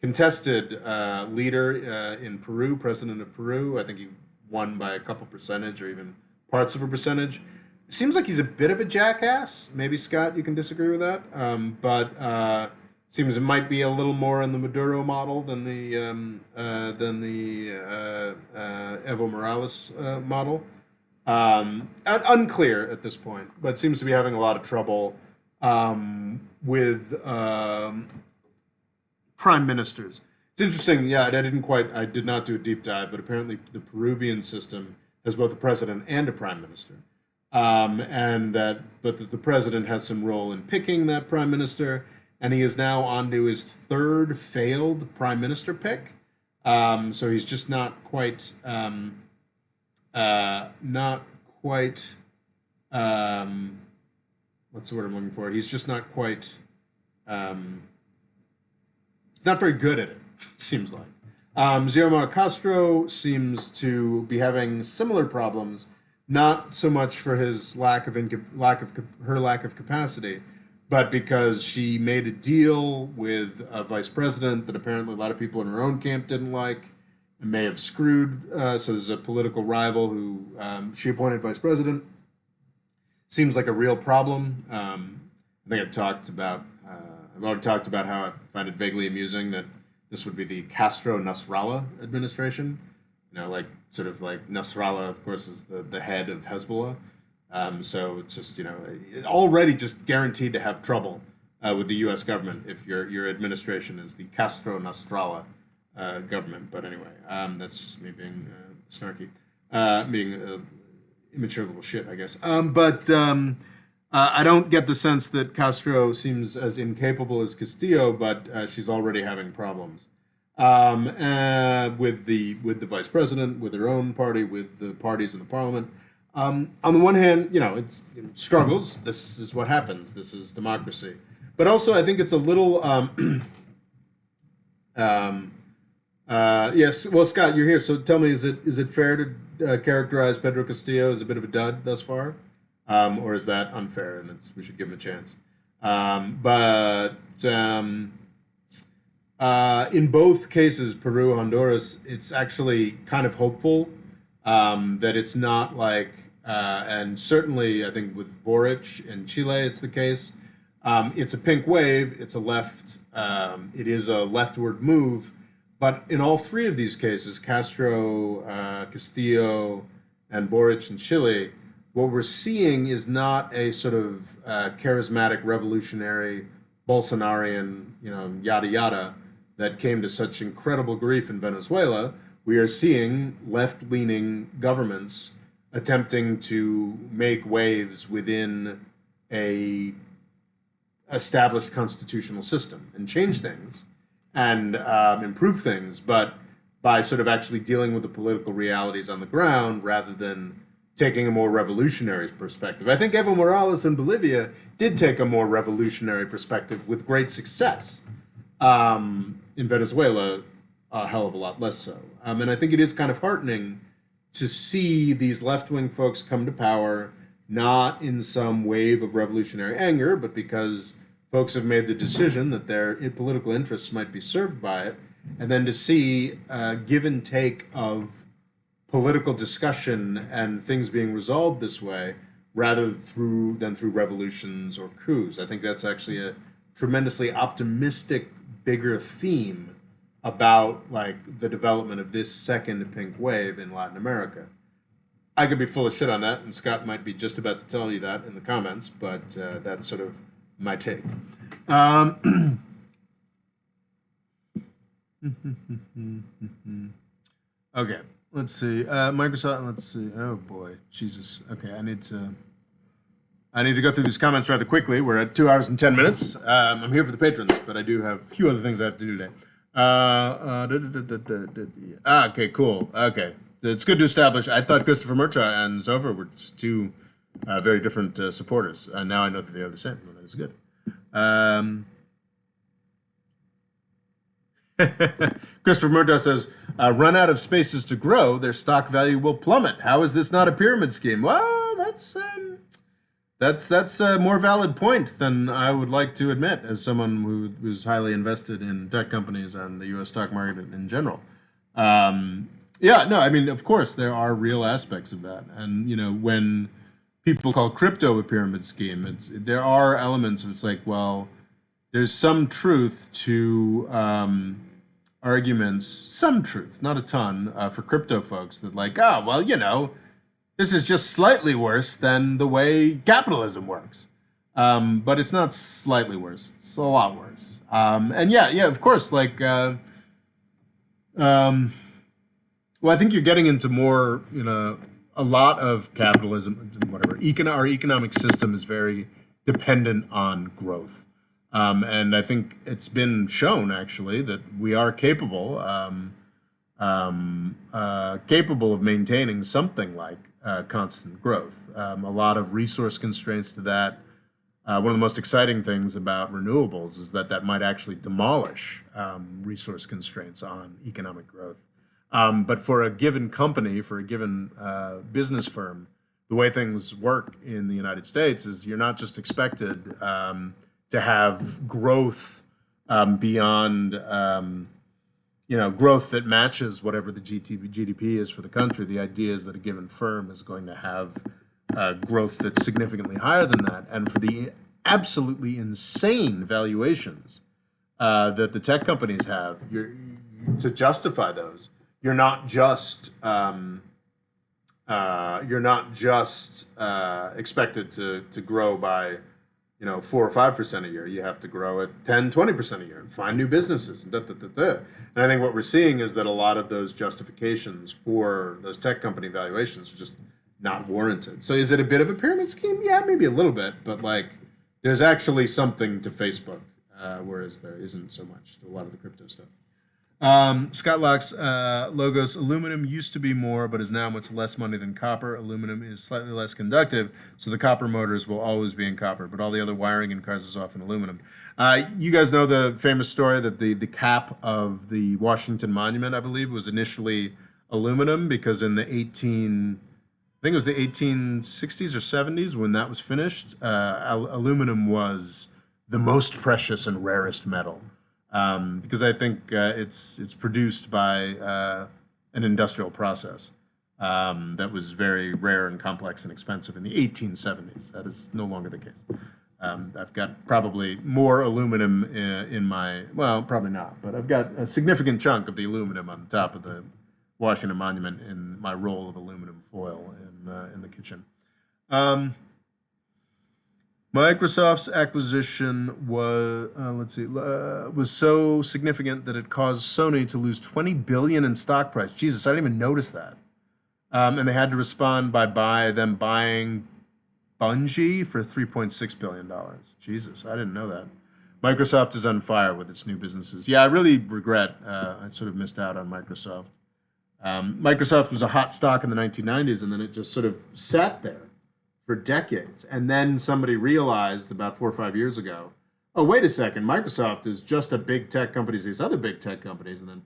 contested leader in Peru, president of Peru. I think he won by a couple percentage or even parts of a percentage. It seems like he's a bit of a jackass. Maybe, Scott, you can disagree with that. But seems it might be a little more in the Maduro model than the Evo Morales model. Unclear at this point, but seems to be having a lot of trouble with prime ministers. It's interesting. Yeah, I did not do a deep dive, but apparently the Peruvian system has both a president and a prime minister. But the president has some role in picking that prime minister, and he is now on to his third failed prime minister pick. So he's just not quite, what's the word I'm looking for? He's just not quite, he's not very good at it, it seems like. Xiomara Castro seems to be having similar problems, not so much for his lack of capacity, but because she made a deal with a vice president that apparently a lot of people in her own camp didn't like and may have screwed. So there's a political rival who she appointed vice president. Seems like a real problem. I think I've already talked about how I find it vaguely amusing that this would be the Castro-Nasrallah administration. Like sort of like Nasrallah, of course, is the head of Hezbollah. So it's just, already just guaranteed to have trouble with the U.S. government if your administration is the Castro-Nasrallah government. But anyway, that's just me being snarky, being immature little shit, I guess. I don't get the sense that Castro seems as incapable as Castillo, but she's already having problems. With the vice president, with her own party, with the parties in the parliament. On the one hand, it's struggles. This is what happens. This is democracy. But also, I think it's a little. Yes. Well, Scott, you're here. So tell me, is it fair to characterize Pedro Castillo as a bit of a dud thus far, or is that unfair and we should give him a chance? In both cases, Peru, Honduras, it's actually kind of hopeful that it's not like, and certainly I think with Boric in Chile, it's the case. It's a pink wave. It's a left. It is a leftward move, but in all three of these cases, Castro, Castillo, and Boric in Chile, what we're seeing is not a sort of charismatic revolutionary Bolsonarian, yada yada, that came to such incredible grief in Venezuela. We are seeing left-leaning governments attempting to make waves within a established constitutional system and change things and improve things, but by sort of actually dealing with the political realities on the ground rather than taking a more revolutionary perspective. I think Evo Morales in Bolivia did take a more revolutionary perspective with great success. In Venezuela, a hell of a lot less so. And I think it is kind of heartening to see these left-wing folks come to power, not in some wave of revolutionary anger, but because folks have made the decision that their political interests might be served by it, and then to see give and take of political discussion and things being resolved this way rather than through revolutions or coups. I think that's actually a tremendously optimistic, bigger theme about like the development of this second pink wave in Latin America. I could be full of shit on that, and Scott might be just about to tell you that in the comments, but that's sort of my take. Okay, let's see. Microsoft. Let's see. Oh boy, Jesus. Okay, I need to go through these comments rather quickly. We're at 2 hours and 10 minutes. I'm here for the patrons, but I do have a few other things I have to do today. Okay, cool. Okay, it's good to establish. I thought Christopher Murtaugh and Zofer were just two very different supporters. Now I know that they are the same. Well, that is good. Christopher Murtaugh says, run out of spaces to grow, their stock value will plummet. How is this not a pyramid scheme? Well, that's a more valid point than I would like to admit as someone who's highly invested in tech companies and the U.S. stock market in general. Yeah, no, I mean, of course, there are real aspects of that. And, you know, when people call crypto a pyramid scheme, there are elements of it's like, well, there's some truth to arguments, some truth, not a ton, for crypto folks that like, oh, well, you know, this is just slightly worse than the way capitalism works. But it's not slightly worse. It's a lot worse. And yeah, of course, like, well, I think you're getting into more, you know, a lot of capitalism, whatever. Our economic system is very dependent on growth. And I think it's been shown, actually, that we are capable of maintaining something like constant growth. A lot of resource constraints to that. One of the most exciting things about renewables is that might actually demolish resource constraints on economic growth. But for a given company, for a given business firm, the way things work in the United States is you're not just expected to have growth beyond, you know, growth that matches whatever the GDP is for the country. The idea is that a given firm is going to have growth that's significantly higher than that. And for the absolutely insane valuations that the tech companies have, to justify those, you're not just expected to grow by, you know, 4 or 5% a year. You have to grow at 10, 20% a year and find new businesses. And I think what we're seeing is that a lot of those justifications for those tech company valuations are just not warranted. So is it a bit of a pyramid scheme? Yeah, maybe a little bit, but like there's actually something to Facebook, whereas there isn't so much to a lot of the crypto stuff. Scott Locke's Logos, aluminum used to be more, but is now much less money than copper. Aluminum is slightly less conductive, so the copper motors will always be in copper, but all the other wiring in cars is often aluminum. You guys know the famous story that the cap of the Washington Monument, I believe, was initially aluminum because in the 1860s or 70s when that was finished, aluminum was the most precious and rarest metal. Because I think it's produced by an industrial process that was very rare and complex and expensive in the 1870s. That is no longer the case. I've got probably more aluminum in my, well, probably not, but I've got a significant chunk of the aluminum on the top of the Washington Monument in my roll of aluminum foil in the kitchen. Microsoft's acquisition was so significant that it caused Sony to lose $20 billion in stock price. Jesus, I didn't even notice that. And they had to respond by them buying Bungie for $3.6 billion. Jesus, I didn't know that. Microsoft is on fire with its new businesses. Yeah, I really regret I sort of missed out on Microsoft. Microsoft was a hot stock in the 1990s, and then it just sort of sat there for decades. And then somebody realized about 4 or 5 years ago, oh, wait a second, Microsoft is just a big tech company as these other big tech companies, and then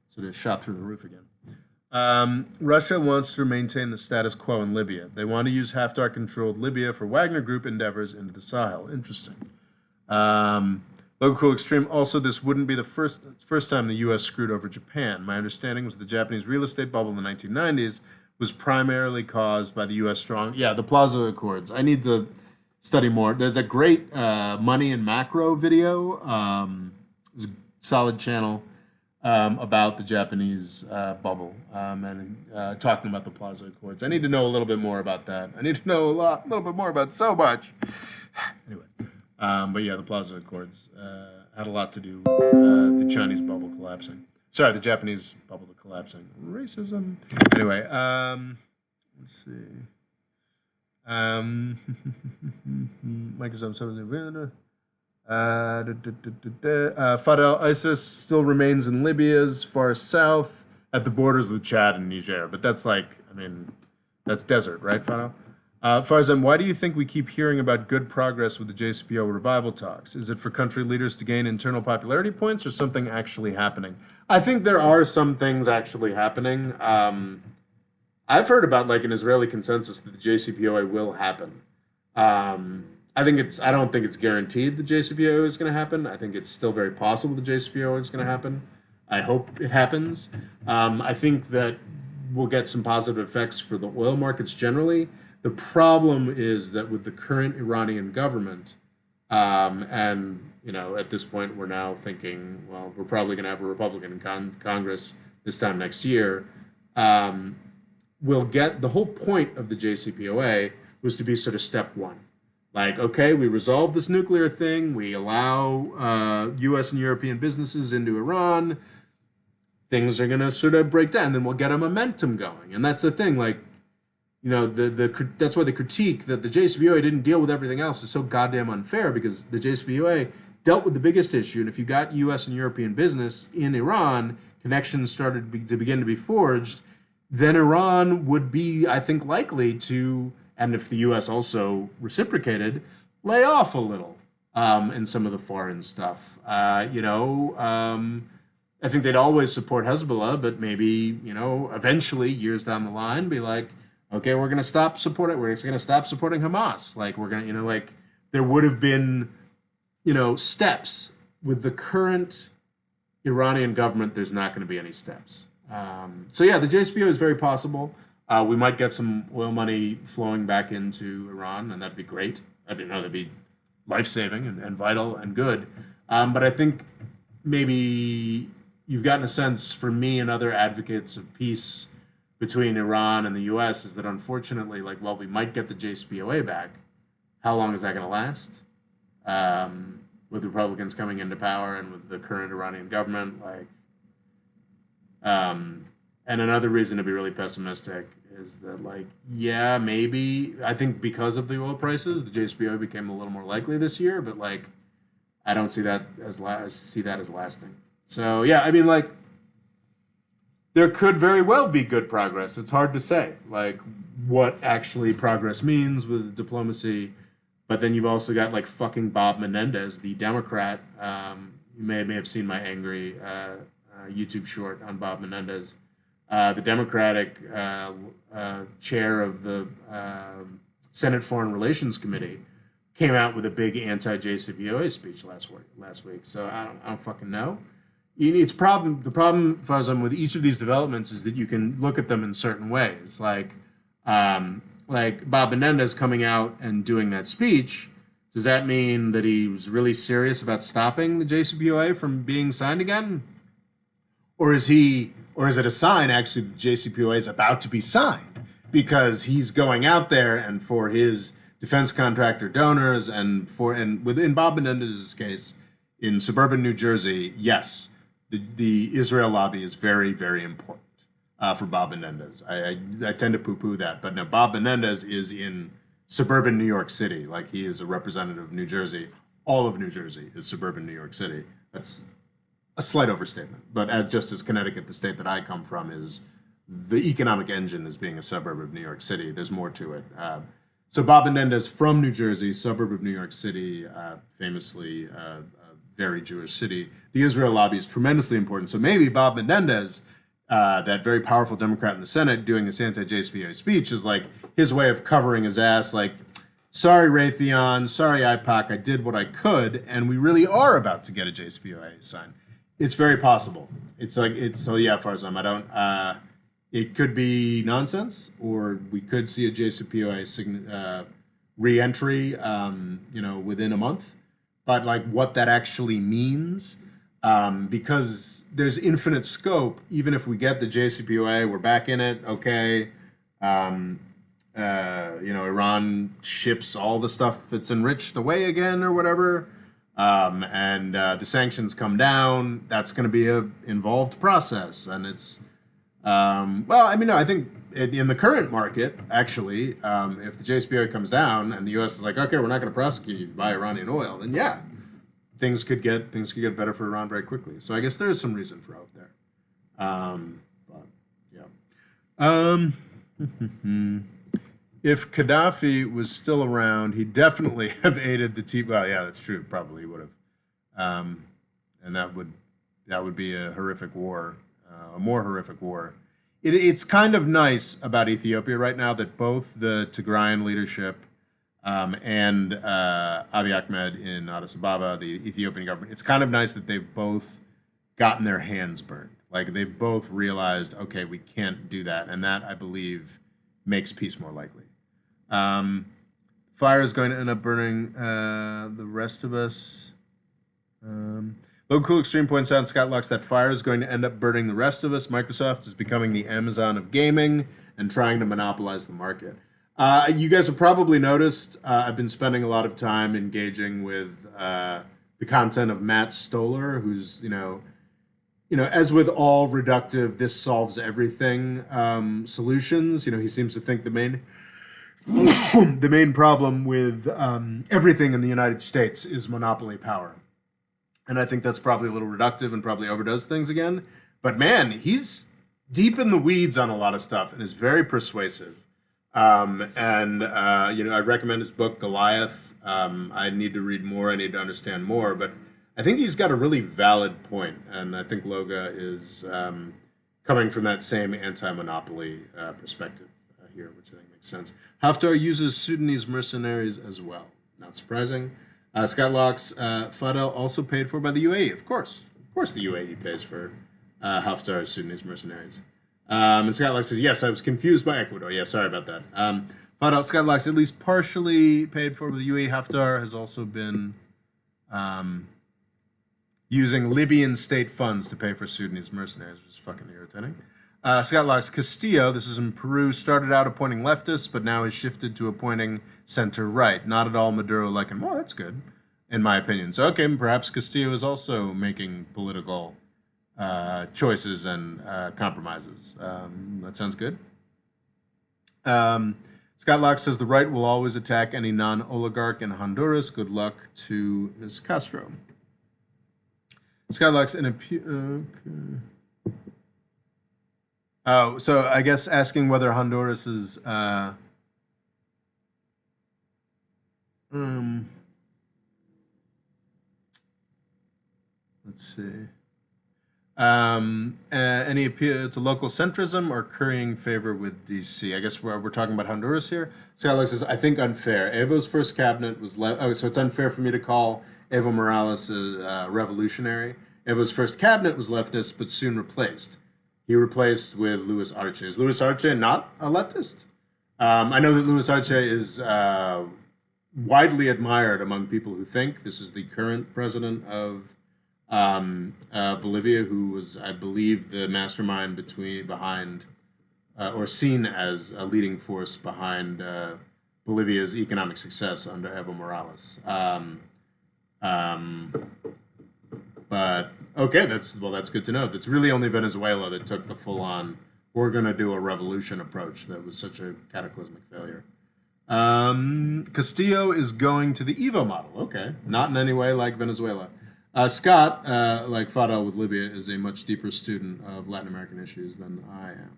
sort of shot through the roof again. Russia wants to maintain the status quo in Libya. They want to use Haftar-controlled Libya for Wagner Group endeavors into the Sahel. Interesting. Local Cool Extreme. Also, this wouldn't be the first time the U.S. screwed over Japan. My understanding was the Japanese real estate bubble in the 1990s was primarily caused by the U.S. strong. Yeah, the Plaza Accords. I need to study more. There's a great Money and Macro video. It's a solid channel about the Japanese bubble and talking about the Plaza Accords. I need to know a little bit more about that. I need to know a little bit more about so much. Anyway. But yeah, the Plaza Accords had a lot to do with the Chinese bubble collapsing. Sorry, the Japanese bubble collapsing. Racism. Anyway, let's see. Microsoft 17. Fadel ISIS still remains in Libya as far south at the borders with Chad and Niger. But that's like, I mean, that's desert, right, Fadel? Farzan, why do you think we keep hearing about good progress with the JCPO revival talks? Is it for country leaders to gain internal popularity points or something actually happening? I think there are some things actually happening. I've heard about like an Israeli consensus that the JCPOA will happen. I don't think it's guaranteed the JCPOA is going to happen. I think it's still very possible the JCPOA is going to happen. I hope it happens. I think that we'll get some positive effects for the oil markets generally. The problem is that with the current Iranian government, and at this point we're now thinking, well, we're probably going to have a Republican in Congress this time next year. We'll get the whole point of the JCPOA was to be sort of step one. Like, okay, we resolve this nuclear thing. We allow U.S. and European businesses into Iran. Things are going to sort of break down. Then we'll get a momentum going. And that's the thing. Like, that's why the critique that the JCPOA didn't deal with everything else is so goddamn unfair, because the JCPOA dealt with the biggest issue. And if you got U.S. and European business in Iran, connections started to begin to be forged, then Iran would be, I think, likely to, and if the U.S. also reciprocated, lay off a little in some of the foreign stuff. I think they'd always support Hezbollah, but maybe, eventually, years down the line, be like, okay, we're going to stop supporting, we're going to stop supporting Hamas. Like, we're going to, there would have been, steps. With the current Iranian government, there's not going to be any steps. So yeah, the JCPOA is very possible. We might get some oil money flowing back into Iran, and that'd be great. That'd be life-saving and vital and good. But I think maybe you've gotten a sense from me and other advocates of peace between Iran and the U.S. is that unfortunately, while we might get the JCPOA back, how long is that going to last? With Republicans coming into power and with the current Iranian government, and another reason to be really pessimistic is that, yeah, maybe, I think because of the oil prices, the JCPOA became a little more likely this year, but, I don't see that as lasting. So, yeah, there could very well be good progress. It's hard to say, what actually progress means with diplomacy. But then you've also got, fucking Bob Menendez, the Democrat. You may have seen my angry YouTube short on Bob Menendez. The Democratic chair of the Senate Foreign Relations Committee came out with a big anti-JCPOA speech last week. So I don't fucking know. The problem, Fazam, with each of these developments is that you can look at them in certain ways. Like Bob Menendez coming out and doing that speech, does that mean that he was really serious about stopping the JCPOA from being signed again? Or is it a sign actually the JCPOA is about to be signed because he's going out there and for his defense contractor donors and within Bob Menendez's case in suburban New Jersey, yes, the Israel lobby is very, very important for Bob Menendez. I tend to poo-poo that, but no, Bob Menendez is in suburban New York City. He is a representative of New Jersey. All of New Jersey is suburban New York City. That's a slight overstatement, but just as Connecticut, the state that I come from, is the economic engine as being a suburb of New York City. There's more to it. So Bob Menendez from New Jersey, suburb of New York City, famously a very Jewish city. The Israel lobby is tremendously important. So maybe Bob Menendez, that very powerful Democrat in the Senate, doing this anti-JCPOA speech is his way of covering his ass. sorry, Raytheon, sorry, IPOC, I did what I could, and we really are about to get a JCPOA signed. It's very possible. So yeah, Farzam, I don't. It could be nonsense, or we could see a JCPOA re-entry, within a month. But like what that actually means, because there's infinite scope. Even if we get the JCPOA, we're back in it. Okay, Iran ships all the stuff that's enriched away again or whatever, and the sanctions come down. That's going to be a involved process, and it's no, I think in the current market, actually, if the JCPOA comes down and the U.S. is like, okay, we're not going to prosecute you if you buy Iranian oil, then yeah, things could get better for Iran very quickly. So I guess there is some reason for hope there. But yeah. If Gaddafi was still around, he'd definitely have aided the Tea. Well, yeah, that's true. Probably would have, and that would be a horrific war, a more horrific war. It's kind of nice about Ethiopia right now that both the Tigrayan leadership and Abiy Ahmed in Addis Ababa, the Ethiopian government, it's kind of nice that they've both gotten their hands burned. Like they've both realized, okay, we can't do that, and that I believe makes peace more likely. Fire is going to end up burning the rest of us. Logan Cool Extreme points out in Scott Lux that fire is going to end up burning the rest of us. Microsoft is becoming the Amazon of gaming and trying to monopolize the market. You guys have probably noticed I've been spending a lot of time engaging with the content of Matt Stoller, who's, as with all reductive, this solves everything solutions. He seems to think the main problem with everything in the United States is monopoly power. And I think that's probably a little reductive and probably overdoes things again. But man, he's deep in the weeds on a lot of stuff and is very persuasive. I recommend his book, Goliath. I need to read more. I need to understand more. But I think he's got a really valid point. And I think Loga is coming from that same anti-monopoly perspective here, which I think makes sense. Haftar uses Sudanese mercenaries as well. Not surprising. Scott Locke's Fadel also paid for by the UAE. Of course, the UAE pays for Haftar's Sudanese mercenaries. And Scott Locke says, yes, I was confused by Ecuador. Yeah, sorry about that. Fadel, Scott Locke's at least partially paid for by the UAE. Haftar has also been using Libyan state funds to pay for Sudanese mercenaries, which is fucking irritating. Scott Locke's Castillo, this is in Peru, started out appointing leftists, but now has shifted to appointing center-right. Not at all Maduro-like, and well, that's good, in my opinion. So, okay, perhaps Castillo is also making political choices and compromises. That sounds good. Scott Locke says the right will always attack any non-oligarch in Honduras. Good luck to Ms. Castro. Scott Locke's in a... Okay. Oh, so I guess asking whether Honduras is let's see. Any appeal to local centrism or currying favor with DC? I guess we're talking about Honduras here. Scott Lux says, I think unfair. Evo's first cabinet was so it's unfair for me to call Evo Morales revolutionary. Evo's first cabinet was leftist, but soon replaced. He replaced with Luis Arce. Is Luis Arce not a leftist? I know that Luis Arce is widely admired among people who think this is the current president of Bolivia, who was, I believe, the mastermind behind, or seen as a leading force behind Bolivia's economic success under Evo Morales. But okay, that's good to know. That's really only Venezuela that took the full-on, we're going to do a revolution approach that was such a cataclysmic failure. Castillo is going to the Evo model. Okay, not in any way like Venezuela. Scott, like Fadel with Libya, is a much deeper student of Latin American issues than I am.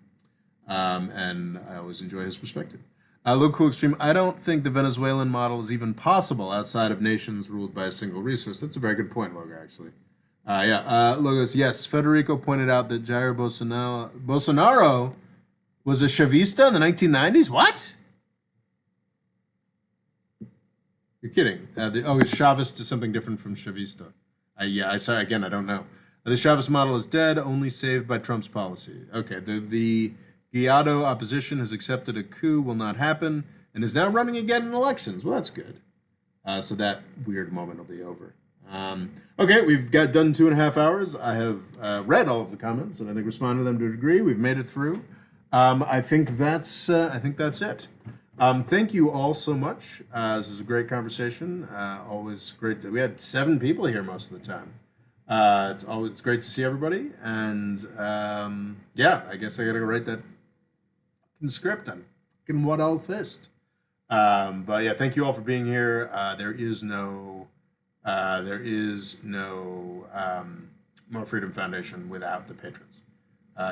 And I always enjoy his perspective. Local Extreme, I don't think the Venezuelan model is even possible outside of nations ruled by a single resource. That's a very good point, Logo, actually. Logos, yes, Federico pointed out that Jair Bolsonaro was a Chavista in the 1990s. What? You're kidding. Is Chavist is something different from Chavista? Yeah, I say again, I don't know. The Chavez model is dead, only saved by Trump's policy. Okay, the Guaido opposition has accepted a coup will not happen and is now running again in elections. Well, that's good. So that weird moment will be over. Okay, we've got done 2.5 hours. I have read all of the comments and I think responded to them to a degree. We've made it through. I think that's it. Thank you all so much. This was a great conversation. Always great. We had 7 people here most of the time. It's always great to see everybody. And yeah, I guess I gotta go write that fucking script on fucking what I'll fist. But yeah, thank you all for being here. There is no More Freedom Foundation without the patrons.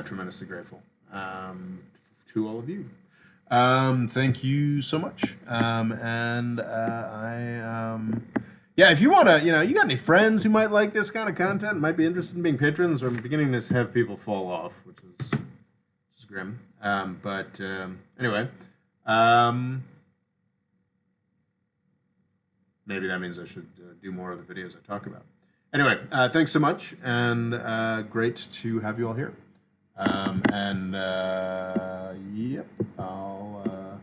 Tremendously grateful to all of you. Thank you so much. Yeah, if you want to, you got any friends who might like this kind of content, might be interested in being patrons, I'm beginning to have people fall off, which is grim. Anyway, maybe that means I should do more of the videos I talk about. Anyway, thanks so much, and great to have you all here. Yep, I'll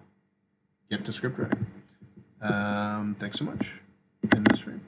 get to script writing. Thanks so much. End the stream.